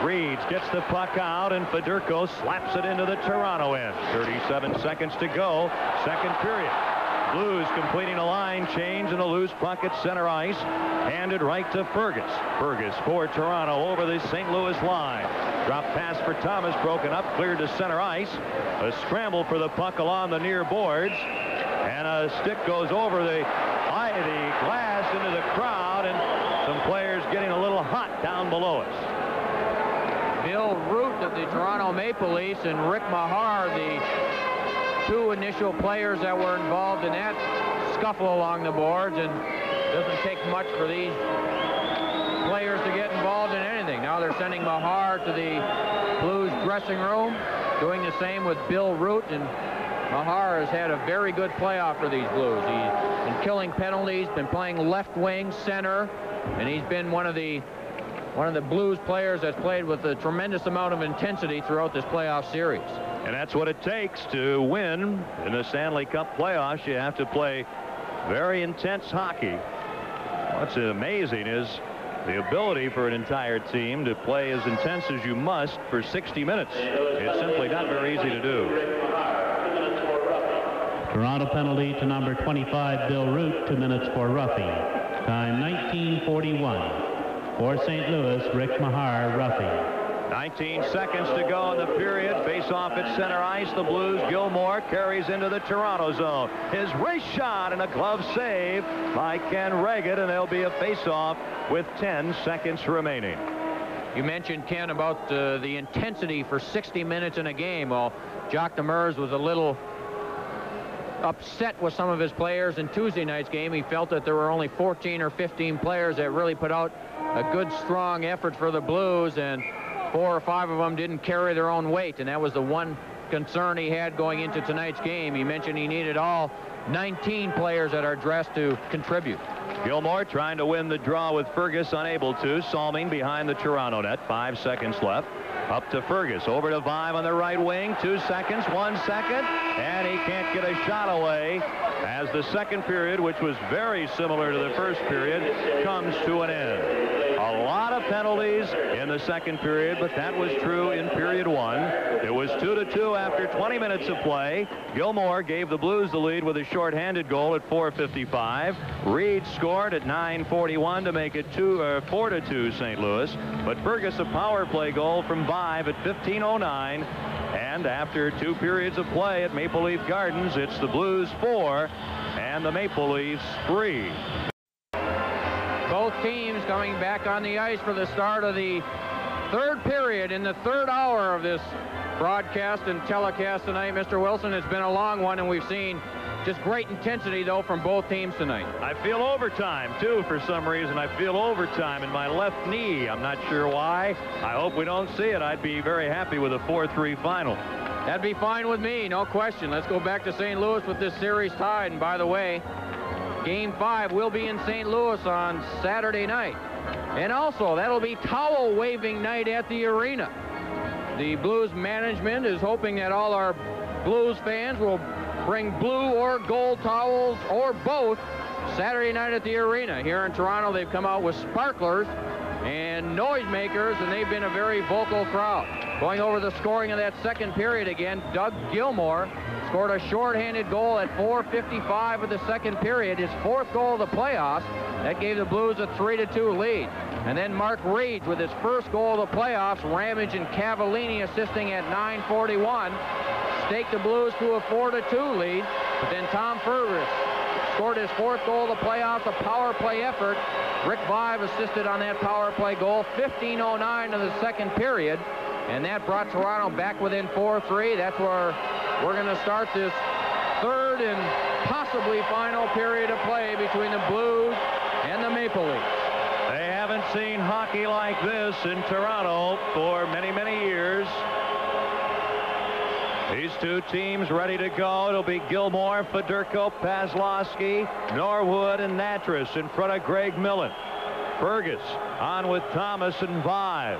Reeds gets the puck out, and Fedorko slaps it into the Toronto end. 37 seconds to go, second period. Blues completing a line change and a loose puck at center ice. Handed right to Fergus. Fergus for Toronto over the St. Louis line. Drop pass for Thomas, broken up, cleared to center ice. A scramble for the puck along the near boards. And a stick goes over the glass into the crowd, and some players getting a little hot down below us. Bill Root of the Toronto Maple Leafs and Rick Mahar, the two initial players that were involved in that scuffle along the boards, and it doesn't take much for these players to get involved in anything. Now they're sending Mahar to the Blues dressing room, doing the same with Bill Root, and Mahar has had a very good playoff for these Blues. He's been killing penalties, been playing left wing, center, and he's been one of the Blues players that's played with a tremendous amount of intensity throughout this playoff series. And that's what it takes to win in the Stanley Cup playoffs. You have to play very intense hockey. What's amazing is the ability for an entire team to play as intense as you must for 60 minutes. It's simply not very easy to do. Toronto penalty to number 25, Bill Root, 2 minutes for roughing. Time 19:41. For St. Louis, Rick Mahar, roughing. 19 seconds to go in the period. Face off at center ice. The Blues. Gilmore carries into the Toronto zone. His wrist shot and a glove save by Ken Reagan, and there'll be a face-off with 10 seconds remaining. You mentioned, Ken, about the intensity for 60 minutes in a game. Well, Jacques Demers was a little upset with some of his players in Tuesday night's game. He felt that there were only 14 or 15 players that really put out a good, strong effort for the Blues, and 4 or 5 of them didn't carry their own weight, and that was the one concern he had going into tonight's game. He mentioned he needed all 19 players that are dressed to contribute. Gilmore trying to win the draw with Fergus, unable to. Salming behind the Toronto net. 5 seconds left. Up to Fergus. Over to Vive on the right wing. 2 seconds. 1 second. And he can't get a shot away as the second period, which was very similar to the first period, comes to an end. A lot of penalties in the second period, but that was true in period 1. It was 2-2 after 20 minutes of play. Gilmore gave the Blues the lead with a shorthanded goal at 4:55. Reed scored at 9:41 to make it 4-2 St. Louis. But Fergus, a power play goal from Vive at 15:09. And after 2 periods of play at Maple Leaf Gardens, it's the Blues 4 and the Maple Leafs 3. Both teams coming back on the ice for the start of the third period in the third hour of this broadcast and telecast tonight. Mr. Wilson, it's been a long one, and we've seen just great intensity, though, from both teams tonight. I feel overtime, too, for some reason. I feel overtime in my left knee. I'm not sure why. I hope we don't see it. I'd be very happy with a 4-3 final. That'd be fine with me, no question. Let's go back to St. Louis with this series tied. And by the way, Game 5 will be in St. Louis on Saturday night. And also, that'll be towel waving night at the arena. The Blues management is hoping that all our Blues fans will bring blue or gold towels or both Saturday night at the arena. Here in Toronto, they've come out with sparklers and noisemakers, and they've been a very vocal crowd. Going over the scoring of that second period again, Doug Gilmore scored a shorthanded goal at 4:55 of the second period, his 4th goal of the playoffs. That gave the Blues a 3-2 lead. And then Mark Reeds with his 1st goal of the playoffs, Ramage and Cavallini assisting at 9:41, staked the Blues to a 4-2 lead. But then Tom Fergus scored his 4th goal of the playoffs, a power play effort. Rick Vive assisted on that power play goal, 15:09 of the second period. And that brought Toronto back within 4-3. That's where we're going to start this third and possibly final period of play between the Blues and the Maple Leafs. They haven't seen hockey like this in Toronto for many, many years. These two teams ready to go. It'll be Gilmore, Fedorko, Paslowski, Norwood, and Natras in front of Greg Millen. Fergus on with Thomas and Vive.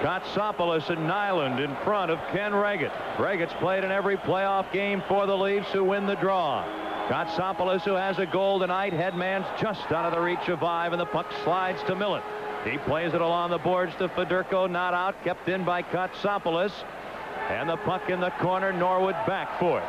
Kotsopoulos and Nyland in front of Ken Reggett. Reggett's played in every playoff game for the Leafs, who win the draw. Kotsopoulos, who has a goal tonight. Headman's just out of the reach of Vive, and the puck slides to Millen. He plays it along the boards to Fedorko, not out, kept in by Kotsopoulos. And the puck in the corner, Norwood back for it.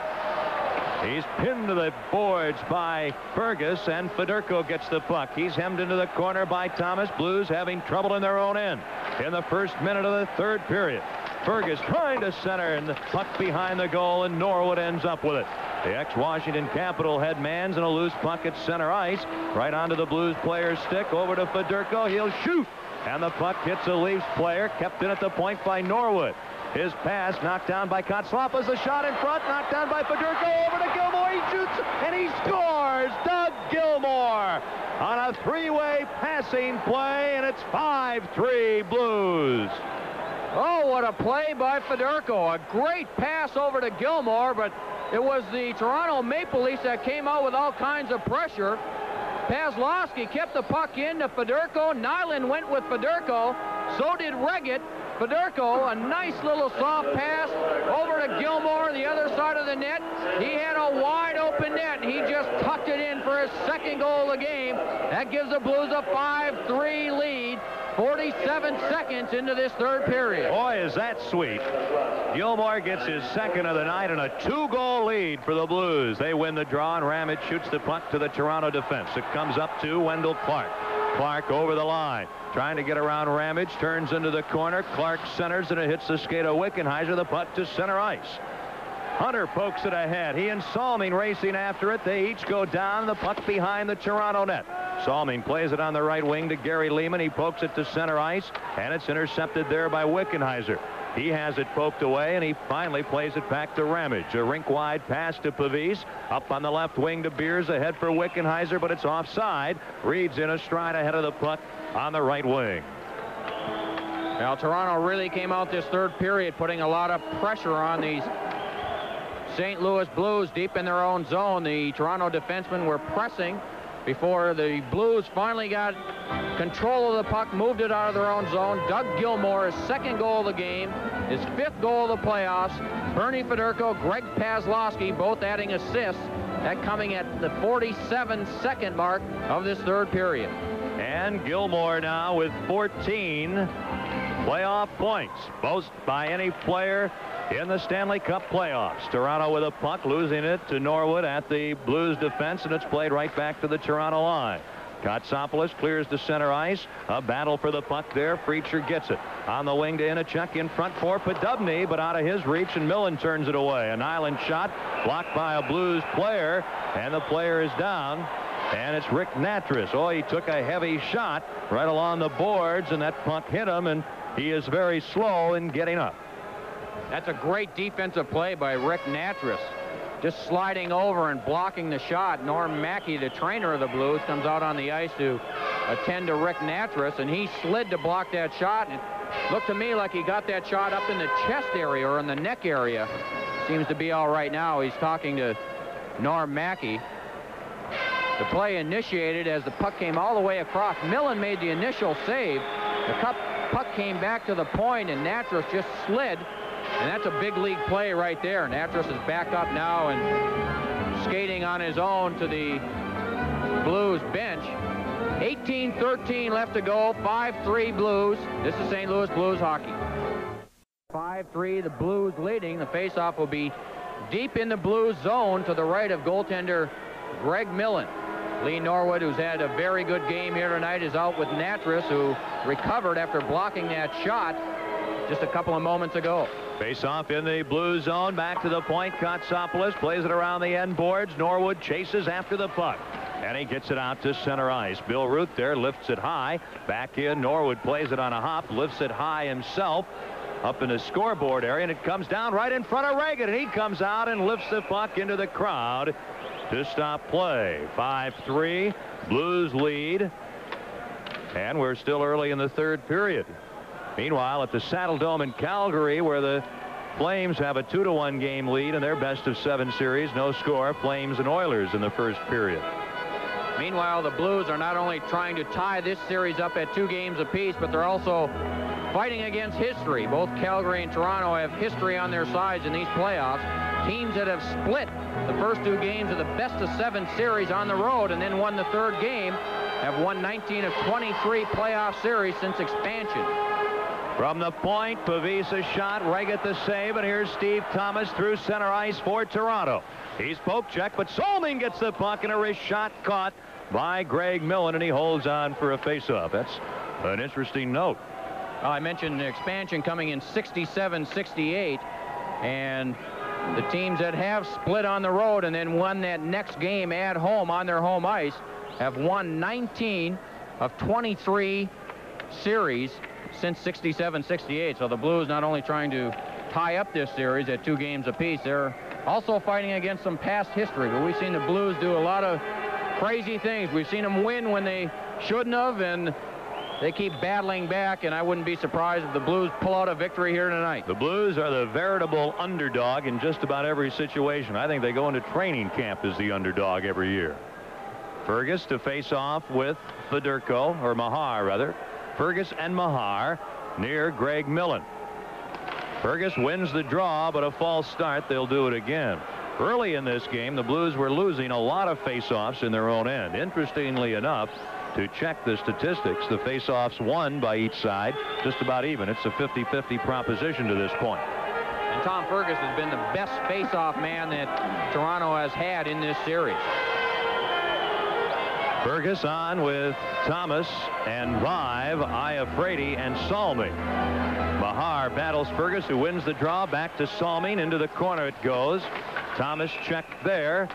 He's pinned to the boards by Fergus, and Fedorko gets the puck. He's hemmed into the corner by Thomas. Blues having trouble in their own end in the first minute of the third period. Fergus trying to center, and the puck behind the goal, and Norwood ends up with it. The ex-Washington Capital headman's in a loose puck at center ice. Right onto the Blues player's stick, over to Fedorko. He'll shoot, and the puck hits a Leafs player, kept in at the point by Norwood. His pass knocked down by Kotsopoulos. A shot in front, knocked down by Fedorko. Over to Gilmore. He shoots, and he scores. Doug Gilmore on a three-way passing play, and it's 5-3 Blues. Oh, what a play by Fedorko. A great pass over to Gilmore, but it was the Toronto Maple Leafs that came out with all kinds of pressure. Paslowski kept the puck in to Fedorko. Nyland went with Fedorko. So did Reggett. Fedorko, a nice little soft pass over to Gilmore, the other side of the net. He had a wide open net, and he just tucked it in for his second goal of the game. That gives the Blues a 5-3 lead. 47 seconds into this third period. Boy, is that sweet. Gilmore gets his second of the night and a 2-goal lead for the Blues. They win the draw, and Ramage shoots the puck to the Toronto defense. It comes up to Wendell Clark. Clark over the line, trying to get around Ramage, turns into the corner. Clark centers, and it hits the skate of Wickenheiser. The puck to center ice. Hunter pokes it ahead. He and Salming racing after it. They each go down. The puck behind the Toronto net. Salming plays it on the right wing to Gary Lehman. He pokes it to center ice, and it's intercepted there by Wickenheiser. He has it poked away, and he finally plays it back to Ramage. A rink-wide pass to Pavis. Up on the left wing to Beers. Ahead for Wickenheiser, but it's offside. Reed's in a stride ahead of the puck on the right wing. Now, Toronto really came out this third period putting a lot of pressure on these St. Louis Blues deep in their own zone. The Toronto defensemen were pressing before the Blues finally got control of the puck, moved it out of their own zone. Doug Gilmore, his second goal of the game, his fifth goal of the playoffs. Bernie Fedorko, Greg Paslowski, both adding assists. That coming at the 47-second mark of this third period. And Gilmore now with 14 playoff points, most by any player in the Stanley Cup playoffs. Toronto with a puck, losing it to Norwood at the Blues defense, and it's played right back to the Toronto line. Kotsopoulos clears to center ice. A battle for the puck there. Freacher gets it. On the wing to Inachuk, in front for Podubny, but out of his reach, and Millen turns it away. An island shot blocked by a Blues player, and the player is down. And it's Rick Natras. Oh, he took a heavy shot right along the boards, and that puck hit him, and he is very slow in getting up. That's a great defensive play by Rick Natras. Just sliding over and blocking the shot. Norm Mackey, the trainer of the Blues, comes out on the ice to attend to Rick Natras, and he slid to block that shot. And it looked to me like he got that shot up in the chest area or in the neck area. Seems to be all right now. He's talking to Norm Mackey. The play initiated as the puck came all the way across. Millen made the initial save. The puck came back to the point, and Natras just slid. And that's a big league play right there. Natras is back up now and skating on his own to the Blues bench. 18-13 left to go. 5-3 Blues. This is St. Louis Blues hockey. 5-3, the Blues leading. The faceoff will be deep in the Blues zone to the right of goaltender Greg Millen. Lee Norwood, who's had a very good game here tonight, is out with Natras, who recovered after blocking that shot just a couple of moments ago. Face off in the Blue zone, back to the point. Kotsopoulos plays it around the end boards. Norwood chases after the puck, and he gets it out to center ice. Bill Ruth there lifts it high. Back in, Norwood plays it on a hop, lifts it high himself up in the scoreboard area, and it comes down right in front of Reagan, and he comes out and lifts the puck into the crowd to stop play. 5-3, Blues lead. And we're still early in the third period. Meanwhile, at the Saddle Dome in Calgary, where the Flames have a 2-1 game lead in their best-of-7 series, no score, Flames and Oilers in the first period. Meanwhile, the Blues are not only trying to tie this series up at 2 games apiece, but they're also fighting against history. Both Calgary and Toronto have history on their sides in these playoffs. Teams that have split the first 2 games of the best-of-7 series on the road and then won the third game have won 19 of 23 playoff series since expansion. From the point, Pavisa's shot, Reget the save, and here's Steve Thomas through center ice for Toronto. He's poke check, but Solming gets the puck, and a wrist shot caught by Greg Millen, and he holds on for a faceoff. That's an interesting note. Well, I mentioned the expansion coming in 67-68, and the teams that have split on the road and then won that next game at home on their home ice have won 19 of 23 series since 67-68. So the Blues not only trying to tie up this series at 2 games apiece, they're also fighting against some past history. But we've seen the Blues do a lot of crazy things. We've seen them win when they shouldn't have, and they keep battling back, and I wouldn't be surprised if the Blues pull out a victory here tonight. The Blues are the veritable underdog in just about every situation. I think they go into training camp as the underdog every year. Fergus to face off with Fedorko, or Mahar rather. Fergus and Mahar near Greg Millen. Fergus wins the draw, but a false start. They'll do it again. Early in this game, the Blues were losing a lot of face-offs in their own end. Interestingly enough, to check the statistics, the face-offs won by each side just about even. It's a 50-50 proposition to this point. And Tom Fergus has been the best face-off man that Toronto has had in this series. Fergus on with Thomas and Vive, Iafrate and Salmi. Mahar battles Fergus, who wins the draw. Back to Salmi. Into the corner it goes. Thomas checked there,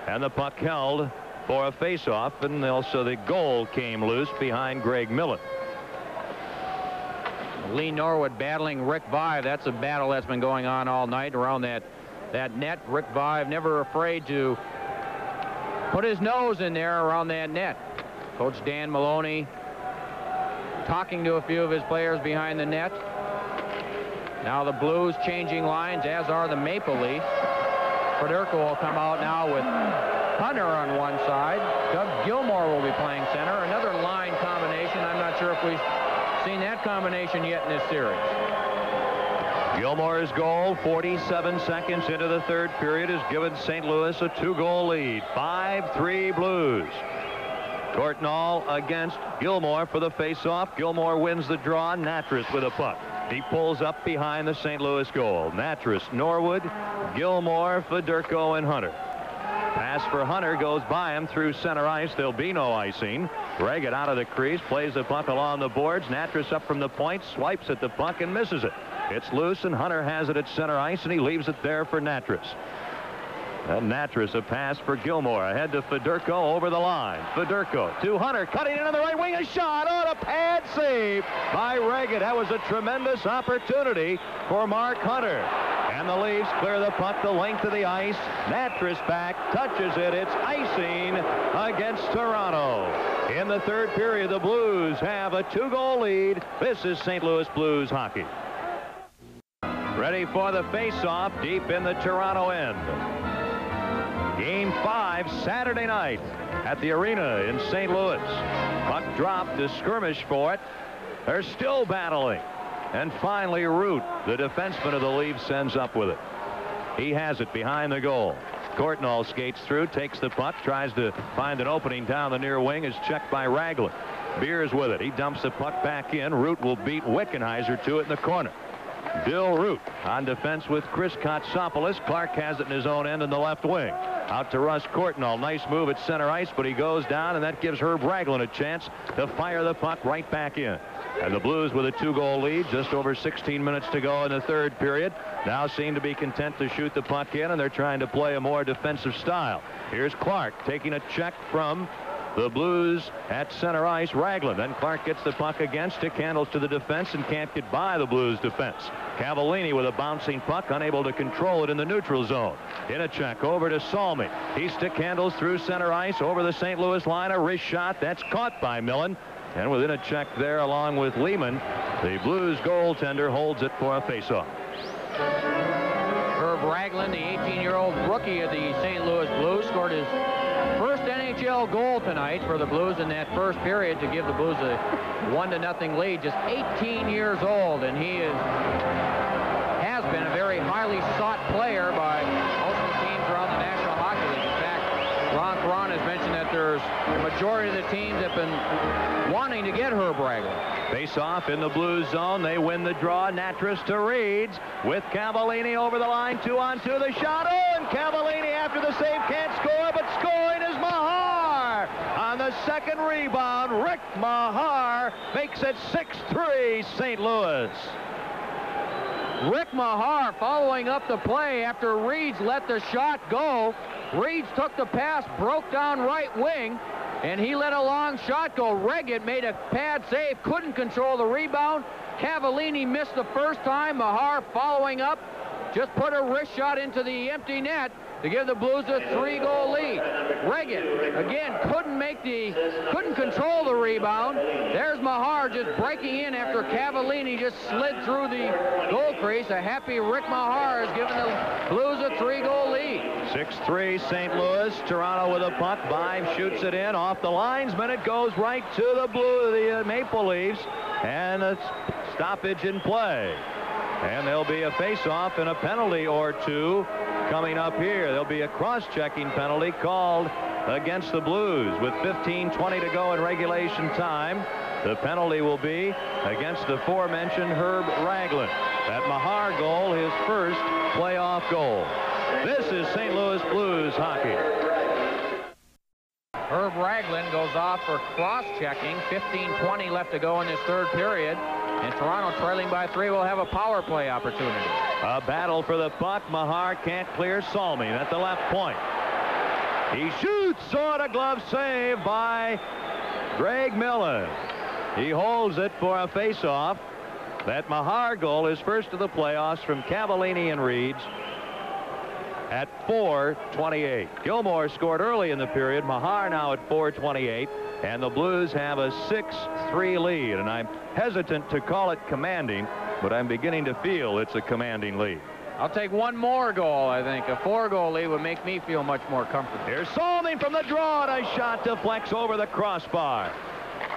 and the puck held for a face-off, and also the goal came loose behind Greg Millen. Lee Norwood battling Rick Vive. That's a battle that's been going on all night around that net. Rick Vive never afraid to put his nose in there around that net. Coach Dan Maloney talking to a few of his players behind the net. Now the Blues changing lines, as are the Maple Leafs. Fedorko will come out now with Hunter on one side. Doug Gilmour will be playing center. Another line combination. I'm not sure if we've seen that combination yet in this series. Gilmour's goal, 47 seconds into the third period, has given St. Louis a 2-goal lead. 5-3 Blues. Courtnall against Gilmour for the face-off. Gilmour wins the draw. Natras with a puck. He pulls up behind the St. Louis goal. Natras, Norwood, Gilmour, Fedorko, and Hunter. Pass for Hunter goes by him through center ice. There'll be no icing. Reget out of the crease, plays the puck along the boards. Natras up from the point, swipes at the puck and misses it. It's loose, and Hunter has it at center ice, and he leaves it there for Natras. And Natras, a pass for Gilmour. Ahead to Fedorko over the line. Fedorko to Hunter, cutting in on the right wing, a shot on a pad save by Reget. That was a tremendous opportunity for Mark Hunter. And the Leafs clear the puck the length of the ice. Natras back, touches it. It's icing against Toronto. In the third period, the Blues have a 2-goal lead. This is St. Louis Blues hockey. Ready for the face-off deep in the Toronto end. Game 5 Saturday night at the arena in St. Louis. Puck dropped to skirmish for it. They're still battling. And finally, Root, the defenseman of the Leafs, sends up with it. He has it behind the goal. Courtnall skates through, takes the puck, tries to find an opening down the near wing, is checked by Ragland. Beers with it. He dumps the puck back in. Root will beat Wickenheiser to it in the corner. Bill Root on defense with Chris Kotsopoulos. Clark has it in his own end in the left wing. Out to Russ Courtnall. Nice move at center ice, but he goes down, and that gives Herb Ragland a chance to fire the puck right back in. And the Blues with a 2-goal lead, just over 16 minutes to go in the third period, now seem to be content to shoot the puck in, and they're trying to play a more defensive style. Here's Clark taking a check from the Blues at center ice. Ragland. Then Clark gets the puck again. Stick handles to the defense and can't get by the Blues defense. Cavallini with a bouncing puck, unable to control it in the neutral zone. In a check over to Salmi. He stick handles through center ice over the St. Louis line. A wrist shot. That's caught by Millen. And within a check there along with Lehman, the Blues goaltender holds it for a faceoff. Herb Ragland, the 18-year-old rookie of the St. Louis Blues, scored his first NHL goal tonight for the Blues in that first period to give the Blues a 1-0 lead. Just 18 years old, and he has been a very highly sought player by most of the teams around the National Hockey League. In fact, Ron Caron has mentioned that there's the majority of the teams have been wanting to get Herb Ragland. Face off in the Blues zone. They win the draw. Natras to Reeds with Cavallini over the line. 2-on-2. The shot. Oh, and Cavallini after the save can't score, but scoring is Mahar. On the second rebound, Rick Mahar makes it 6-3 St. Louis. Rick Mahar following up the play after Reeds let the shot go. Reeds took the pass, broke down right wing, and he let a long shot go. Reggett made a pad save, couldn't control the rebound. Cavallini missed the first time. Mahar following up, just put a wrist shot into the empty net to give the Blues a 3-goal lead. Reggett, again, couldn't control the rebound. There's Mahar just breaking in after Cavallini just slid through the goal crease. A happy Rick Mahar has given the Blues a 3-goal lead. 6-3 St. Louis. Toronto with a puck. Vive shoots it in off the linesman. It goes right to the Maple Leafs, and a stoppage in play. And there'll be a face-off and a penalty or two coming up here. There'll be a cross-checking penalty called against the Blues with 15:20 to go in regulation time. The penalty will be against the aforementioned Herb Ragland. That Mahar goal, his first playoff goal. This is St. Louis Blues hockey. Herb Ragland goes off for cross-checking. 15:20 left to go in this third period. And Toronto, trailing by 3, will have a power play opportunity. A battle for the puck. Mahar can't clear Salmi at the left point. He shoots. Saw a glove save by Greg Millen. He holds it for a face-off. That Mahar goal is first of the playoffs from Cavallini and Reeds at 4:28. Gilmore scored early in the period. Mahar now at 4:28. And the Blues have a 6-3 lead. And I'm hesitant to call it commanding, but I'm beginning to feel it's a commanding lead. I'll take one more goal, I think. A 4-goal lead would make me feel much more comfortable. Here's Salmi from the draw, and a shot deflects over the crossbar.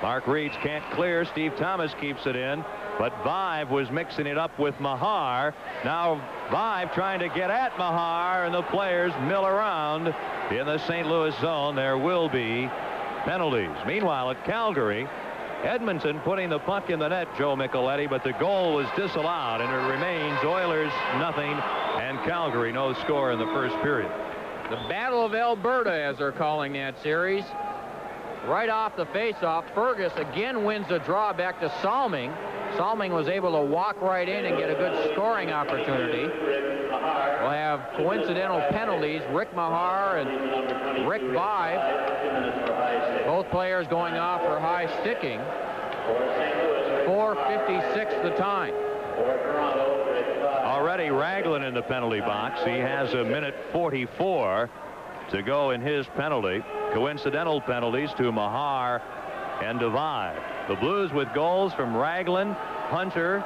Mark Reeds can't clear. Steve Thomas keeps it in, but Vive was mixing it up with Mahar. Now Vive trying to get at Mahar, and the players mill around in the St. Louis zone. There will be penalties. Meanwhile, at Calgary, Edmonton putting the puck in the net, Joe Micheletti, but the goal was disallowed, and it remains Oilers nothing and Calgary no score in the first period. The Battle of Alberta, as they're calling that series. Right off the face-off, Fergus again wins the draw back to Salming. Salming was able to walk right in and get a good scoring opportunity. We'll have coincidental penalties. Rick Mahar and Rick Vive. Both players going off for high sticking. 4:56 the time. Already Ragland in the penalty box. He has a minute 44 to go in his penalty. Coincidental penalties to Mahar and to Vive. The Blues with goals from Ragland, Hunter,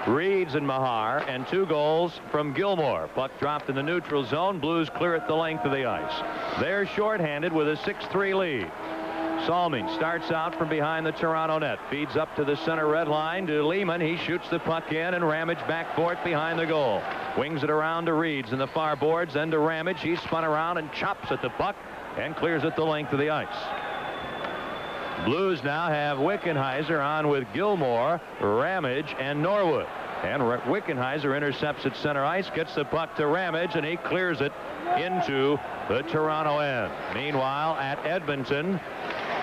Reeds, and Mahar, and 2 goals from Gilmore. Puck dropped in the neutral zone. Blues clear it the length of the ice. They're shorthanded with a 6-3 lead. Salming starts out from behind the Toronto net, feeds up to the center red line to Lehman. He shoots the puck in, and Ramage back for it behind the goal. Wings it around to Reeds in the far boards, then to Ramage. He's spun around and chops at the puck and clears it the length of the ice. Blues now have Wickenheiser on with Gilmore, Ramage, and Norwood. And Wickenheiser intercepts at center ice, gets the puck to Ramage, and he clears it into the Toronto end. Meanwhile, at Edmonton,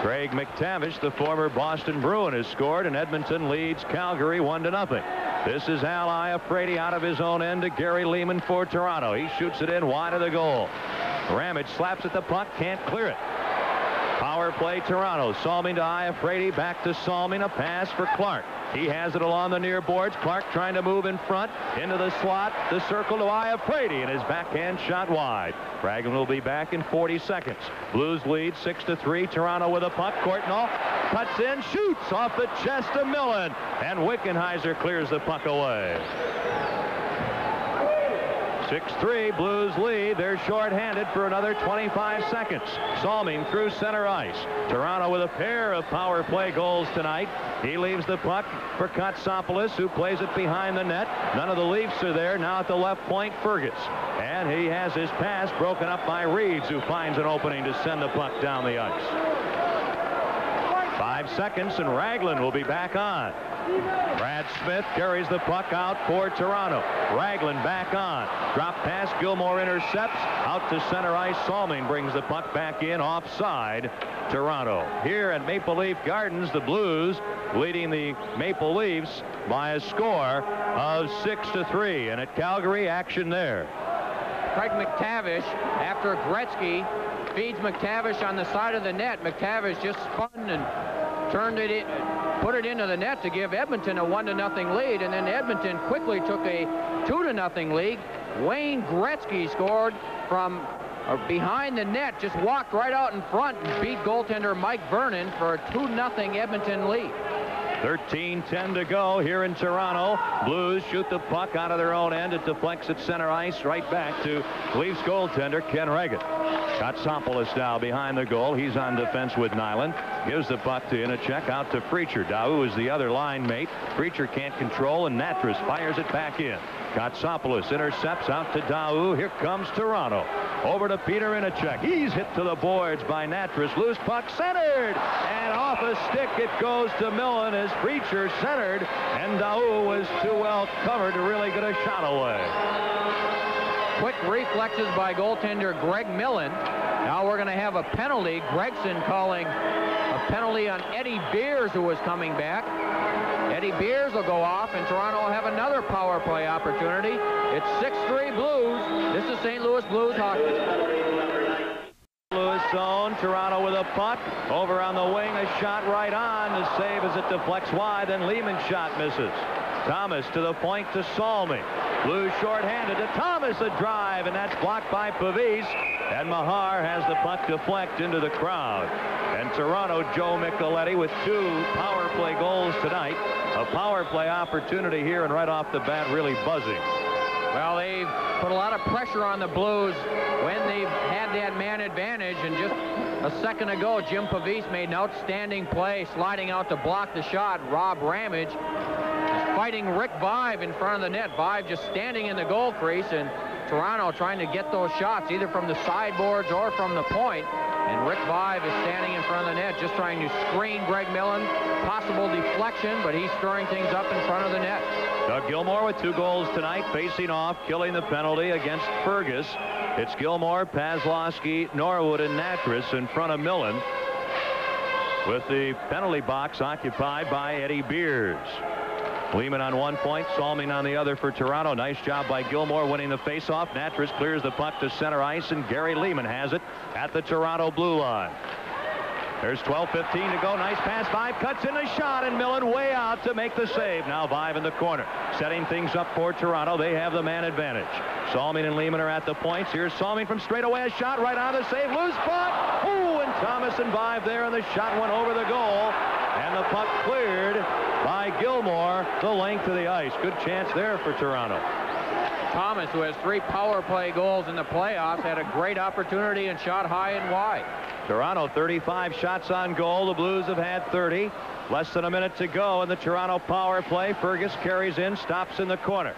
Craig McTavish, the former Boston Bruin, has scored, and Edmonton leads Calgary 1-0. This is Al Iafrate out of his own end to Gary Lehman for Toronto. He shoots it in wide of the goal. Ramage slaps at the puck, can't clear it. Power play Toronto. Salming to Iafrate, back to Salming, a pass for Clark. He has it along the near boards. Clark trying to move in front into the slot, the circle to Iafrate, and his backhand shot wide. Ragland will be back in 40 seconds. Blues lead 6-3. Toronto with a puck. Courtnall cuts in, shoots off the chest of Millen, and Wickenheiser clears the puck away. 6-3, Blues lead. They're shorthanded for another 25 seconds. Salming through center ice. Toronto with a pair of power play goals tonight. He leaves the puck for Kotsopoulos, who plays it behind the net. None of the Leafs are there. Now at the left point, Fergus. And he has his pass broken up by Reeves, who finds an opening to send the puck down the ice. 5 seconds, and Raglan will be back on. Brad Smith carries the puck out for Toronto. Raglan back on. Drop pass, Gilmore intercepts. Out to center ice, Salming brings the puck back in offside. Toronto. Here at Maple Leaf Gardens, the Blues leading the Maple Leafs by a score of 6-3. And at Calgary, action there. Craig McTavish, after Gretzky feeds McTavish on the side of the net. McTavish just spun and turned it in, put it into the net to give Edmonton a 1-0 lead, and then Edmonton quickly took a 2-0 lead. Wayne Gretzky scored from behind the net, just walked right out in front and beat goaltender Mike Vernon for a 2-0 Edmonton lead. 13:10 to go here in Toronto. Blues shoot the puck out of their own end. It deflects at center ice right back to Leafs goaltender Ken Reagan. Kotsopoulos now behind the goal. He's on defense with Nyland. Gives the puck to Inachek, out to Preacher. Daou is the other line mate. Preacher can't control, and Natras fires it back in. Kotsopoulos intercepts out to Daou. Here comes Toronto. Over to Peter Inachek. He's hit to the boards by Natras. Loose puck centered. And off a stick it goes to Millen as Preacher centered. And Daou was too well covered to really get a shot away. Quick reflexes by goaltender Greg Millen. Now we're going to have a penalty. Gregson calling a penalty on Eddie Beers, who was coming back. Eddie Beers will go off, and Toronto will have another power play opportunity. It's 6-3 Blues. This is St. Louis Blues hockey. Louis zone. Toronto with a puck. Over on the wing, a shot right on. The save as it deflects wide, then Lehman's shot misses. Thomas to the point to Salmi. Blues shorthanded to Thomas, a drive, and that's blocked by Pavis. And Mahar has the puck deflect into the crowd. And Toronto, Joe Micheletti with 2 power play goals tonight. A power play opportunity here, and right off the bat, really buzzing. Well, they've put a lot of pressure on the Blues when they've had that man advantage. And just a second ago, Jim Pavis made an outstanding play, sliding out to block the shot. Rob Ramage is fighting Rick Vive in front of the net. Vive just standing in the goal crease, and Toronto trying to get those shots either from the sideboards or from the point. And Rick Vive is standing in front of the net, just trying to screen Greg Millen. Possible deflection, but he's stirring things up in front of the net. Doug Gilmour with 2 goals tonight, facing off, killing the penalty against Fergus. It's Gilmour, Paslowski, Norwood, and Natras in front of Millen, with the penalty box occupied by Eddie Beers. Lehman on one point, Salming on the other for Toronto. Nice job by Gilmour winning the faceoff. Natras clears the puck to center ice, and Gary Lehman has it at the Toronto blue line. There's 12:15 to go. Nice pass. Vive cuts in a shot, and Millen way out to make the save. Now Vive in the corner, setting things up for Toronto. They have the man advantage. Salming and Lehman are at the points. Here's Salming from straight away. A shot right on the save. Loose puck. Ooh, and Thomas and Vive there, and the shot went over the goal. And the puck cleared by Gilmour the length of the ice. Good chance there for Toronto. Thomas, who has 3 power play goals in the playoffs, had a great opportunity and shot high and wide. Toronto 35 shots on goal. The Blues have had 30. Less than a minute to go in the Toronto power play. Fergus carries in, stops in the corner.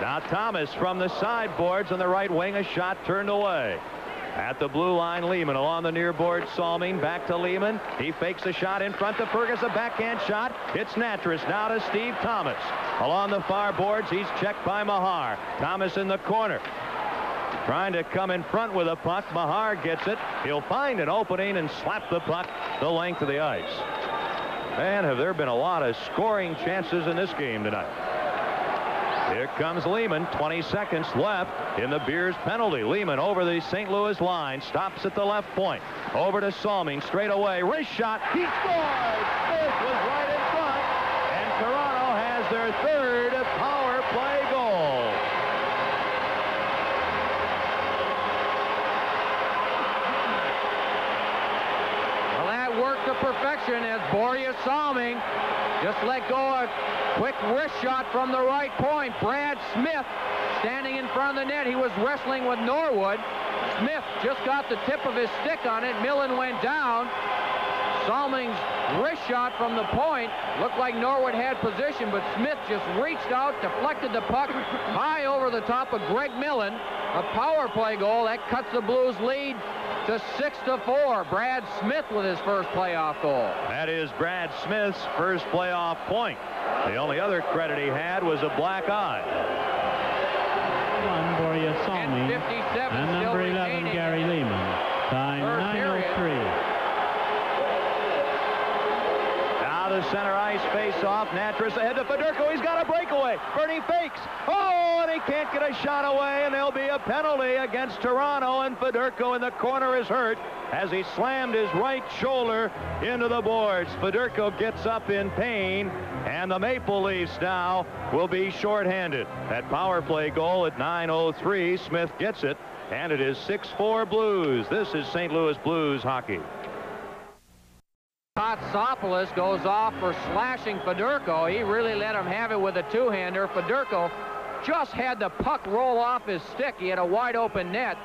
Now Thomas from the sideboards on the right wing, a shot turned away. At the blue line, Lehman along the near board. Salming back to Lehman. He fakes a shot in front to Fergus, a backhand shot. It's Natras now to Steve Thomas. Along the far boards, he's checked by Mahar. Thomas in the corner, trying to come in front with a puck. Mahar gets it. He'll find an opening and slap the puck the length of the ice. Man, have there been a lot of scoring chances in this game tonight. Here comes Lehman. 20 seconds left in the Beers penalty. Lehman over the St. Louis line, stops at the left point. Over to Salming, straight away. Wrist shot. He scores. This was right in front. And Toronto has their 3rd power play goal. worked to perfection as Boreas Salming just let go a quick wrist shot from the right point. Brad Smith standing in front of the net. He was wrestling with Norwood. Smith just got the tip of his stick on it. Millen went down. Salming's wrist shot from the point looked like Norwood had position, but Smith just reached out, deflected the puck high over the top of Greg Millen. A power play goal that cuts the Blues lead to 6-4. Brad Smith with his first playoff goal. That is Brad Smith's first playoff point. The only other credit he had was a black eye. Boreas Salming and number 11 Gary Lehman. Time 9:03. The center ice face-off. Natras ahead to Fedorko. He's got a breakaway. Bernie fakes. Oh, and he can't get a shot away, and there'll be a penalty against Toronto, and Fedorko in the corner is hurt as he slammed his right shoulder into the boards. Fedorko gets up in pain, and the Maple Leafs now will be shorthanded. That power play goal at 9:03. Smith gets it, and it is 6-4 Blues. This is St. Louis Blues hockey. Kotsopoulos goes off for slashing Fedorko. He really let him have it with a two-hander. Fedorko just had the puck roll off his stick. He had a wide open net,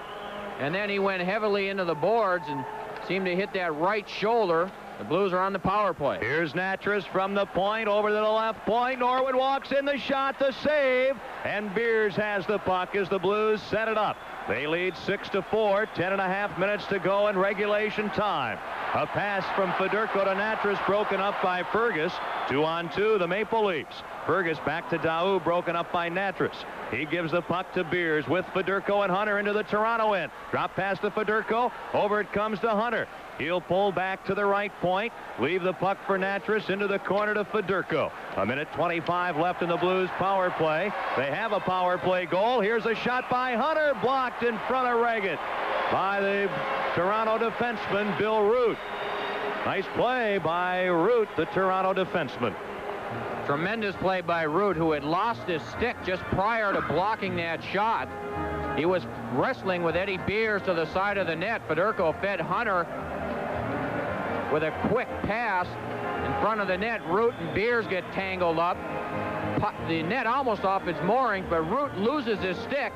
and then he went heavily into the boards and seemed to hit that right shoulder. The Blues are on the power play. Here's Natras from the point over to the left point. Norwood walks in, the shot, the save, and Beers has the puck as the Blues set it up. They lead 6-4, 10.5 minutes to go in regulation time. A pass from Fedorko to Natras broken up by Fergus. 2-on-2, the Maple Leafs. Fergus back to Daou, broken up by Natras. He gives the puck to Beers with Fedorko and Hunter into the Toronto end. Drop pass to Fedorko. Over it comes to Hunter. He'll pull back to the right point, leave the puck for Natras into the corner to Fedorko. 1:25 left in the Blues power play. They have a power play goal. Here's a shot by Hunter, blocked in front of Reggett by the Toronto defenseman, Bill Root. Nice play by Root, the Toronto defenseman. Tremendous play by Root, who had lost his stick just prior to blocking that shot. He was wrestling with Eddie Beers to the side of the net. Fedorko fed Hunter with a quick pass in front of the net. Root and Beers get tangled up. The net almost off its moorings, but Root loses his stick.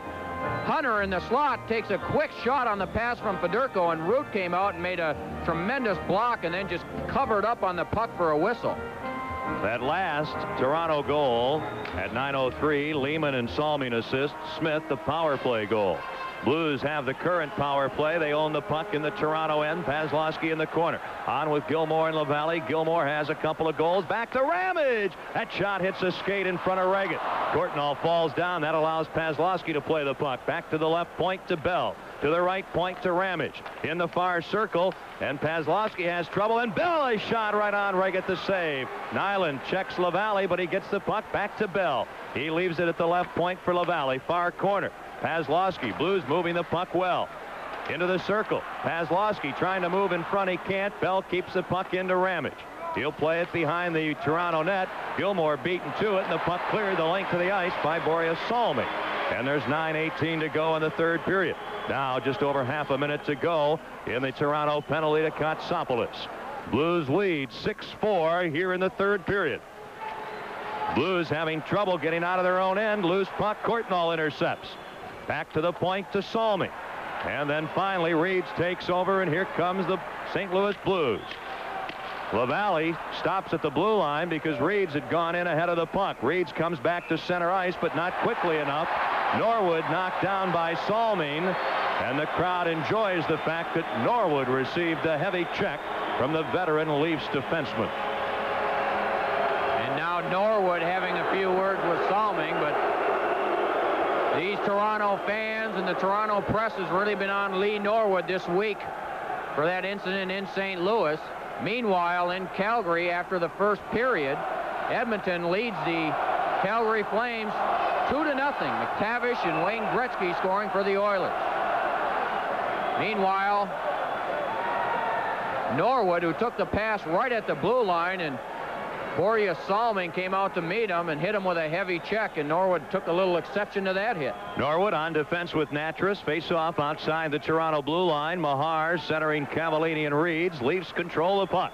Hunter in the slot takes a quick shot on the pass from Fedorko, and Root came out and made a tremendous block and then just covered up on the puck for a whistle. That last Toronto goal at 9:03, Lehman and Salming assist. Smith, the power play goal. Blues have the current power play. They own the puck in the Toronto end. Paslowski in the corner. On with Gilmore and LaValle. Gilmore has a couple of goals. Back to Ramage. That shot hits a skate in front of Reggett. Courtnall falls down. That allows Paslowski to play the puck. Back to the left point to Bell. To the right point to Ramage. In the far circle. And Paslowski has trouble. And Bell, a shot right on Reggett to save. Nyland checks LaValle, but he gets the puck back to Bell. He leaves it at the left point for LaValle. Far corner. Paslowski. Blues moving the puck well. Into the circle. Paslowski trying to move in front. He can't. Bell keeps the puck into Ramage. He'll play it behind the Toronto net. Gilmore beaten to it, and the puck cleared the length of the ice by Boreas Salming. And there's 9:18 to go in the third period. Now just over half a minute to go in the Toronto penalty to Kotsopoulos. Blues lead 6-4 here in the third period. Blues having trouble getting out of their own end. Loose puck. Courtnall intercepts. Back to the point to Salming. And then finally Reeds takes over, and here comes the St. Louis Blues. LaValle stops at the blue line because Reeds had gone in ahead of the puck. Reeds comes back to center ice, but not quickly enough. Norwood knocked down by Salming, and the crowd enjoys the fact that Norwood received a heavy check from the veteran Leafs defenseman. And now Norwood having a few words with Salming, but these Toronto fans and the Toronto press has really been on Lee Norwood this week for that incident in St. Louis. Meanwhile, in Calgary, after the first period, Edmonton leads the Calgary Flames 2-0. McTavish and Wayne Gretzky scoring for the Oilers. Meanwhile, Norwood, who took the pass right at the blue line and Boreas Salming came out to meet him and hit him with a heavy check, and Norwood took a little exception to that hit. Norwood on defense with Natras. Face off outside the Toronto blue line. Mahar centering Cavallini and Reeds. Leafs control the puck.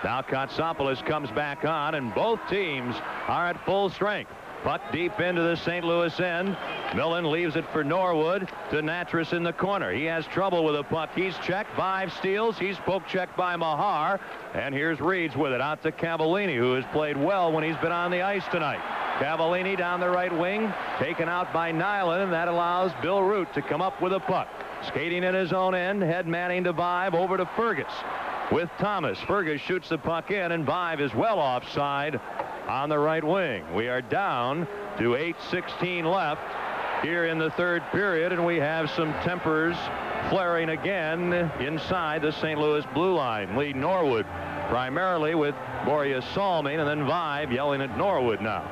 Now Kotsopoulos comes back on, and both teams are at full strength. Puck deep into the St. Louis end. Millen leaves it for Norwood to Natras in the corner. He has trouble with the puck. He's checked. Vive steals. He's poke checked by Mahar. And here's Reeds with it out to Cavallini, who has played well when he's been on the ice tonight. Cavallini down the right wing, taken out by Nyland, and that allows Bill Root to come up with a puck. Skating in his own end, head manning to Vive, over to Fergus with Thomas. Fergus shoots the puck in, and Vive is well offside on the right wing. We are down to 8:16 left here in the third period, and we have some tempers flaring again inside the St. Louis blue line. Lead Norwood primarily with Boreas Salming, and then Vive yelling at Norwood now.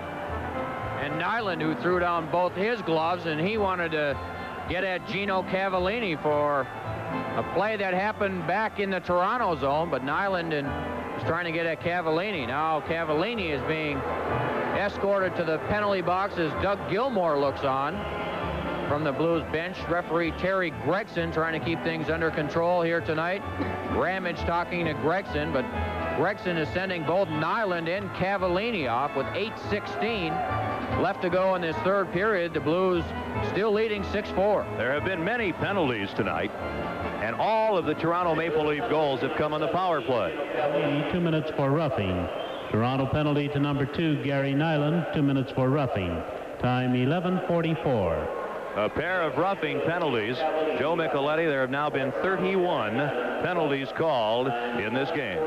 And Nyland, who threw down both his gloves, and he wanted to get at Gino Cavallini for a play that happened back in the Toronto zone, but Nyland was trying to get at Cavallini. Now Cavallini is being escorted to the penalty box as Doug Gilmore looks on from the Blues bench. Referee Terry Gregson trying to keep things under control here tonight. Ramage talking to Gregson, but Gregson is sending both Nyland and Cavallini off with 8:16 left to go in this third period. The Blues still leading 6-4. There have been many penalties tonight, and all of the Toronto Maple Leaf goals have come on the power play. 2 minutes for roughing. Toronto penalty to number 2, Gary Nyland, 2 minutes for roughing. Time 11:44. A pair of roughing penalties. Joe Micheletti, there have now been 31 penalties called in this game.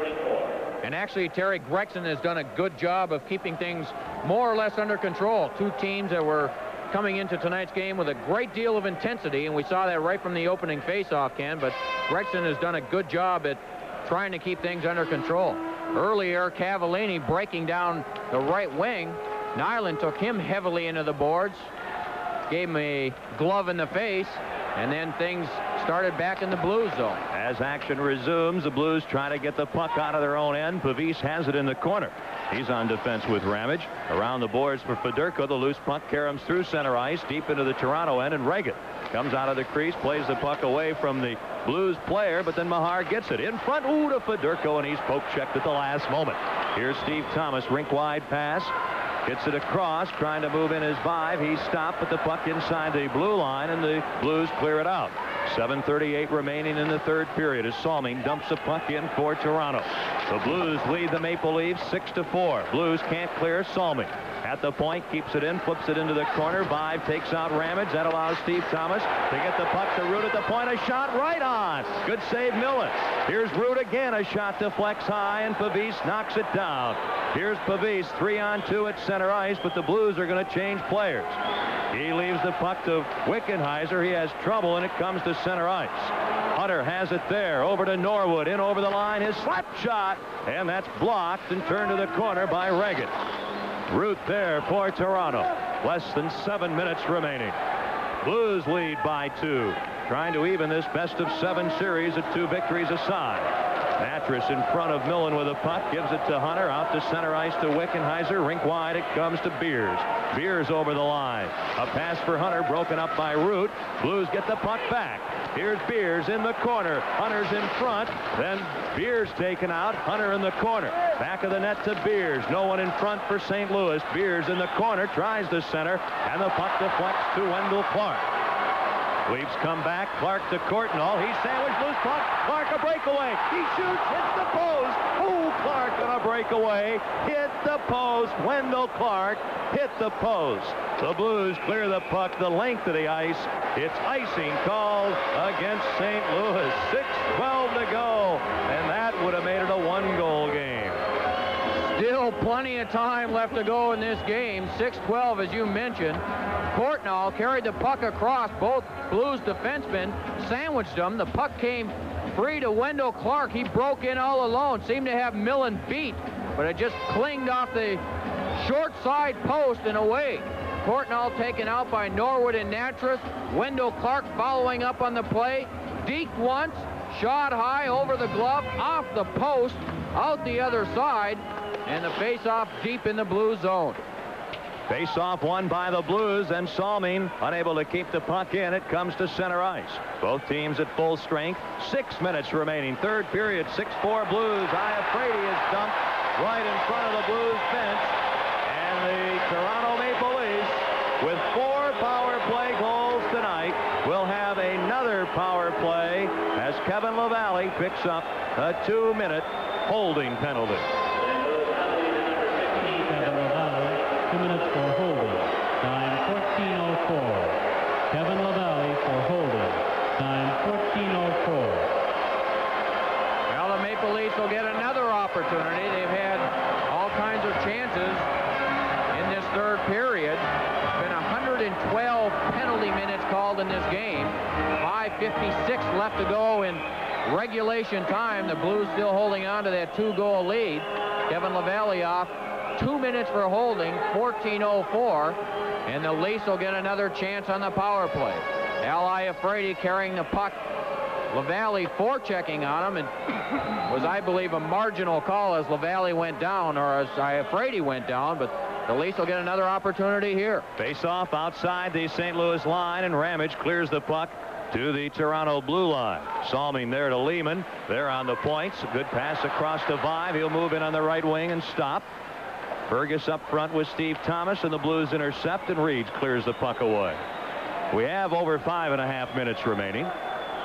And actually, Terry Gregson has done a good job of keeping things more or less under control. Two teams that were coming into tonight's game with a great deal of intensity, and we saw that right from the opening faceoff, Ken, but Gregson has done a good job at trying to keep things under control. Earlier, Cavallini breaking down the right wing. Nyland took him heavily into the boards, gave him a glove in the face, and then things started back in the Blues zone. As action resumes, the Blues try to get the puck out of their own end. Pavis has it in the corner. He's on defense with Ramage. Around the boards for Fedorko. The loose puck caroms through center ice, deep into the Toronto end, and Reagan comes out of the crease, plays the puck away from the Blues player, but then Mahar gets it in front. Ooh, to Fedorko, and he's poke checked at the last moment. Here's Steve Thomas, rink wide pass. Gets it across, trying to move in his Vive. He's stopped, but the puck inside the blue line, and the Blues clear it out. 7:38 remaining in the third period as Salming dumps a puck in for Toronto. The Blues lead the Maple Leafs 6-4. Blues can't clear Salming. At the point, keeps it in, flips it into the corner. Vive takes out Ramage. That allows Steve Thomas to get the puck to Root at the point. A shot right on. Good save, Millen. Here's Root again. A shot deflects high, and Pavis knocks it down. Here's Pavis, 3-on-2 at center ice, but the Blues are going to change players. He leaves the puck to Wickenheiser. He has trouble, and it comes to center ice. Hunter has it there. Over to Norwood. In over the line. His slap shot, and that's blocked and turned to the corner by Reagan. Root there for Toronto. Less than 7 minutes remaining. Blues lead by 2. Trying to even this best-of-7 series at 2 victories aside. Natras in front of Millen with a puck. Gives it to Hunter. Out to center ice to Wickenheiser. Rink wide it comes to Beers. Beers over the line. A pass for Hunter broken up by Root. Blues get the puck back. Here's Beers in the corner. Hunter's in front. Then Beers taken out. Hunter in the corner. Back of the net to Beers. No one in front for St. Louis. Beers in the corner. Tries the center. And the puck deflects to Wendell Clark. Leafs come back. Clark to Courtnall. He's sandwiched loose puck. Clark a breakaway. He shoots. Hits the post. Oh, Clark on a breakaway. Hit the post. Wendell Clark hit the post. The Blues clear the puck the length of the ice. It's icing called against St. Louis. 6:12 to go. And that would have made it a 1-goal game. Still plenty of time left to go in this game. 6:12, as you mentioned. Courtnall carried the puck across. Both Blues defensemen sandwiched them. The puck came free to Wendell Clark. He broke in all alone. Seemed to have Millen beat, but it just clinged off the short side post and away. Courtnall taken out by Norwood and Natras. Wendell Clark following up on the play. Deked once, shot high over the glove, off the post, out the other side. And the face-off deep in the blue zone. Face-off won by the Blues, and Salming unable to keep the puck in. It comes to center ice. Both teams at full strength. 6 minutes remaining. Third period, 6-4 Blues. Iafrate is dumped right in front of the Blues bench. And the Toronto Maple Leafs, with 4 power play goals tonight, will have another power play as Kevin LaValle picks up a 2-minute holding penalty. 2 minutes for holding. Time 14:04. Kevin LaValle for holding. Time 14:04. Well, the Maple Leafs will get another opportunity. They've had all kinds of chances in this third period. There's been 112 penalty minutes called in this game. 5:56 left to go in regulation time. The Blues still holding on to that 2-goal lead. Kevin LaValle off. 2 minutes for holding, 14:04, and the Leafs will get another chance on the power play. Al Iafrate carrying the puck. LaValle forechecking on him, and was, I believe, a marginal call as LaValle went down, or as Iafrate went down, but the Leafs will get another opportunity here. Face-off outside the St. Louis line, and Ramage clears the puck to the Toronto blue line. Salming there to Lehman. They're on the points. A good pass across to Vive. He'll move in on the right wing and stop. Fergus up front with Steve Thomas, and the Blues intercept, and Reeds clears the puck away. We have over 5.5 minutes remaining.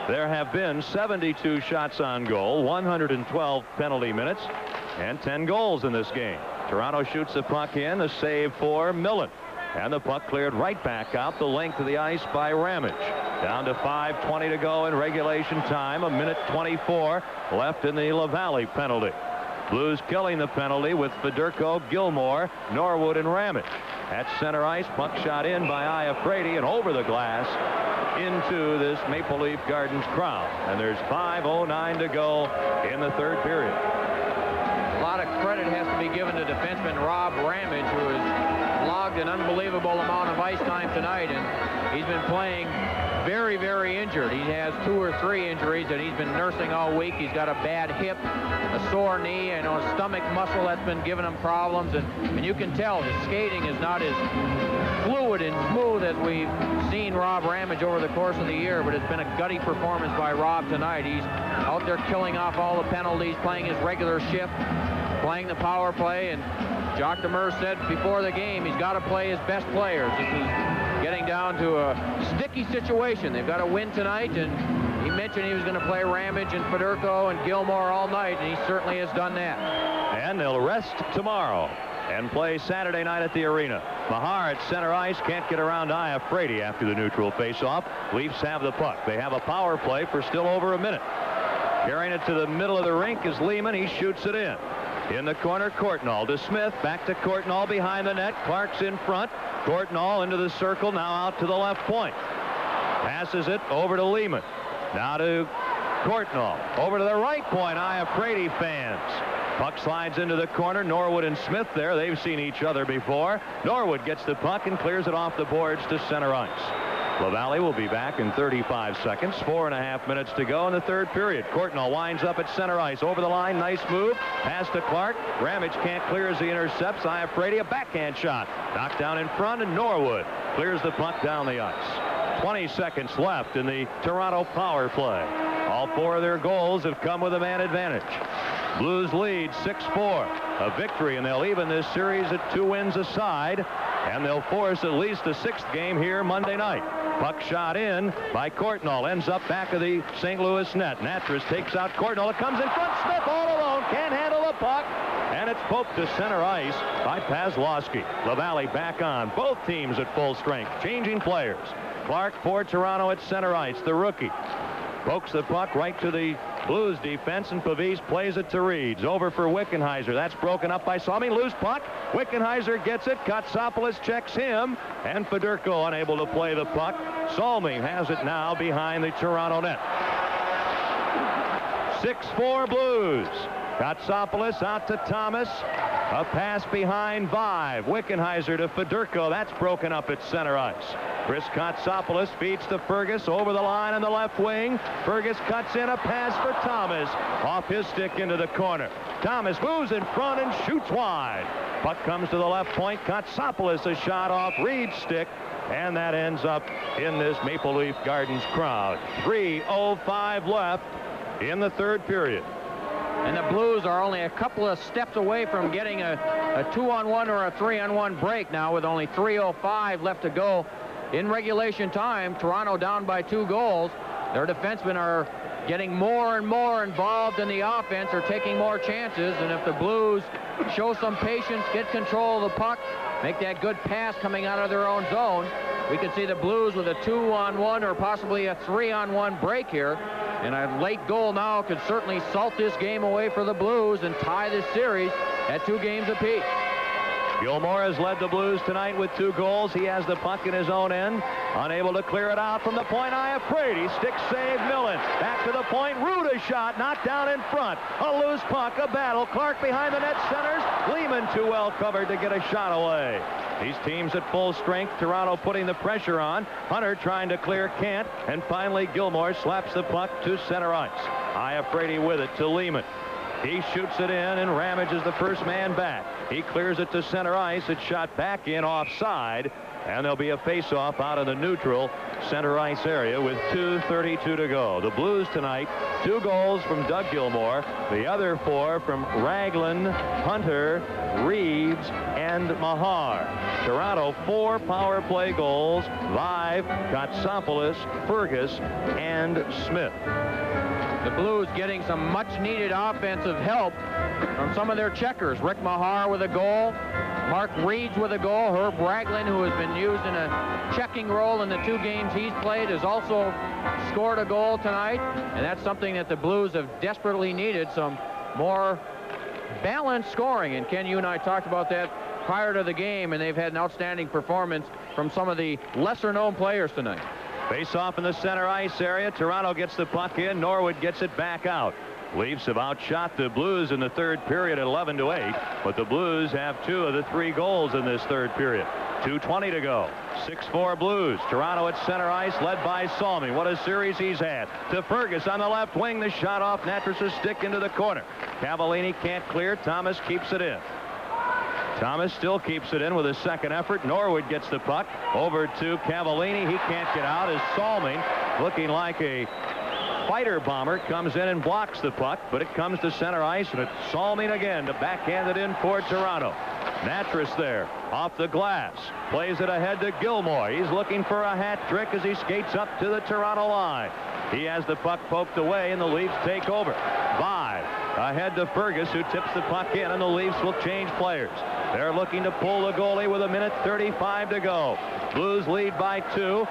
There have been 72 shots on goal, 112 penalty minutes, and 10 goals in this game. Toronto shoots the puck in, a save for Millen, and the puck cleared right back out the length of the ice by Ramage. Down to 5:20 to go in regulation time, 1:24 left in the LaValle penalty. Blues killing the penalty with Federico, Gilmore, Norwood, and Ramage. At center ice, puck shot in by Iafrate and over the glass into this Maple Leaf Gardens crowd. And there's 5:09 to go in the third period. A lot of credit has to be given to defenseman Rob Ramage, who has logged an unbelievable amount of ice time tonight, and he's been playing very, very injured. He has 2 or 3 injuries that he's been nursing all week. He's got a bad hip, a sore knee, and a stomach muscle that's been giving him problems. And you can tell his skating is not as fluid and smooth as we've seen Rob Ramage over the course of the year, but it's been a gutty performance by Rob tonight. He's out there killing off all the penalties, playing his regular shift, playing the power play, and Jacques Demers said before the game he's got to play his best players. This is getting down to a sticky situation. They've got to win tonight, and he mentioned he was going to play Ramage and Federico and Gilmore all night, and he certainly has done that. And they'll rest tomorrow and play Saturday night at the arena. Mahar at center ice can't get around Iafrate after the neutral faceoff. Leafs have the puck. They have a power play for still over a minute. Carrying it to the middle of the rink is Lehman. He shoots it in. In the corner, Courtnall to Smith. Back to Courtnall behind the net. Clark's in front. Courtnall into the circle. Now out to the left point. Passes it over to Lehman. Now to Courtnall. Over to the right point. Iafrate fans. Puck slides into the corner. Norwood and Smith there. They've seen each other before. Norwood gets the puck and clears it off the boards to center ice. LaValle will be back in 35 seconds. 4.5 minutes to go in the third period. Courtnall winds up at center ice. Over the line. Nice move. Pass to Clark. Ramage can't clear as he intercepts. Iafrate, a backhand shot. Knocked down in front, and Norwood clears the puck down the ice. 20 seconds left in the Toronto power play. All 4 of their goals have come with a man advantage. Blues lead 6-4. A victory, and they'll even this series at 2 wins aside, and they'll force at least a 6th game here Monday night. Puck shot in by Courtnall. Ends up back of the St. Louis net. Natras takes out Courtnall. It comes in front. Smith all alone. Can't handle the puck. And it's poked to center ice by Pazlowski. LaValle back on. Both teams at full strength. Changing players. Clark for Toronto at center ice. The rookie pokes the puck right to the Blues defense, and Pavis plays it to Reeds. Over for Wickenheiser. That's broken up by Salming. Loose puck. Wickenheiser gets it. Katsopoulos checks him, and Federico unable to play the puck. Salming has it now behind the Toronto net. 6-4 Blues. Katsopoulos out to Thomas. A pass behind Vive. Wickenheiser to Federico. That's broken up at center ice. Chris Kotsopoulos feeds to Fergus over the line on the left wing. Fergus cuts in a pass for Thomas. Off his stick into the corner. Thomas moves in front and shoots wide. Puck comes to the left point. Kotsopoulos a shot off Reed's stick. And that ends up in this Maple Leaf Gardens crowd. 3:05 left in the third period. And the Blues are only a couple of steps away from getting a 2-on-1 or a 3-on-1 break now with only 3:05 left to go in regulation time. Toronto down by 2 goals. Their defensemen are getting more and more involved in the offense, are taking more chances, and if the Blues show some patience, get control of the puck, make that good pass coming out of their own zone, we could see the Blues with a 2-on-1 or possibly a 3-on-1 break here. And a late goal now could certainly salt this game away for the Blues and tie this series at 2 games apiece. Gilmore has led the Blues tonight with 2 goals. He has the puck in his own end. Unable to clear it out from the point. Iafrate. Stick save. Millen. Back to the point. Ruda shot. Knocked down in front. A loose puck. A battle. Clark behind the net centers. Lehman too well covered to get a shot away. These teams at full strength. Toronto putting the pressure on. Hunter trying to clear. Can't. And finally Gilmore slaps the puck to center ice. Iafrate with it to Lehman. He shoots it in and ramages the first man back. He clears it to center ice. It's shot back in offside. And there'll be a face-off out of the neutral center ice area with 2:32 to go. The Blues tonight, 2 goals from Doug Gilmore. The other 4 from Raglan, Hunter, Reeves, and Mahar. Toronto 4 power play goals. Vive, Kotsopoulos, Fergus, and Smith. The Blues getting some much-needed offensive help from some of their checkers. Rick Mahar with a goal. Mark Reeves with a goal. Herb Raglan, who has been used in a checking role in the 2 games he's played, has also scored a goal tonight. And that's something that the Blues have desperately needed, some more balanced scoring. And Ken, you and I talked about that prior to the game, and they've had an outstanding performance from some of the lesser-known players tonight. Face off in the center ice area. Toronto gets the puck in. Norwood gets it back out. Leafs have outshot the Blues in the third period at 11-8, but the Blues have 2 of the 3 goals in this third period. 2:20 to go. 6-4 Blues. Toronto at center ice, led by Salmi. What a series he's had. To Fergus on the left wing. The shot off Natras' stick into the corner. Cavallini can't clear. Thomas keeps it in. Thomas still keeps it in with his second effort. Norwood gets the puck over to Cavallini. He can't get out as Salmi, looking like a fighter bomber, comes in and blocks the puck, but it comes to center ice, and it's Salmi again to backhand it in for Toronto. Natras there off the glass, plays it ahead to Gilmore. He's looking for a hat trick as he skates up to the Toronto line. He has the puck poked away, and the Leafs take over. Vive ahead to Fergus, who tips the puck in, and the Leafs will change players. They're looking to pull the goalie with 1:35 to go. Blues lead by 2.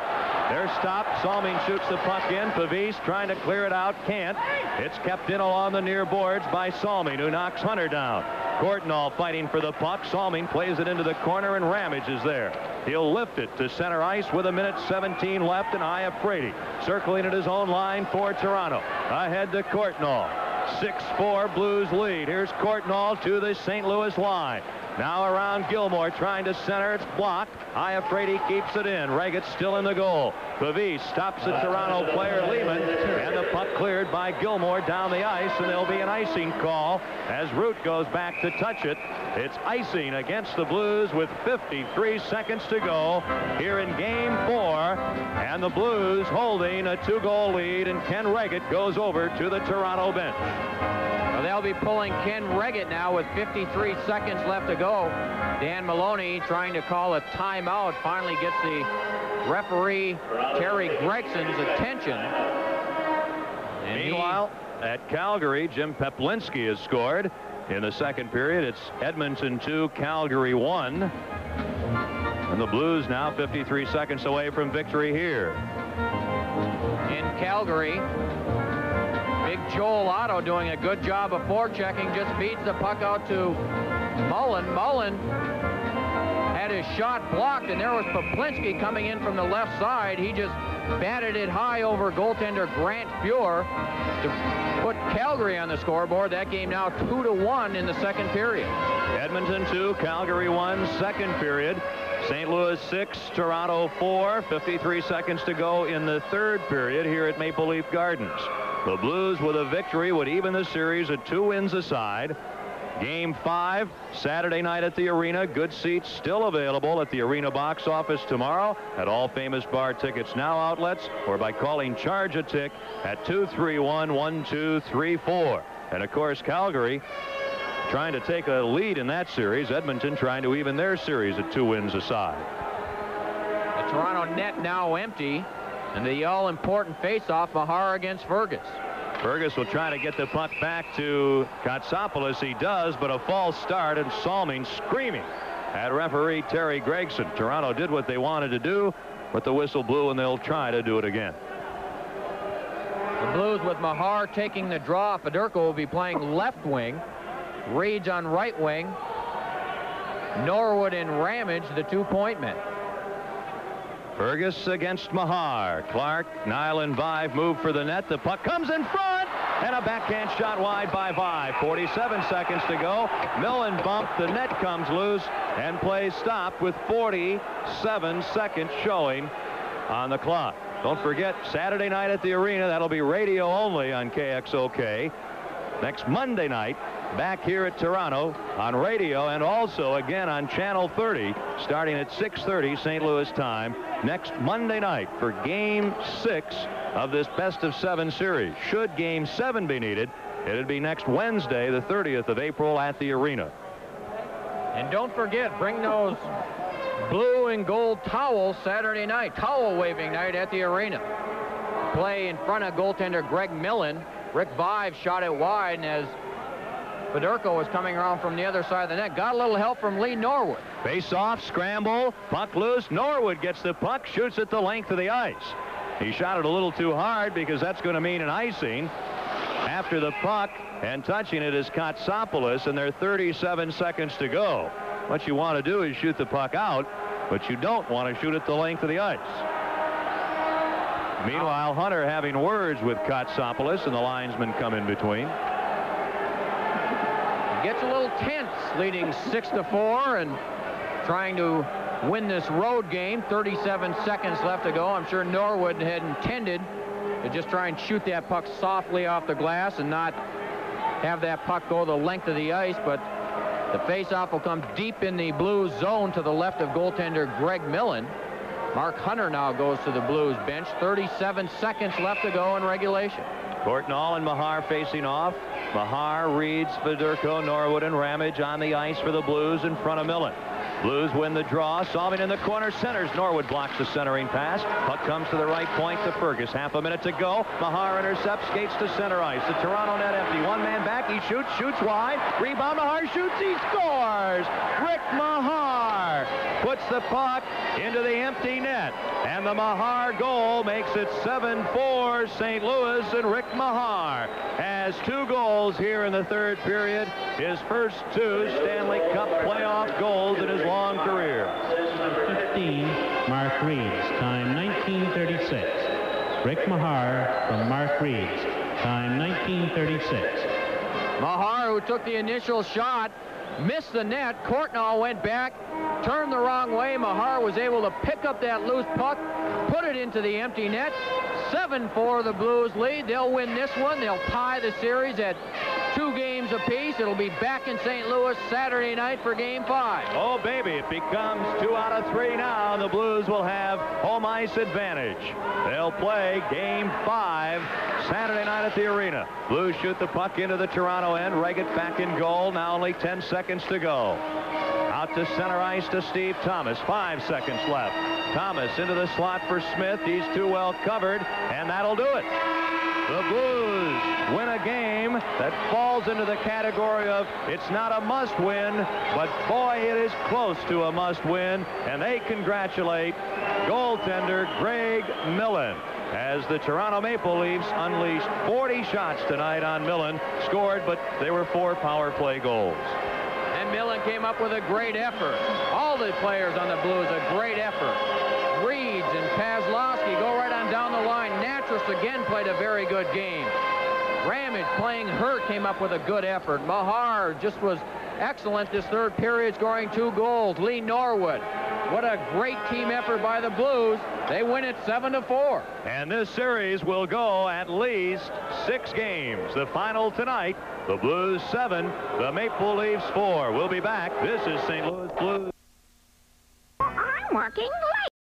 They're stopped. Salming shoots the puck in. Pavis trying to clear it out. Can't. It's kept in along the near boards by Salming, who knocks Hunter down. Courtnall fighting for the puck. Salming plays it into the corner, and Ramage is there. He'll lift it to center ice with 1:17 left, and Iafrate circling at his own line for Toronto. Ahead to Courtnall. 6-4 Blues lead. Here's Courtnall to the St. Louis line. Now around Gilmore trying to center. It's blocked. Iafrate keeps it in. Reggett's still in the goal. Pavis stops the Toronto player Lehman, and the puck cleared by Gilmore down the ice, and there'll be an icing call as Root goes back to touch it. It's icing against the Blues with 53 seconds to go here in Game 4, and the Blues holding a 2-goal lead, and Ken Reggett goes over to the Toronto bench. Well, they'll be pulling Ken Reggett now with 53 seconds left to go. Dan Maloney trying to call a timeout finally gets the referee Terry Gregson's attention. And meanwhile, at Calgary, Jim Peplinski has scored. In the second period, it's Edmonton 2, Calgary 1. And the Blues now 53 seconds away from victory here. In Calgary, Big Joel Otto doing a good job of forechecking, just feeds the puck out to Mullen. Mullen had his shot blocked, and there was Peplinski coming in from the left side. He just batted it high over goaltender Grant Fuhr to put Calgary on the scoreboard. That game now 2-1 in the second period. Edmonton 2, Calgary 1, second period. St. Louis 6, Toronto 4, 53 seconds to go in the third period here at Maple Leaf Gardens. The Blues with a victory would even the series at 2 wins aside. Game 5, Saturday night at the arena. Good seats still available at the arena box office tomorrow, at all Famous Bar Tickets Now outlets, or by calling Charge a Tick at 231-1234. And of course, Calgary trying to take a lead in that series. Edmonton trying to even their series at 2 wins aside. The Toronto net now empty, and the all-important face-off, Mahar against Fergus. Fergus will try to get the puck back to Katsopoulos. He does, but a false start, and Salming screaming at referee Terry Gregson. Toronto did what they wanted to do, but the whistle blew, and they'll try to do it again. The Blues with Mahar taking the draw. Fedorko will be playing left wing. Reeds on right wing. Norwood and Ramage, the 2-point men. Fergus against Mahar. Clark, Nile, and Vive move for the net. The puck comes in front, and a backhand shot wide by Vive. 47 seconds to go. Millen bumped. The net comes loose, and play stopped with 47 seconds showing on the clock. Don't forget, Saturday night at the arena. That'll be radio only on KXOK. Next Monday night, back here at Toronto on radio, and also again on Channel 30 starting at 6:30 St. Louis time next Monday night for Game 6 of this best-of-7 series. Should Game 7 be needed, it'd be next Wednesday, the 30th of April at the arena. And don't forget, bring those blue and gold towels Saturday night. Towel waving night at the arena. Play in front of goaltender Greg Millen. Rick Vive shot it wide, and as Fedorko was coming around from the other side of the net, got a little help from Lee Norwood. Face off, scramble, puck loose. Norwood gets the puck, shoots it the length of the ice. He shot it a little too hard because that's going to mean an icing. After the puck and touching it is Katsopoulos, and there are 37 seconds to go. What you want to do is shoot the puck out, but you don't want to shoot it the length of the ice. Meanwhile, Hunter having words with Katsopoulos, and the linesmen come in between. Gets a little tense, leading 6-4 and trying to win this road game. 37 seconds left to go. I'm sure Norwood had intended to just try and shoot that puck softly off the glass and not have that puck go the length of the ice, but the faceoff will come deep in the Blues zone to the left of goaltender Greg Millen. Mark Hunter now goes to the Blues bench. 37 seconds left to go in regulation. Courtnall and Mahar facing off. Mahar, Reeds, Fedorko, Norwood, and Ramage on the ice for the Blues in front of Millen. Blues win the draw. Salming in the corner, centers. Norwood blocks the centering pass. Puck comes to the right point to Fergus. Half a minute to go. Mahar intercepts, skates to center ice. The Toronto net empty. One man back. He shoots wide. Rebound. Mahar shoots. He scores. Rick Mahar puts the puck into the empty net. And the Mahar goal makes it 7-4 St. Louis, and Rick Mahar has 2 goals here in the third period. His first 2 Stanley Cup playoff goals in his long career. 15, Mark Reeds, time 1936. Rick Mahar from Mark Reeds, time 1936. Mahar, who took the initial shot, missed the net. Courtnall went back, turned the wrong way. Mahar was able to pick up that loose puck, put it into the empty net. 7-4 the Blues lead. They'll win this one. They'll tie the series at 2 games apiece. It'll be back in St. Louis Saturday night for Game 5. Oh, baby, it becomes 2 out of 3 now. The Blues will have home ice advantage. They'll play Game 5 Saturday night at the arena. Blues shoot the puck into the Toronto end. Reggett back in goal. Now only 10 seconds to go. Out to center ice to Steve Thomas. 5 seconds left. Thomas into the slot for Smith. He's too well covered, and that'll do it. The Blues win a game that falls into the category of it's not a must-win, but boy, it is close to a must-win, and they congratulate goaltender Greg Millen as the Toronto Maple Leafs unleashed 40 shots tonight on Millen, scored, but they were 4 power play goals. And Millen came up with a great effort. All the players on the Blues, a great effort. Reeds and Pazlowski go right on down the line. Natras again played a very good game. Ramage, playing hurt, came up with a good effort. Mahar just was excellent this third period, scoring 2 goals. Lee Norwood What a great team effort by the Blues. They win it 7-4. And this series will go at least 6 games. The final tonight, the Blues 7, the Maple Leafs 4. We'll be back. This is St. Louis Blues. I'm working